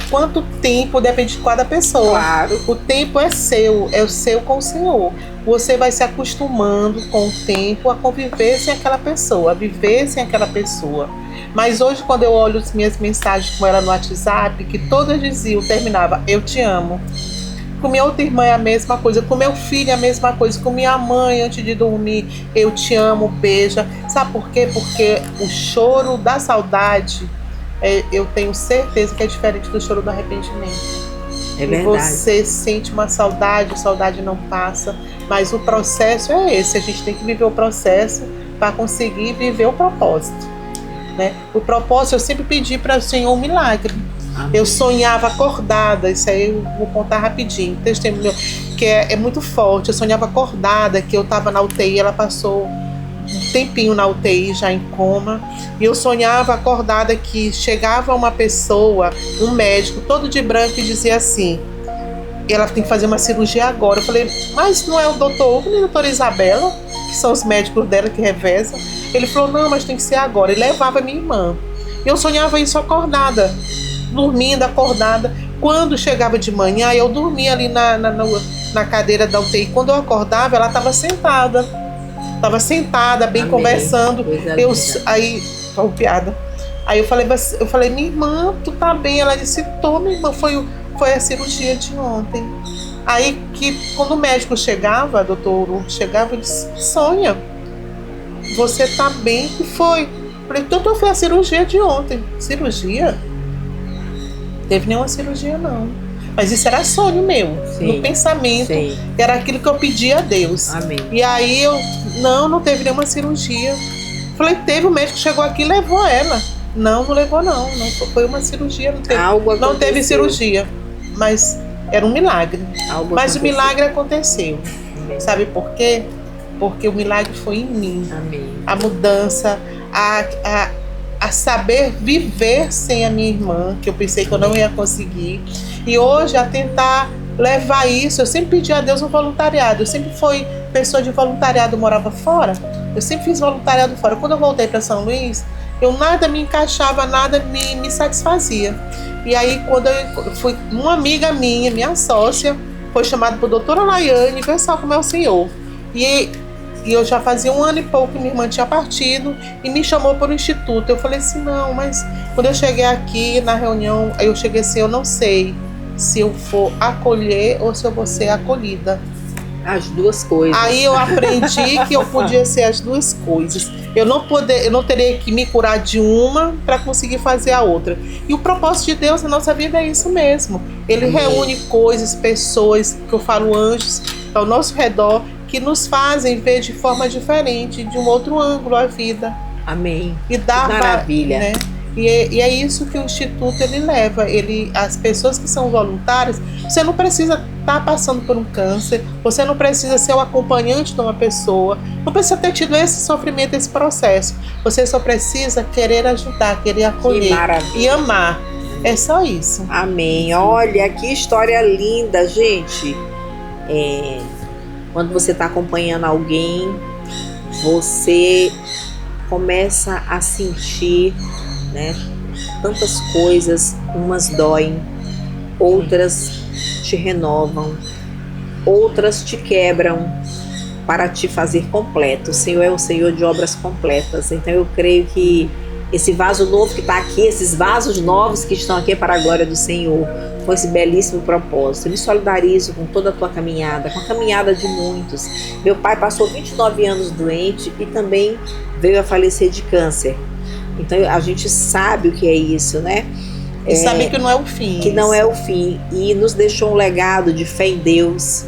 quanto tempo, depende de cada pessoa. Claro. O tempo é o seu com o Senhor. Você vai se acostumando com o tempo a conviver sem aquela pessoa, a viver sem aquela pessoa. Mas hoje, quando eu olho as minhas mensagens com ela no WhatsApp, que todas diziam, terminava: eu te amo. Com minha outra irmã é a mesma coisa, com meu filho é a mesma coisa, com minha mãe antes de dormir: eu te amo, beija. Sabe por quê? Porque o choro da saudade, eu tenho certeza que é diferente do choro do arrependimento. É E verdade. você sente uma saudade, a saudade não passa. Mas o processo é esse. A gente tem que viver o processo para conseguir viver o propósito, né? O propósito, eu sempre pedi para o Senhor um milagre. Eu sonhava acordada, isso aí eu vou contar rapidinho, testemunho meu, que é muito forte. Eu sonhava acordada, que eu estava na UTI, ela passou um tempinho na UTI, já em coma, e eu sonhava acordada que chegava uma pessoa, um médico, todo de branco, e dizia assim: ela tem que fazer uma cirurgia agora. Eu falei, mas não é o doutor Hugo nem a doutora Isabela, que são os médicos dela que revezam? Ele falou, não, mas tem que ser agora. E levava minha irmã. Eu sonhava isso acordada, dormindo, acordada. Quando chegava de manhã, eu dormia ali na cadeira da UTI. Quando eu acordava, ela estava sentada. Estava sentada, bem Amém. conversando. Coisa Eu, linda. aí, foi piada. Aí eu falei, minha irmã, tu tá bem? Ela disse, tô, minha irmã, foi a cirurgia de ontem. Aí que quando o médico chegava, doutor Hugo chegava, ele disse, Sônia, você tá bem? Que foi? Eu falei, doutor, foi a cirurgia de ontem. Cirurgia? Teve nenhuma cirurgia, não. Mas isso era sonho meu, Sim, no pensamento. sim. Era aquilo que eu pedia a Deus. Amém. E aí eu, não teve nenhuma cirurgia. Falei, teve, o médico chegou aqui e levou ela. Não levou não foi uma cirurgia, não Algo teve aconteceu. cirurgia. Mas era um milagre. Algo Mas o aconteceu. milagre aconteceu. Amém. Sabe por quê? Porque o milagre foi em mim. Amém. A mudança, a saber viver sem a minha irmã, que eu pensei que eu não ia conseguir. E hoje a tentar levar isso, eu sempre pedi a Deus um voluntariado. Eu sempre fui pessoa de voluntariado, morava fora. Eu sempre fiz voluntariado fora. Quando eu voltei para São Luís, nada me encaixava, nada me satisfazia. E aí quando eu fui, uma amiga minha sócia, foi chamada por doutora Laiane, vê só como é o Senhor. E eu já fazia 1 ano e pouco que minha irmã tinha partido e me chamou para o instituto. Eu falei assim, não, mas quando eu cheguei aqui na reunião, eu cheguei assim, eu não sei se eu for acolher ou se eu vou ser acolhida. As duas coisas. Aí eu aprendi que eu podia ser as duas coisas. Eu não teria que me curar de uma para conseguir fazer a outra. E o propósito de Deus na nossa vida é isso mesmo. Ele Amém. reúne coisas, pessoas, que eu falo anjos, ao nosso redor, que nos fazem ver de forma diferente, de um outro ângulo a vida. Amém. E dá Que maravilha. né? E é isso que o Instituto ele leva. As pessoas que são voluntárias, você não precisa estar passando por um câncer, você não precisa ser o acompanhante de uma pessoa, não precisa ter tido esse sofrimento, esse processo. Você só precisa querer ajudar, querer Que acolher maravilha. e amar. É só isso. Amém. Olha, que história linda, gente. Quando você está acompanhando alguém, você começa a sentir, né, tantas coisas. Umas doem, outras te renovam, outras te quebram para te fazer completo. O Senhor é o Senhor de obras completas. Então eu creio que esse vaso novo que está aqui, esses vasos novos que estão aqui é para a glória do Senhor, com esse belíssimo propósito. Eu me solidarizo com toda a tua caminhada, com a caminhada de muitos. Meu pai passou 29 anos doente e também veio a falecer de câncer. Então a gente sabe o que é isso, né? E saber que não é o fim. Que não é o fim. E nos deixou um legado de fé em Deus,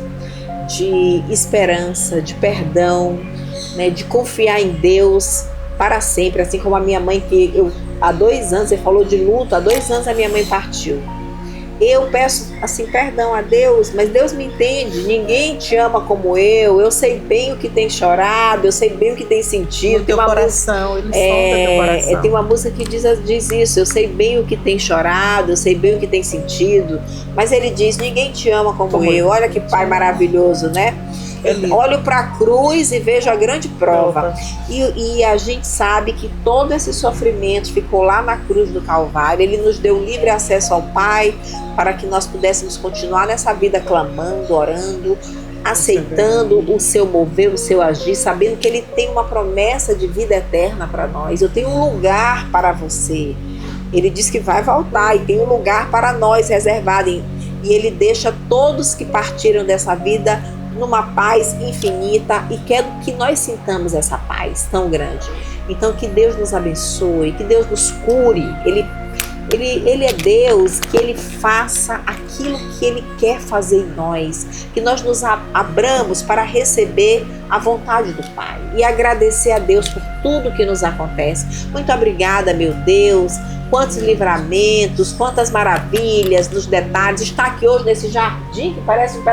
de esperança, de perdão, né? De confiar em Deus para sempre. Assim como a minha mãe, que há 2 anos, você falou de luto, há 2 anos a minha mãe partiu. Eu peço assim perdão a Deus, mas Deus me entende. Ninguém te ama como eu sei bem o que tem chorado, eu sei bem o que tem sentido. No teu coração, ele solta teu coração. Tem uma música que diz isso: eu sei bem o que tem chorado, eu sei bem o que tem sentido. Mas ele diz, ninguém te ama como eu. Olha que pai maravilhoso, né? Olho para a cruz e vejo a grande prova. E a gente sabe que todo esse sofrimento ficou lá na cruz do Calvário. Ele nos deu livre acesso ao Pai para que nós pudéssemos continuar nessa vida clamando, orando, aceitando o seu mover, o seu agir, sabendo que Ele tem uma promessa de vida eterna para nós. Eu tenho um lugar para você. Ele diz que vai voltar e tem um lugar para nós reservado. E Ele deixa todos que partiram dessa vida numa paz infinita e quer que nós sintamos essa paz tão grande. Então que Deus nos abençoe, que Deus nos cure. Ele é Deus, que Ele faça aquilo que Ele quer fazer em nós, que nós nos abramos para receber a vontade do Pai e agradecer a Deus por tudo que nos acontece. Muito obrigada, meu Deus. Quantos livramentos, quantas maravilhas nos detalhes. Está aqui hoje nesse jardim que parece um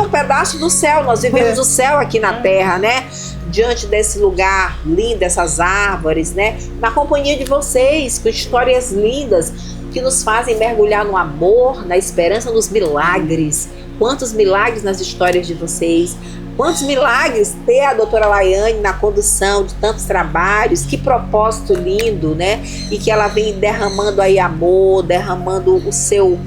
pedaço do céu. Nós vivemos o céu aqui na terra, né? Diante desse lugar lindo, dessas árvores, né? Na companhia de vocês, com histórias lindas que nos fazem mergulhar no amor, na esperança, nos milagres. Quantos milagres nas histórias de vocês. Quantos milagres ter a doutora Laiane na condução de tantos trabalhos, que propósito lindo, né? E que ela vem derramando aí amor, derramando o seu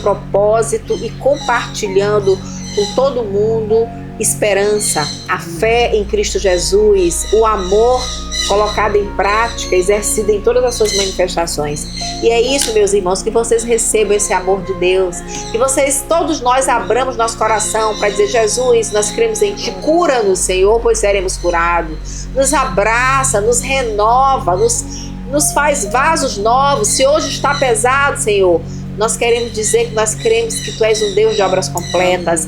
propósito e compartilhando com todo mundo esperança, a fé em Cristo Jesus, o amor colocado em prática, exercido em todas as suas manifestações. E é isso, meus irmãos, que vocês recebam esse amor de Deus, que vocês, todos nós, abramos nosso coração para dizer: Jesus, nós cremos em Ti, cura-nos, Senhor, pois seremos curados. Nos abraça, nos renova, nos faz vasos novos. Se hoje está pesado, Senhor, nós queremos dizer que nós cremos que Tu és um Deus de obras completas.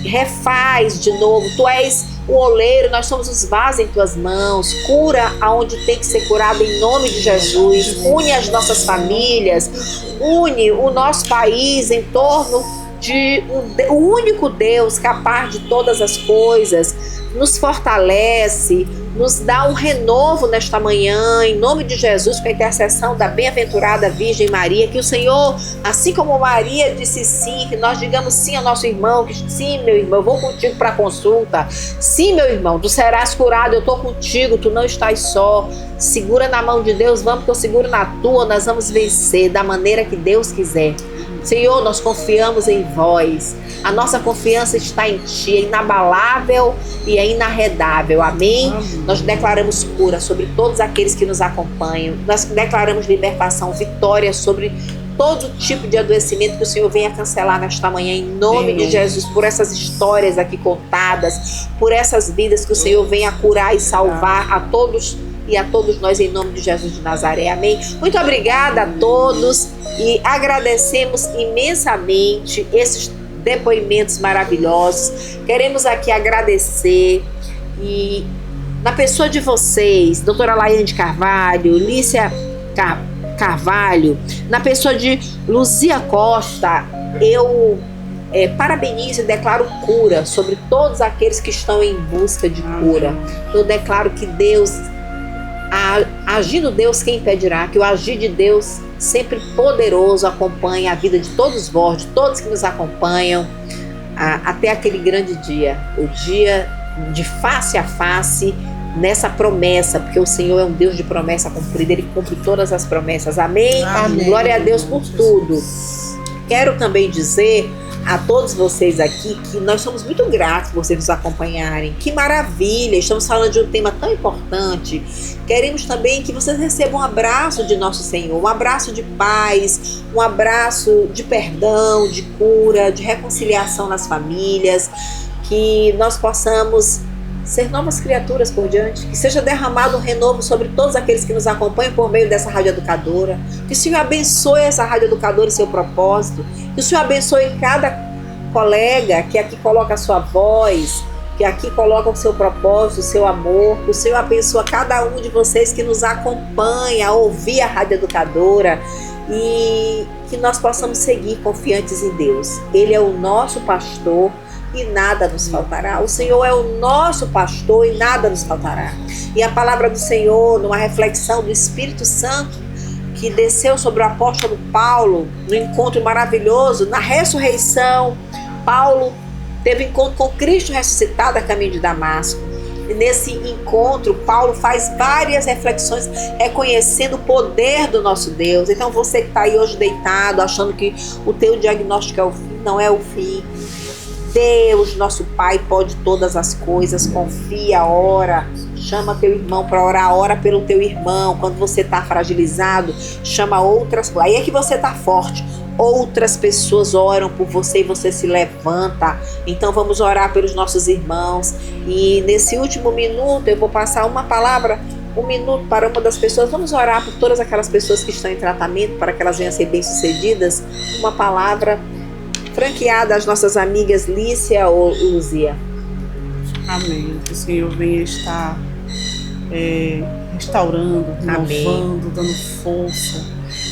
Refaz de novo, Tu és o oleiro, nós somos os vasos em Tuas mãos. Cura aonde tem que ser curado em nome de Jesus. Une as nossas famílias, une o nosso país em torno de o único Deus capaz de todas as coisas. Nos fortalece, nos dá um renovo nesta manhã, em nome de Jesus, com a intercessão da bem-aventurada Virgem Maria, que o Senhor, assim como Maria disse sim, que nós digamos sim ao nosso irmão, que sim, meu irmão, eu vou contigo para a consulta, sim, meu irmão, tu serás curado, eu estou contigo, tu não estás só, segura na mão de Deus, vamos que eu seguro na tua, nós vamos vencer da maneira que Deus quiser. Senhor, nós confiamos em Vós, a nossa confiança está em Ti, é inabalável e é inarredável, amém? Nós declaramos cura sobre todos aqueles que nos acompanham, nós declaramos libertação, vitória sobre todo tipo de adoecimento que o Senhor venha cancelar nesta manhã, em nome de Jesus, por essas histórias aqui contadas, por essas vidas que o Senhor venha curar e salvar a todos e a todos nós, em nome de Jesus de Nazaré, amém? Muito obrigada a todos e agradecemos imensamente esses depoimentos maravilhosos. Queremos aqui agradecer e na pessoa de vocês, doutora Laiane de Carvalho, Lícia Carvalho, na pessoa de Luzia Costa, eu parabenizo e declaro cura sobre todos aqueles que estão em busca de cura. Eu declaro que Deus, agindo Deus, quem impedirá? Que o agir de Deus sempre poderoso acompanhe a vida de todos vós, de todos que nos acompanham, até aquele grande dia, o dia de face a face, nessa promessa, porque o Senhor é um Deus de promessa cumprida, Ele cumpre todas as promessas, amém? Amém. Glória a Deus por tudo. Quero também dizer a todos vocês aqui que nós somos muito gratos por vocês nos acompanharem. Que maravilha! Estamos falando de um tema tão importante. Queremos também que vocês recebam um abraço de nosso Senhor, um abraço de paz, um abraço de perdão, de cura, de reconciliação nas famílias, que nós possamos ser novas criaturas por diante, que seja derramado um renovo sobre todos aqueles que nos acompanham por meio dessa rádio educadora, que o Senhor abençoe essa rádio educadora e seu propósito, que o Senhor abençoe cada colega que aqui coloca a sua voz, que aqui coloca o seu propósito, o seu amor, que o Senhor abençoe cada um de vocês que nos acompanha a ouvir a rádio educadora e que nós possamos seguir confiantes em Deus. Ele é o nosso pastor e nada nos faltará. O Senhor é o nosso pastor e nada nos faltará. E a palavra do Senhor, numa reflexão do Espírito Santo que desceu sobre o apóstolo Paulo, no encontro maravilhoso, na ressurreição, Paulo teve encontro com Cristo ressuscitado a caminho de Damasco. E nesse encontro, Paulo faz várias reflexões reconhecendo o poder do nosso Deus. Então você que está aí hoje deitado, achando que o teu diagnóstico é o fim, não é o fim. Deus, nosso Pai, pode todas as coisas, confia, ora, chama teu irmão para orar, ora pelo teu irmão. Quando você está fragilizado, chama outras, aí é que você está forte. Outras pessoas oram por você e você se levanta. Então vamos orar pelos nossos irmãos. E nesse último minuto eu vou passar uma palavra um minuto para uma das pessoas. Vamos orar por todas aquelas pessoas que estão em tratamento, para que elas venham a ser bem-sucedidas. Uma palavra franqueada às nossas amigas Lícia ou Luzia. Amém. Que o Senhor venha estar restaurando, renovando, dando força.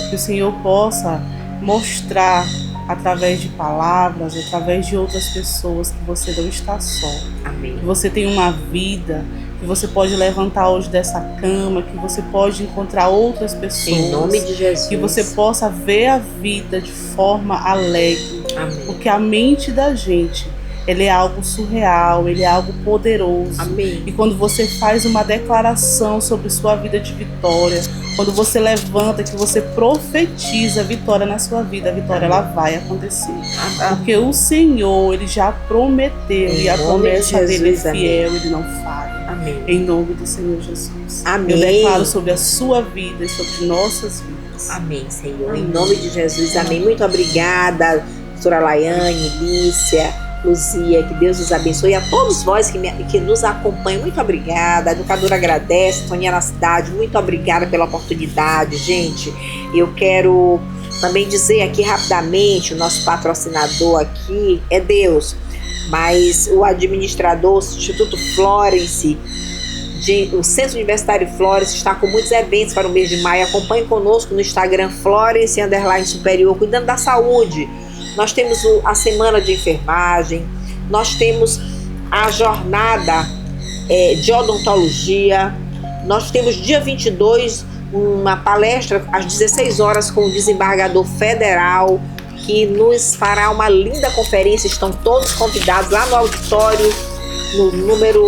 Que o Senhor possa mostrar através de palavras, através de outras pessoas, que você não está só. Amém. Que você tem uma vida, que você pode levantar hoje dessa cama, que você pode encontrar outras pessoas. Em nome de Jesus. Que você possa ver a vida de forma alegre. Amém. Porque a mente da gente, ele é algo surreal, ele é algo poderoso. Amém. E quando você faz uma declaração sobre sua vida de vitória, quando você levanta, que você profetiza vitória na sua vida, a vitória ela vai acontecer. Porque o Senhor, ele já prometeu, e a promessa dele é fiel, ele não falha. Amém. Em nome do Senhor Jesus. Amém. Eu declaro sobre a sua vida e sobre nossas vidas. Amém, Senhor. Em nome de Jesus. Amém. Muito obrigada, doutora Laiane, Lícia, Luzia, que Deus os abençoe. E a todos vós que nos acompanham, muito obrigada. A educadora agradece, Toninha na Cidade, muito obrigada pela oportunidade, gente. Eu quero também dizer aqui rapidamente, o nosso patrocinador aqui é Deus, mas o administrador, o Instituto Florence, o Centro Universitário Florence, está com muitos eventos para o mês de maio. Acompanhe conosco no Instagram Florence_Superior, cuidando da saúde. Nós temos a semana de enfermagem, nós temos a jornada de odontologia, nós temos dia 22 uma palestra às 16 horas com o desembargador federal, que nos fará uma linda conferência. Estão todos convidados lá no auditório, no número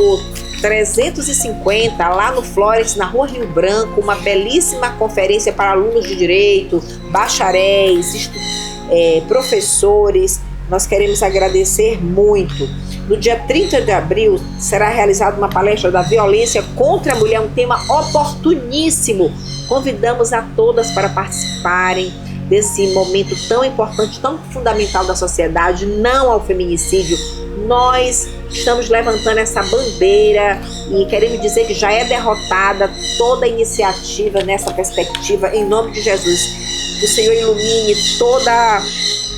350, lá no Florence, na Rua Rio Branco, uma belíssima conferência para alunos de direito, bacharéis, professores. Nós queremos agradecer muito. No dia 30 de abril será realizada uma palestra da violência contra a mulher, um tema oportuníssimo. Convidamos a todas para participarem desse momento tão importante, tão fundamental da sociedade, não ao feminicídio. Nós estamos levantando essa bandeira e queremos dizer que já é derrotada toda iniciativa nessa perspectiva, em nome de Jesus. Que o Senhor ilumine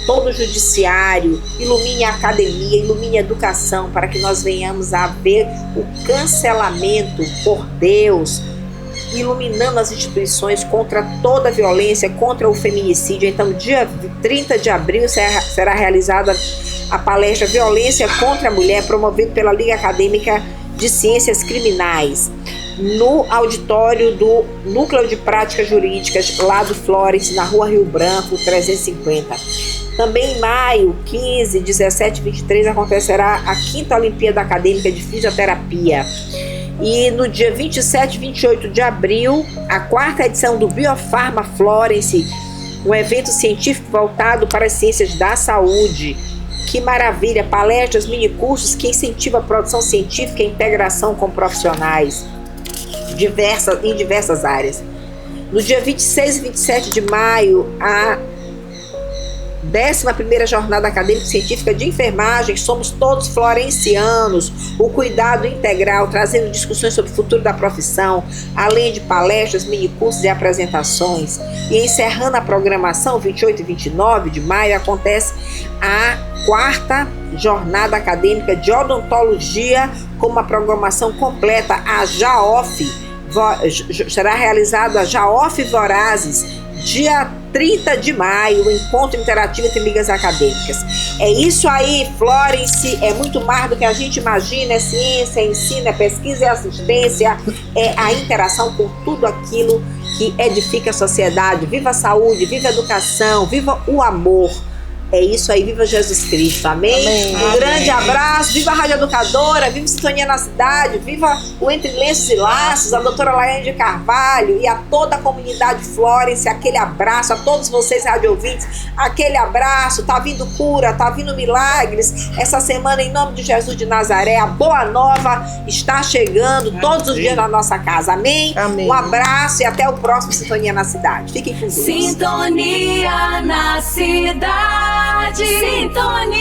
todo o judiciário, ilumine a academia, ilumine a educação, para que nós venhamos a ver o cancelamento por Deus, iluminando as instituições contra toda a violência, contra o feminicídio. Então, dia 30 de abril será realizada a palestra Violência contra a Mulher, promovida pela Liga Acadêmica de Ciências Criminais, no auditório do Núcleo de Práticas Jurídicas, lá do Florence, na Rua Rio Branco, 350. Também em maio, 15, 17 e 23, acontecerá a 5ª Olimpíada Acadêmica de Fisioterapia. E no dia 27 e 28 de abril, a 4ª edição do Biofarma Florence, um evento científico voltado para as ciências da saúde. Que maravilha! Palestras, minicursos que incentivam a produção científica e a integração com profissionais em diversas áreas. No dia 26 e 27 de maio, a 11ª Jornada Acadêmica Científica de Enfermagem, Somos Todos Florencianos, o cuidado integral, trazendo discussões sobre o futuro da profissão, além de palestras, minicursos e apresentações. E encerrando a programação, 28 e 29 de maio, acontece a 4ª Jornada Acadêmica de Odontologia, com uma programação completa, a JAOF. Será realizada a JAOF Vorazes, dia 30 de maio, o encontro interativo entre ligas acadêmicas. É isso aí, Florence, é muito mais do que a gente imagina, é ciência, é ensino, é pesquisa, é assistência, é a interação com tudo aquilo que edifica a sociedade. Viva a saúde, viva a educação, viva o amor. É isso aí, viva Jesus Cristo, amém? Um grande abraço, viva a Rádio Educadora, viva Sintonia na Cidade, viva o Entre Lenços e Laços, a doutora Laiane de Carvalho e a toda a comunidade Florence, aquele abraço, a todos vocês rádio ouvintes, aquele abraço, tá vindo cura, tá vindo milagres, essa semana em nome de Jesus de Nazaré, a boa nova está chegando todos os dias na nossa casa, amém? Um abraço e até o próximo Sintonia na Cidade, fiquem com Deus. Sintonia na Cidade. Sintonia.